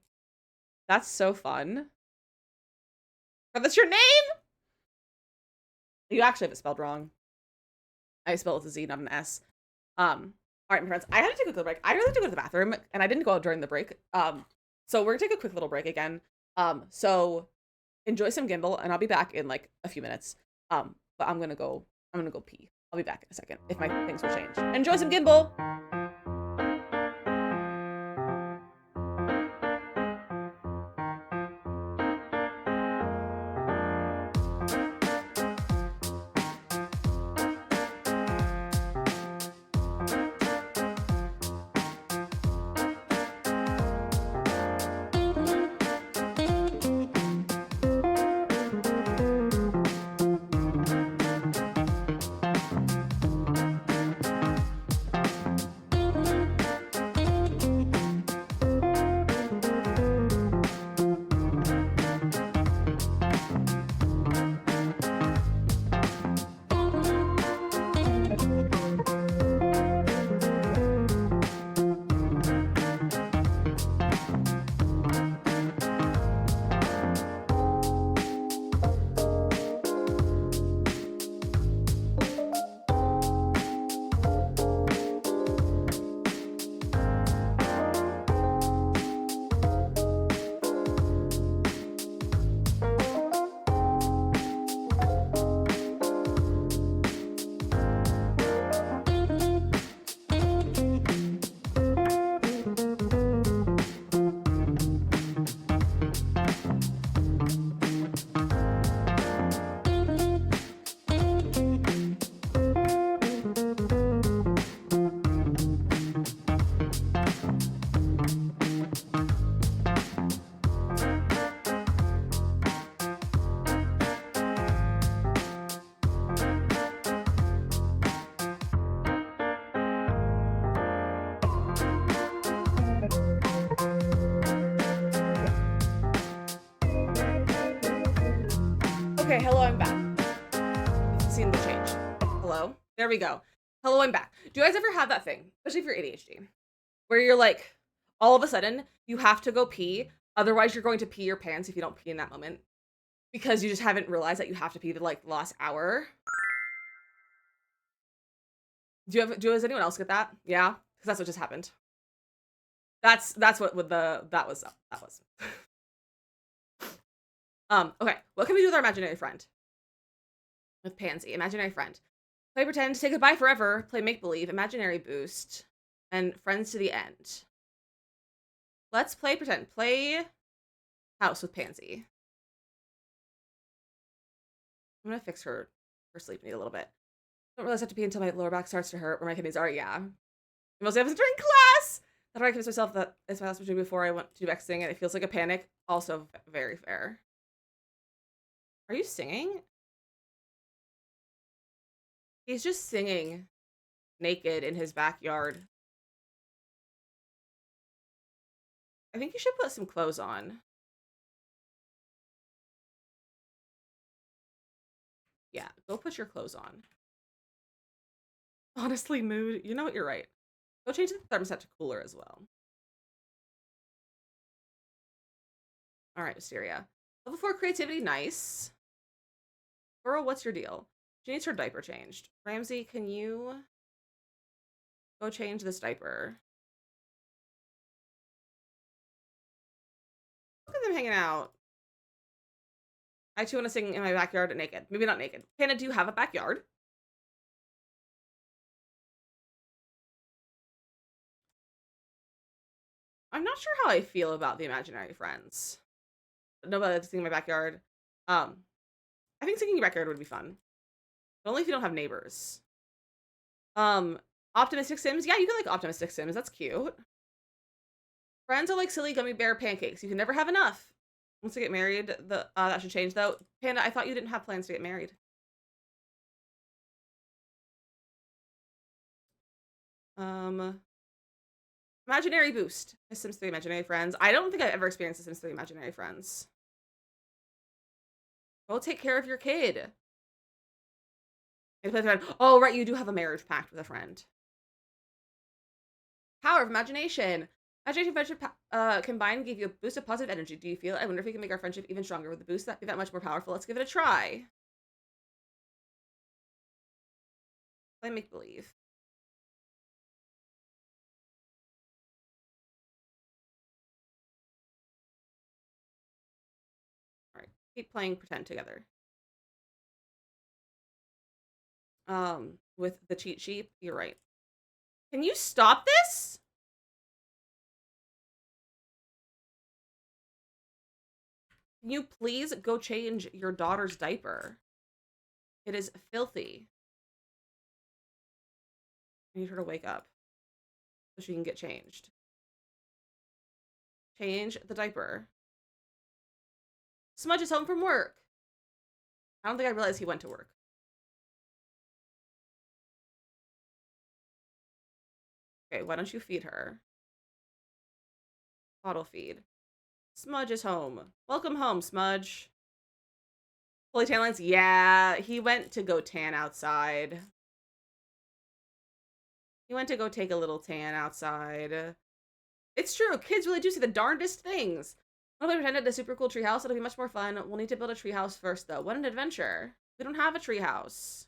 that's so fun. But that's your name? You actually have it spelled wrong. I spelled it with a Z, not an S. All right, my friends, I had to take a quick break. I really had to go to the bathroom, and I didn't go out during the break. So we're gonna take a quick little break again. So enjoy some Gimbal, and I'll be back in like a few minutes. But I'm gonna go pee. I'll be back in a second if my things will change. Enjoy some Gimbal. Okay, hello, I'm back. I've seen the change. Hello? There we go. Hello, I'm back. Do you guys ever have that thing, especially if you're ADHD, where you're like, all of a sudden, you have to go pee, otherwise you're going to pee your pants if you don't pee in that moment, because you just haven't realized that you have to pee the, like, last hour? Does anyone else get that? Yeah? Because that's what just happened. That's what with that was. Okay, what can we do with our imaginary friend? With Pansy, imaginary friend. Play pretend, say goodbye forever, play make-believe, imaginary boost, and friends to the end. Let's play pretend. Play house with Pansy. I'm gonna fix her sleep need a little bit. Don't realize I have to pee until my lower back starts to hurt, or my kidneys are, yeah. Mostly happens during class! How do I convince myself that it's my last opportunity before I went to do Xing and it feels like a panic? Also very fair. Are you singing? He's just singing naked in his backyard. I think you should put some clothes on. Yeah, go put your clothes on. Honestly, mood. You know what? You're right. Go change the thermostat to cooler as well. All right, Wisteria. Level 4 creativity, nice. Burrow, what's your deal? She needs her diaper changed. Ramsey, can you go change this diaper? Look at them hanging out. I too want to sing in my backyard naked. Maybe not naked. Panda, do you have a backyard? I'm not sure how I feel about the imaginary friends. Nobody likes singing in my backyard. I think singing in your backyard would be fun. But only if you don't have neighbors. Optimistic Sims? Yeah, you can like Optimistic Sims. That's cute. Friends are like silly gummy bear pancakes. You can never have enough. Once I get married, that should change though. Panda, I thought you didn't have plans to get married. Um, Imaginary boost. My Sims 3 imaginary friends. I don't think I've ever experienced the Sims 3 imaginary friends. Go take care of your kid. Oh, right, you do have a marriage pact with a friend. Power of imagination. Imagination friendship combined give you a boost of positive energy. Do you feel it? I wonder if we can make our friendship even stronger with the boost that be that much more powerful. Let's give it a try. Play make believe. All right, keep playing pretend together. With the cheat sheet, you're right. Can you stop this? Can you please go change your daughter's diaper? It is filthy. I need her to wake up so she can get changed. Change the diaper. Smudge is home from work. I don't think I realized he went to work. Okay, why don't you feed her? Bottle feed. Smudge is home. Welcome home, Smudge. Fully tan lines? Yeah, he went to go tan outside. He went to go take a little tan outside. It's true, kids really do see the darndest things. What if we pretended a super cool treehouse? It'll be much more fun. We'll need to build a treehouse first, though. What an adventure. We don't have a treehouse.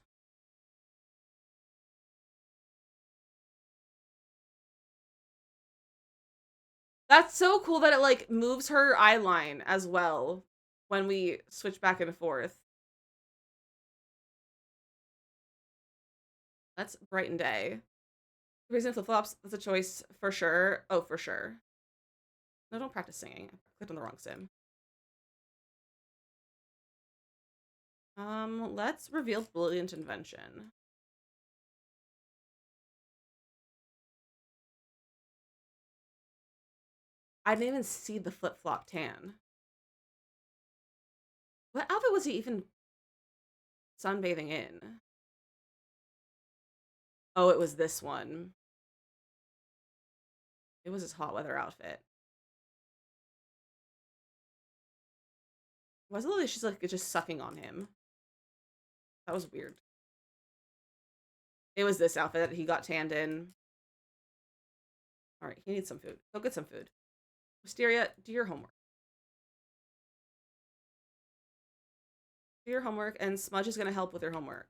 That's so cool that it, like, moves her eye line as well when we switch back and forth. That's Brighten Day. Reason flip-flops, that's a choice for sure. Oh, for sure. No, don't practice singing. I clicked on the wrong sim. Let's reveal Brilliant Invention. I didn't even see the flip-flop tan. What outfit was he even sunbathing in? Oh, it was this one. It was his hot weather outfit. Was it literally she's like just sucking on him? That was weird. It was this outfit that he got tanned in. All right, he needs some food. Go get some food. Wisteria, do your homework. Do your homework, and Smudge is gonna help with your homework.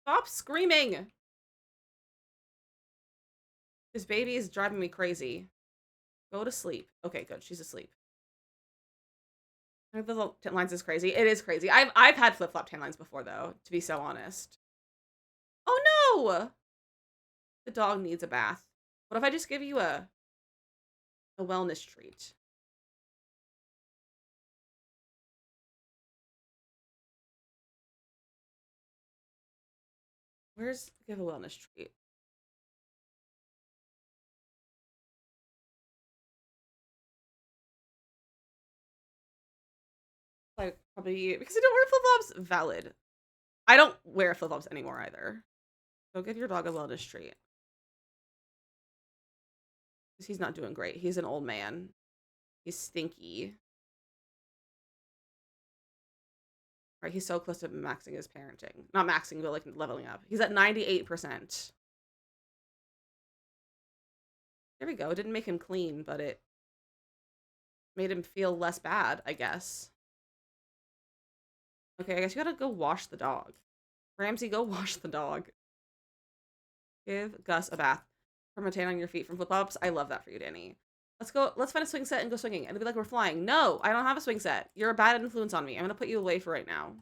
Stop screaming! This baby is driving me crazy. Go to sleep. Okay, good. She's asleep. The little tan lines is crazy. It is crazy. I've had flip-flop tan lines before, though, to be so honest. Oh, no! The dog needs a bath. What if I just give you a wellness treat? Where's give a wellness treat? Like, probably because I don't wear flip-flops. Valid. I don't wear flip-flops anymore either. Go give your dog a wellness treat. Because he's not doing great. He's an old man. He's stinky. Right, he's so close to maxing his parenting. Not maxing, but like leveling up. He's at 98%. There we go. It didn't make him clean, but it made him feel less bad, I guess. Okay, I guess you gotta go wash the dog. Ramsey, go wash the dog. Give Gus a bath. From a tan on your feet from flip-flops. I love that for you, Danny. Let's find a swing set and go swinging. And it'll be like we're flying. No, I don't have a swing set. You're a bad influence on me. I'm gonna put you away for right now.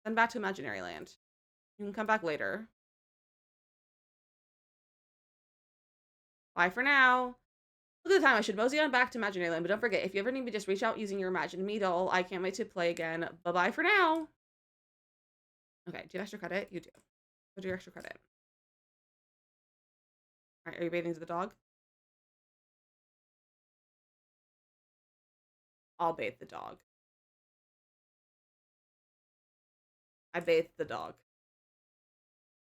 Send back to Imaginary Land. You can come back later. Bye for now. Look at the time. I should mosey on back to Imaginary Land, but don't forget, if you ever need me, just reach out using your Imagine Me doll. I can't wait to play again. Bye-bye for now. Okay, do you have extra credit? You do. Go do your extra credit. All right, are you bathing to the dog? I'll bathe the dog. I bathed the dog.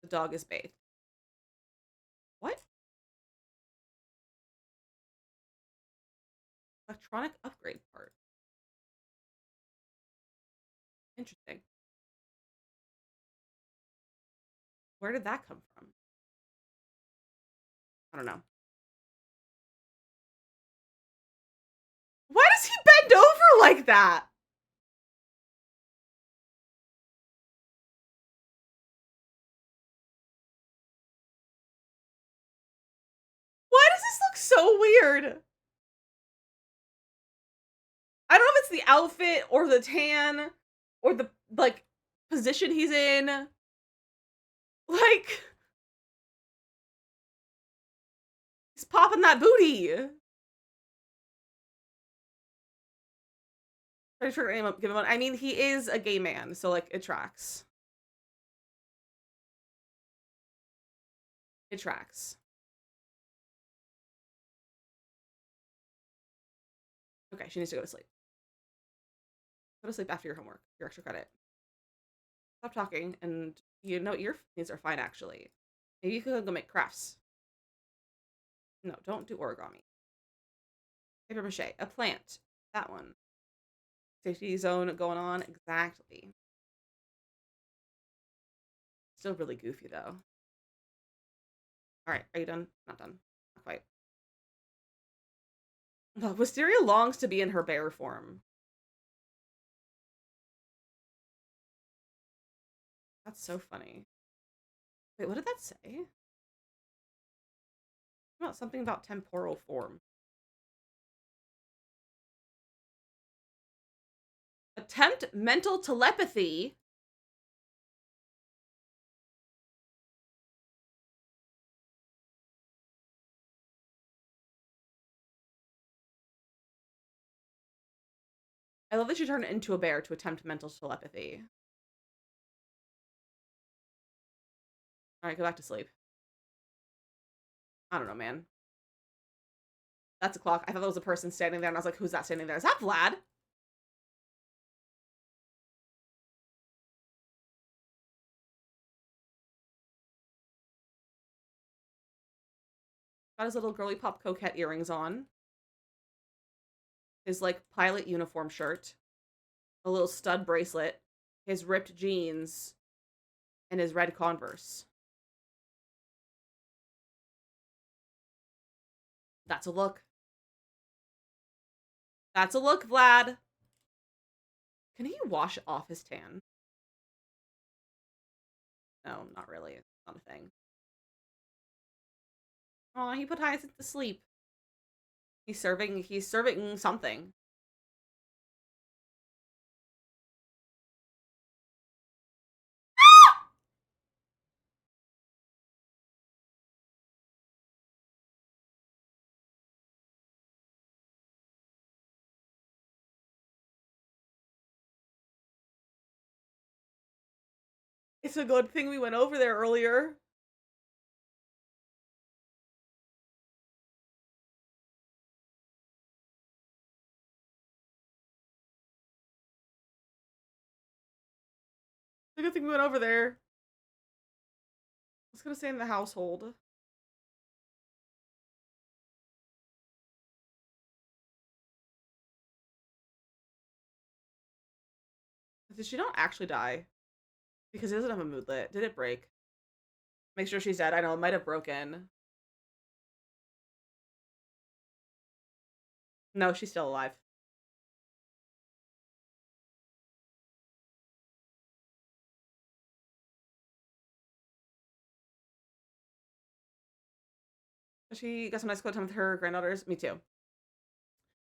The dog is bathed. What? Electronic upgrade part. Interesting. Where did that come from? I don't know. Why does he bend over like that? Why does this look so weird? I don't know if it's the outfit or the tan or the, like, position he's in. Like, he's popping that booty. Pretty sure give him one. I mean, he is a gay man, so, like, it tracks. It tracks. Okay, she needs to go to sleep. Go to sleep after your homework, your extra credit. Stop talking, and you know, your needs are fine, actually. Maybe you could go make crafts. No, don't do origami. Paper mache. A plant. That one. Safety zone going on. Exactly. Still really goofy, though. Alright, are you done? Not done. Not quite. Oh, Wisteria longs to be in her bear form. That's so funny. Wait, what did that say? About something about temporal form. Attempt mental telepathy. I love that you turn into a bear to attempt mental telepathy. Alright, go back to sleep. I don't know, man. That's a clock. I thought that was a person standing there, and I was like, who's that standing there? Is that Vlad? Got his little girly pop coquette earrings on. His, like, pilot uniform shirt. A little stud bracelet. His ripped jeans. And his red Converse. That's a look. That's a look, Vlad. Can he wash off his tan? No, not really. It's not a thing. Aw, he put Hyacinth to sleep. He's serving something. It's a good thing we went over there earlier. It's a good thing we went over there. I was gonna say in the household. Did she not actually die? Because it doesn't have a moodlet. Did it break? Make sure she's dead. I know, it might have broken. No, she's still alive. She got some nice quality time with her granddaughters. Me too.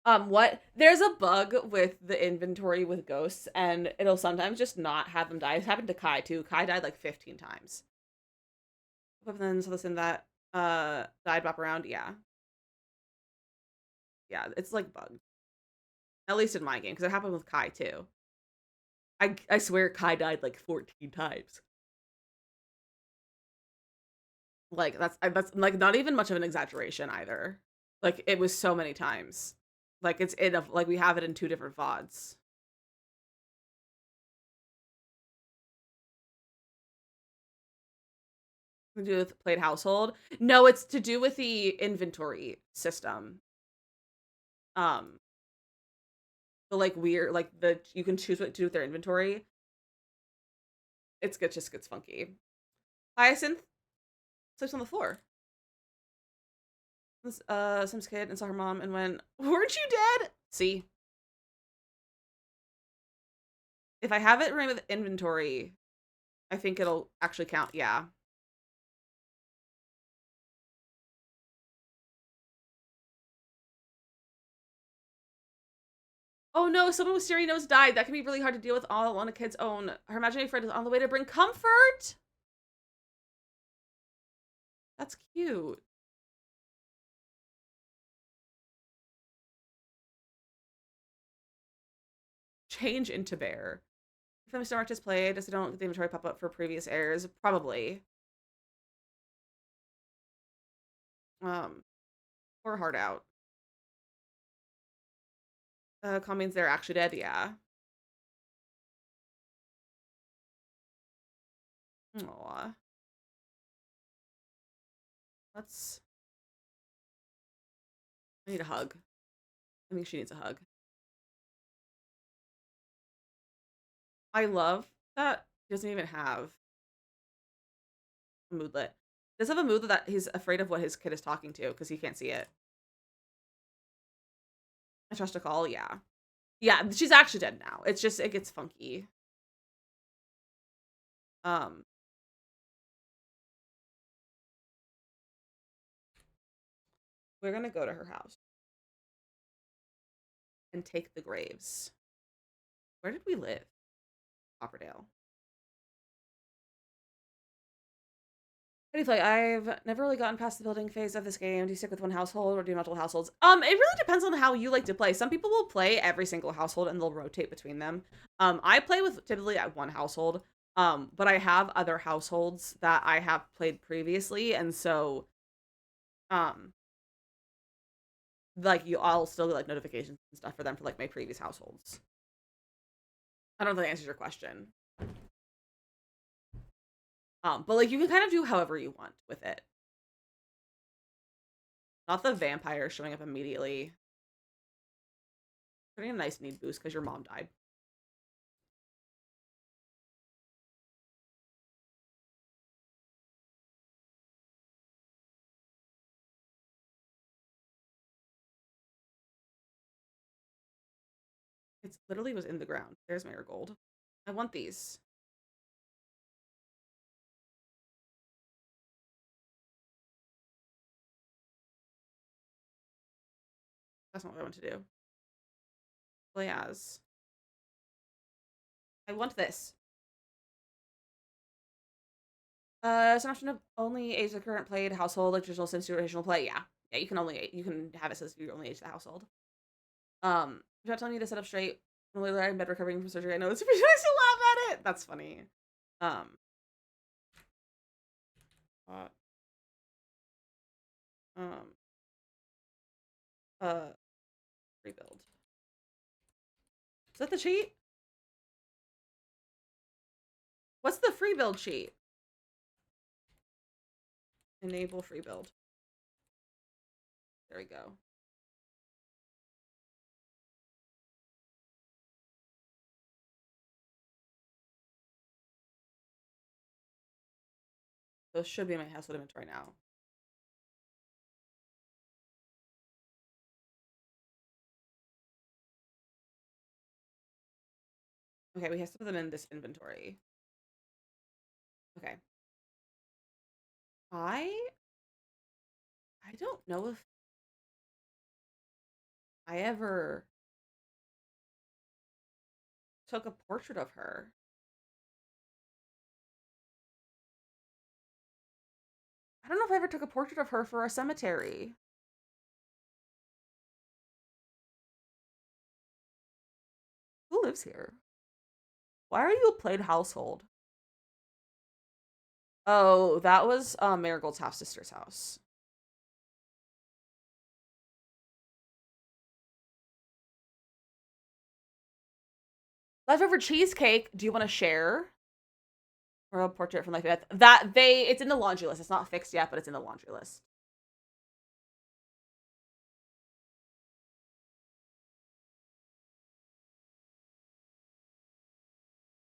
What? There's a bug with the inventory with ghosts, and it'll sometimes just not have them die. It's happened to Kai too. Kai died like 15 times. But then so listen that died bop around, yeah. Yeah, it's like bugged. At least in my game, because it happened with Kai too. I swear Kai died like 14 times. Like that's like not even much of an exaggeration either. Like it was so many times. Like it's in a like we have it in two different VODs. To do with played household. No, it's to do with the inventory system. Um, the like weird like the you can choose what to do with their inventory. It's good, just gets funky. Hyacinth sleeps on the floor. This Sims kid and saw her mom and went, "Weren't you dead?" See, if I have it running with inventory, I think it'll actually count. Yeah. Oh no, someone with Siri nose died. That can be really hard to deal with all on a kid's own. Her imaginary friend is on the way to bring comfort. That's cute. Change into bear. If Mr. Mark just played, does it don't get the inventory pop up for previous errors? Probably. Or hard out. Call means they're actually dead, yeah. Aw. Let's I need a hug. I think she needs a hug. I love that he doesn't even have a moodlet. He does have a moodlet that he's afraid of what his kid is talking to because he can't see it. I trust a call, yeah. Yeah, she's actually dead now. It's just it gets funky. Um, we're gonna go to her house and take the graves. Where did we live? Copperdale. How do you play? I've never really gotten past the building phase of this game. Do you stick with one household or do multiple households? It really depends on how you like to play. Some people will play every single household and they'll rotate between them. I play with typically at one household. But I have other households that I have played previously, and so um like I'll still get like notifications and stuff for them for like my previous households. I don't know if that answers your question. But like you can kind of do however you want with it. Not the vampire showing up immediately. Pretty a nice need boost because your mom died. It literally was in the ground. There's Marigold. I want these. That's not what I want to do. Play as. I want this. It's an option to only age the current played household, like traditional Sims original play. Yeah. Yeah, you can have it says you only age the household. You're not telling me to sit up straight. I'm literally in bed recovering from surgery. I know it's super nice to laugh at it. That's funny. Um, uh, um, uh, rebuild. Is that the cheat? What's the free build cheat? Enable free build. There we go. Those should be in my household inventory now. Okay, we have to put them in this inventory. Okay. I don't know if I ever took a portrait of her. I don't know if I ever took a portrait of her for a cemetery. lives here? Why are you a plain household? Oh, that was Marigold's half sister's house. Leftover cheesecake. Do you want to share? Or a portrait from like it's in the laundry list. It's not fixed yet, but it's in the laundry list.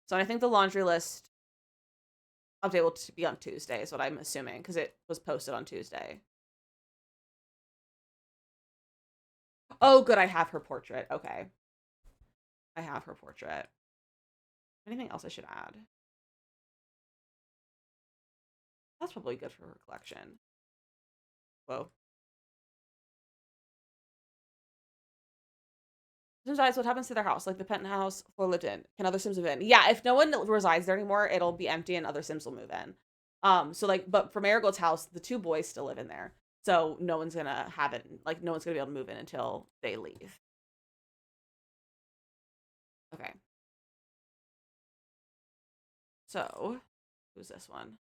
So I think the laundry list update will be on Tuesday, is what I'm assuming, because it was posted on Tuesday. Oh, good. I have her portrait. Okay. I have her portrait. Anything else I should add? That's probably good for her collection. Whoa. Sims dies, what happens to their house? Like the penthouse Floor lived in. Can other Sims move in? Yeah, if no one resides there anymore, it'll be empty and other Sims will move in. So like, but for Marigold's house, the two boys still live in there. So no one's gonna have it, like no one's gonna be able to move in until they leave. Okay. So, who's this one?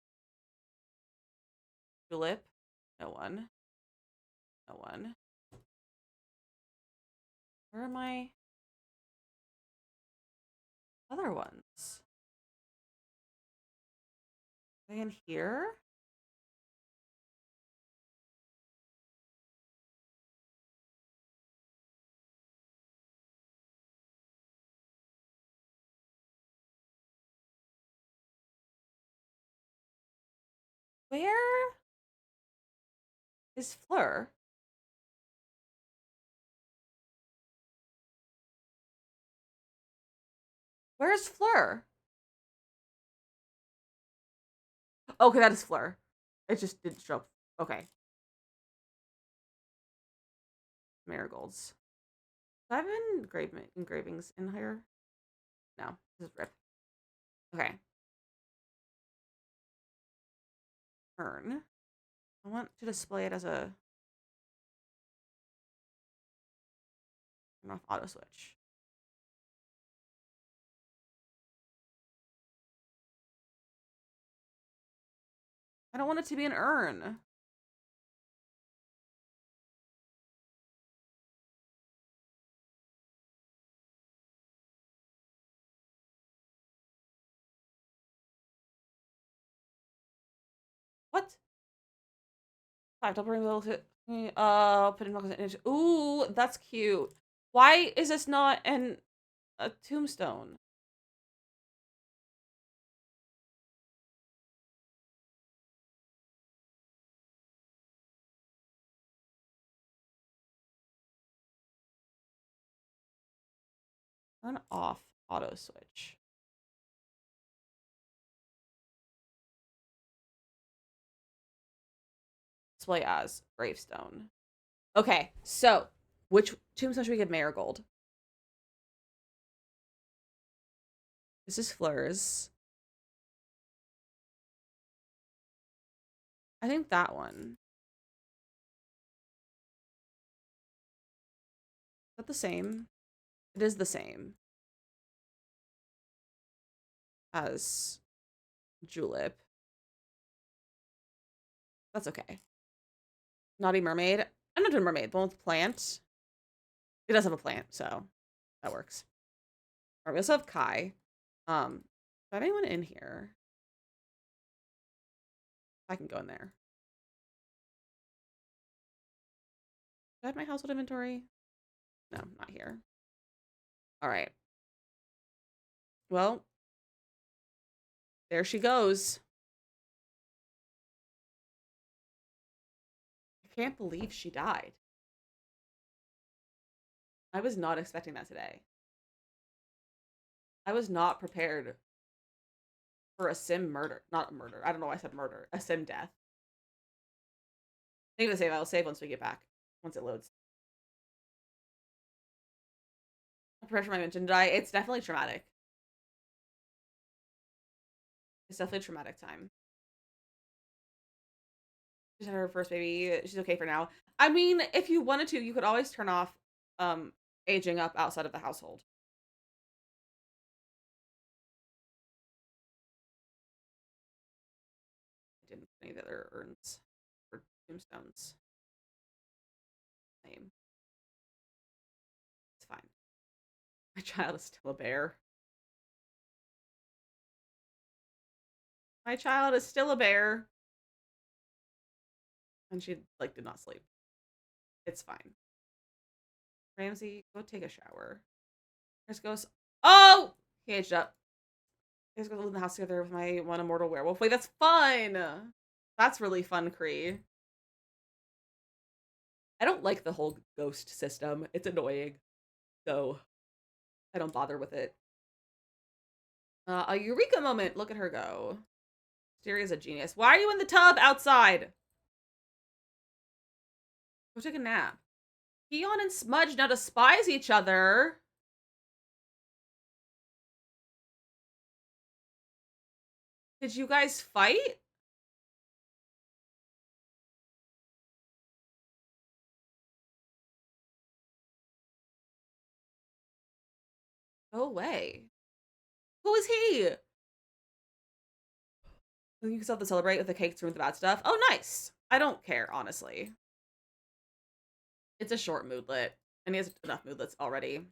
Julep? No one. No one. Where are my other ones? Are they in here? Where is Fleur? Where's Fleur? Okay, that is Fleur. It just didn't show up. Okay. Marigolds. Do I have engravings in here? No, this is Rip. Okay. Turn. I want to display it as a turn off auto switch. I don't want it to be an urn. What? Five double rainbow to put in boxes. Ooh, that's cute. Why is this not a tombstone? Turn off auto switch. Display as gravestone. Okay, so which tombstone should we give Marigold? This is Fleur's. I think that one. Is that the same? It is the same as Julep. That's okay. Naughty Mermaid. I'm not doing Mermaid. The one with the plant. It does have a plant, so that works. All right, we also have Kai. Do I have anyone in here? I can go in there. Do I have my household inventory? No, not here. All right. Well, there she goes. I can't believe she died. I was not expecting that today. I was not prepared for a sim murder. Not a murder. I don't know why I said murder. A sim death. Think of the save. I'll save once we get back. Once it loads. I'm prepared for my mention to die. It's definitely traumatic. It's definitely a traumatic time. She's had her first baby. She's okay for now. I mean, if you wanted to, you could always turn off aging up outside of the household. any of the other urns or tombstones. Same. It's fine. My child is still a bear. My child is still a bear. And she, like, did not sleep. It's fine. Ramsey, go take a shower. Here's goes. Oh! He aged up. Here's go live in the house together with my one immortal werewolf. Wait, that's fun! That's really fun, Kree. I don't like the whole ghost system. It's annoying. So, I don't bother with it. A eureka moment. Look at her go. Asteria's a genius. Why are you in the tub outside? Go take a nap. Peon and Smudge now despise each other. Did you guys fight? Go away. Who is he? You can still have to celebrate with the cake to remove the bad stuff. Oh, nice. I don't care, honestly. It's a short moodlet, and he has enough moodlets already.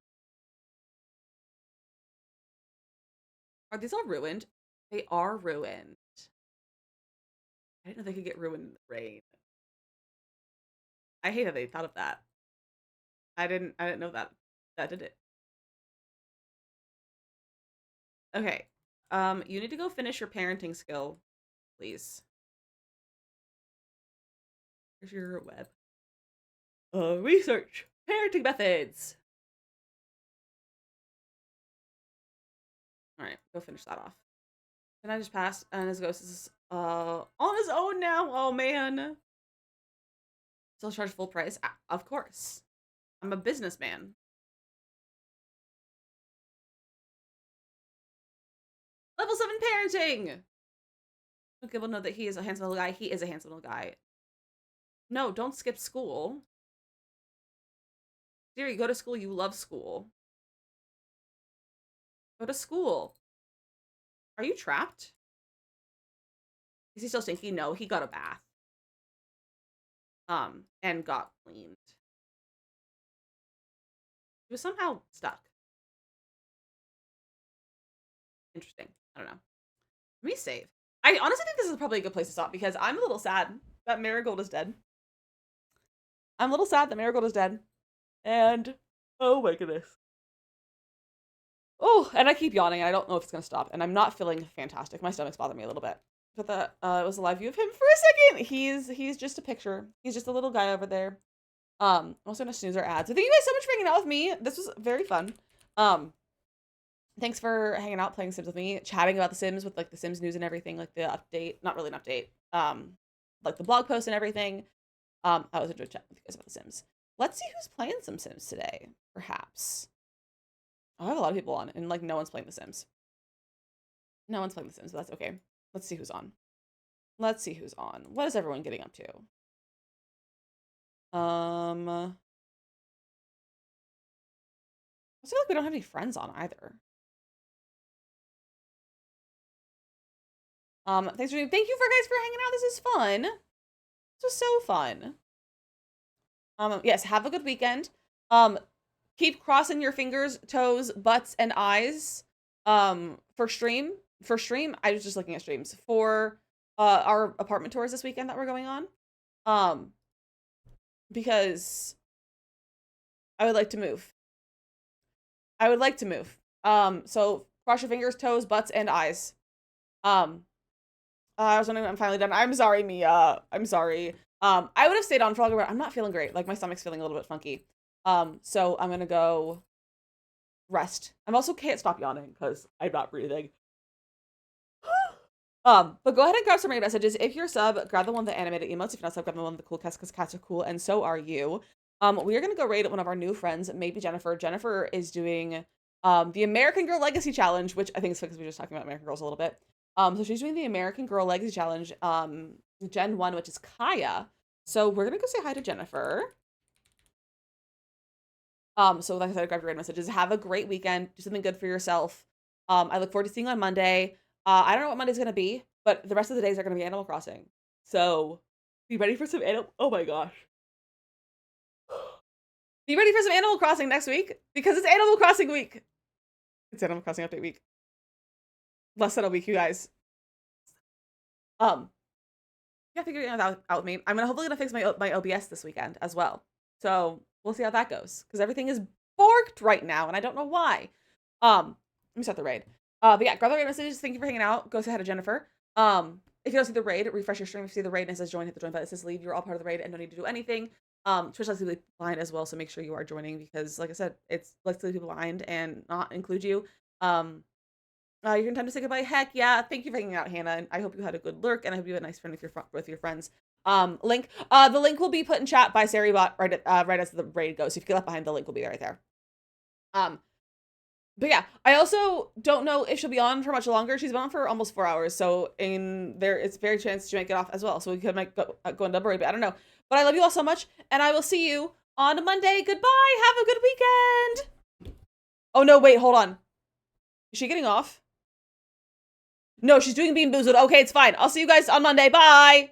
Are these all ruined? They are ruined. I didn't know they could get ruined in the rain. I hate how they thought of that. I didn't know that did it. Okay. You need to go finish your parenting skill, please. Here's your web. Research. Parenting methods. Alright, go finish that off. Can I just pass? And his ghost is on his own now. Oh man. Still charge full price? Of course. I'm a businessman. Level 7 parenting! Okay, people know that he is a handsome little guy. He is a handsome little guy. No, don't skip school. Siri, go to school. You love school. Go to school. Are you trapped? Is he still stinky? No, he got a bath. And got cleaned. He was somehow stuck. Interesting. I don't know. Let me save. I honestly think this is probably a good place to stop because I'm a little sad that Marigold is dead. I'm a little sad that Marigold is dead. And, oh my goodness. Oh, and I keep yawning, and I don't know if it's going to stop. And I'm not feeling fantastic. My stomach's bothering me a little bit. But that it was a live view of him for a second. He's just a picture. He's just a little guy over there. I'm also going to snooze our ads. So thank you guys so much for hanging out with me. This was very fun. Thanks for hanging out, playing Sims with me, chatting about the Sims with, like, the Sims news and everything, like, the update. Not really an update. Like, the blog post and everything. I was enjoying chatting with you guys about the Sims. Let's see who's playing some Sims today, perhaps. I have a lot of people on, and, like, no one's playing the Sims. No one's playing the Sims, but that's okay. Let's see who's on. Let's see who's on. What is everyone getting up to? I feel like we don't have any friends on either. Thank you for guys for hanging out. This is fun. This was so fun. Yes, have a good weekend. Keep crossing your fingers, toes, butts, and eyes. For stream. I was just looking at streams for our apartment tours this weekend that we're going on. Because I would like to move. So cross your fingers, toes, butts, and eyes. I was wondering when I'm finally done. I'm sorry, Mia. I'm sorry. I would have stayed on for longer, but I'm not feeling great. Like, my stomach's feeling a little bit funky. So I'm gonna go rest. I'm also can't stop yawning because I'm not breathing. But go ahead and grab some raid messages. If you're a sub, grab the one with the animated emotes. If you're not sub, grab the one with the cool cats because cats are cool, and so are you. We are gonna go raid one of our new friends, maybe Jennifer. Jennifer is doing the American Girl Legacy Challenge, which I think is because we were just talking about American Girls a little bit. So she's doing the American Girl Legacy Challenge, Gen 1, which is Kaya. So we're gonna go say hi to Jennifer. So like I said, grab your raid messages. Have a great weekend. Do something good for yourself. I look forward to seeing you on Monday. I don't know what Monday's gonna be, but the rest of the days are gonna be Animal Crossing. So be ready for some animal. Oh my gosh. Be ready for some Animal Crossing next week because it's Animal Crossing week. It's Animal Crossing update week. Less than a week, you guys. Yeah, figuring that out with me. I'm hopefully gonna fix my OBS this weekend as well. So we'll see how that goes because everything is borked right now and I don't know why. Let me start the raid. But yeah, grab the raid messages. Thank you for hanging out. Go say hi to Jennifer. If you don't see the raid, refresh your stream. If you see the raid and it says join, hit the join button. It says leave. You're all part of the raid and don't need to do anything. Twitch lets you leave blind as well, so make sure you are joining because, like I said, it's lets leave people blind and not include you. You're in time to say goodbye. Heck yeah! Thank you for hanging out, Hannah. And I hope you had a good lurk, and I hope you had a nice friend with your friends. Link. The link will be put in chat by Saribot right as the raid goes. So if you get left behind, the link will be right there. But yeah, I also don't know if she'll be on for much longer. She's been on for almost 4 hours, so it's very chance she might get off as well. So we might go in double raid, but I don't know. But I love you all so much, and I will see you on Monday. Goodbye. Have a good weekend. Oh no, wait, hold on. Is she getting off? No, she's doing Bean Boozled. Okay, it's fine. I'll see you guys on Monday. Bye.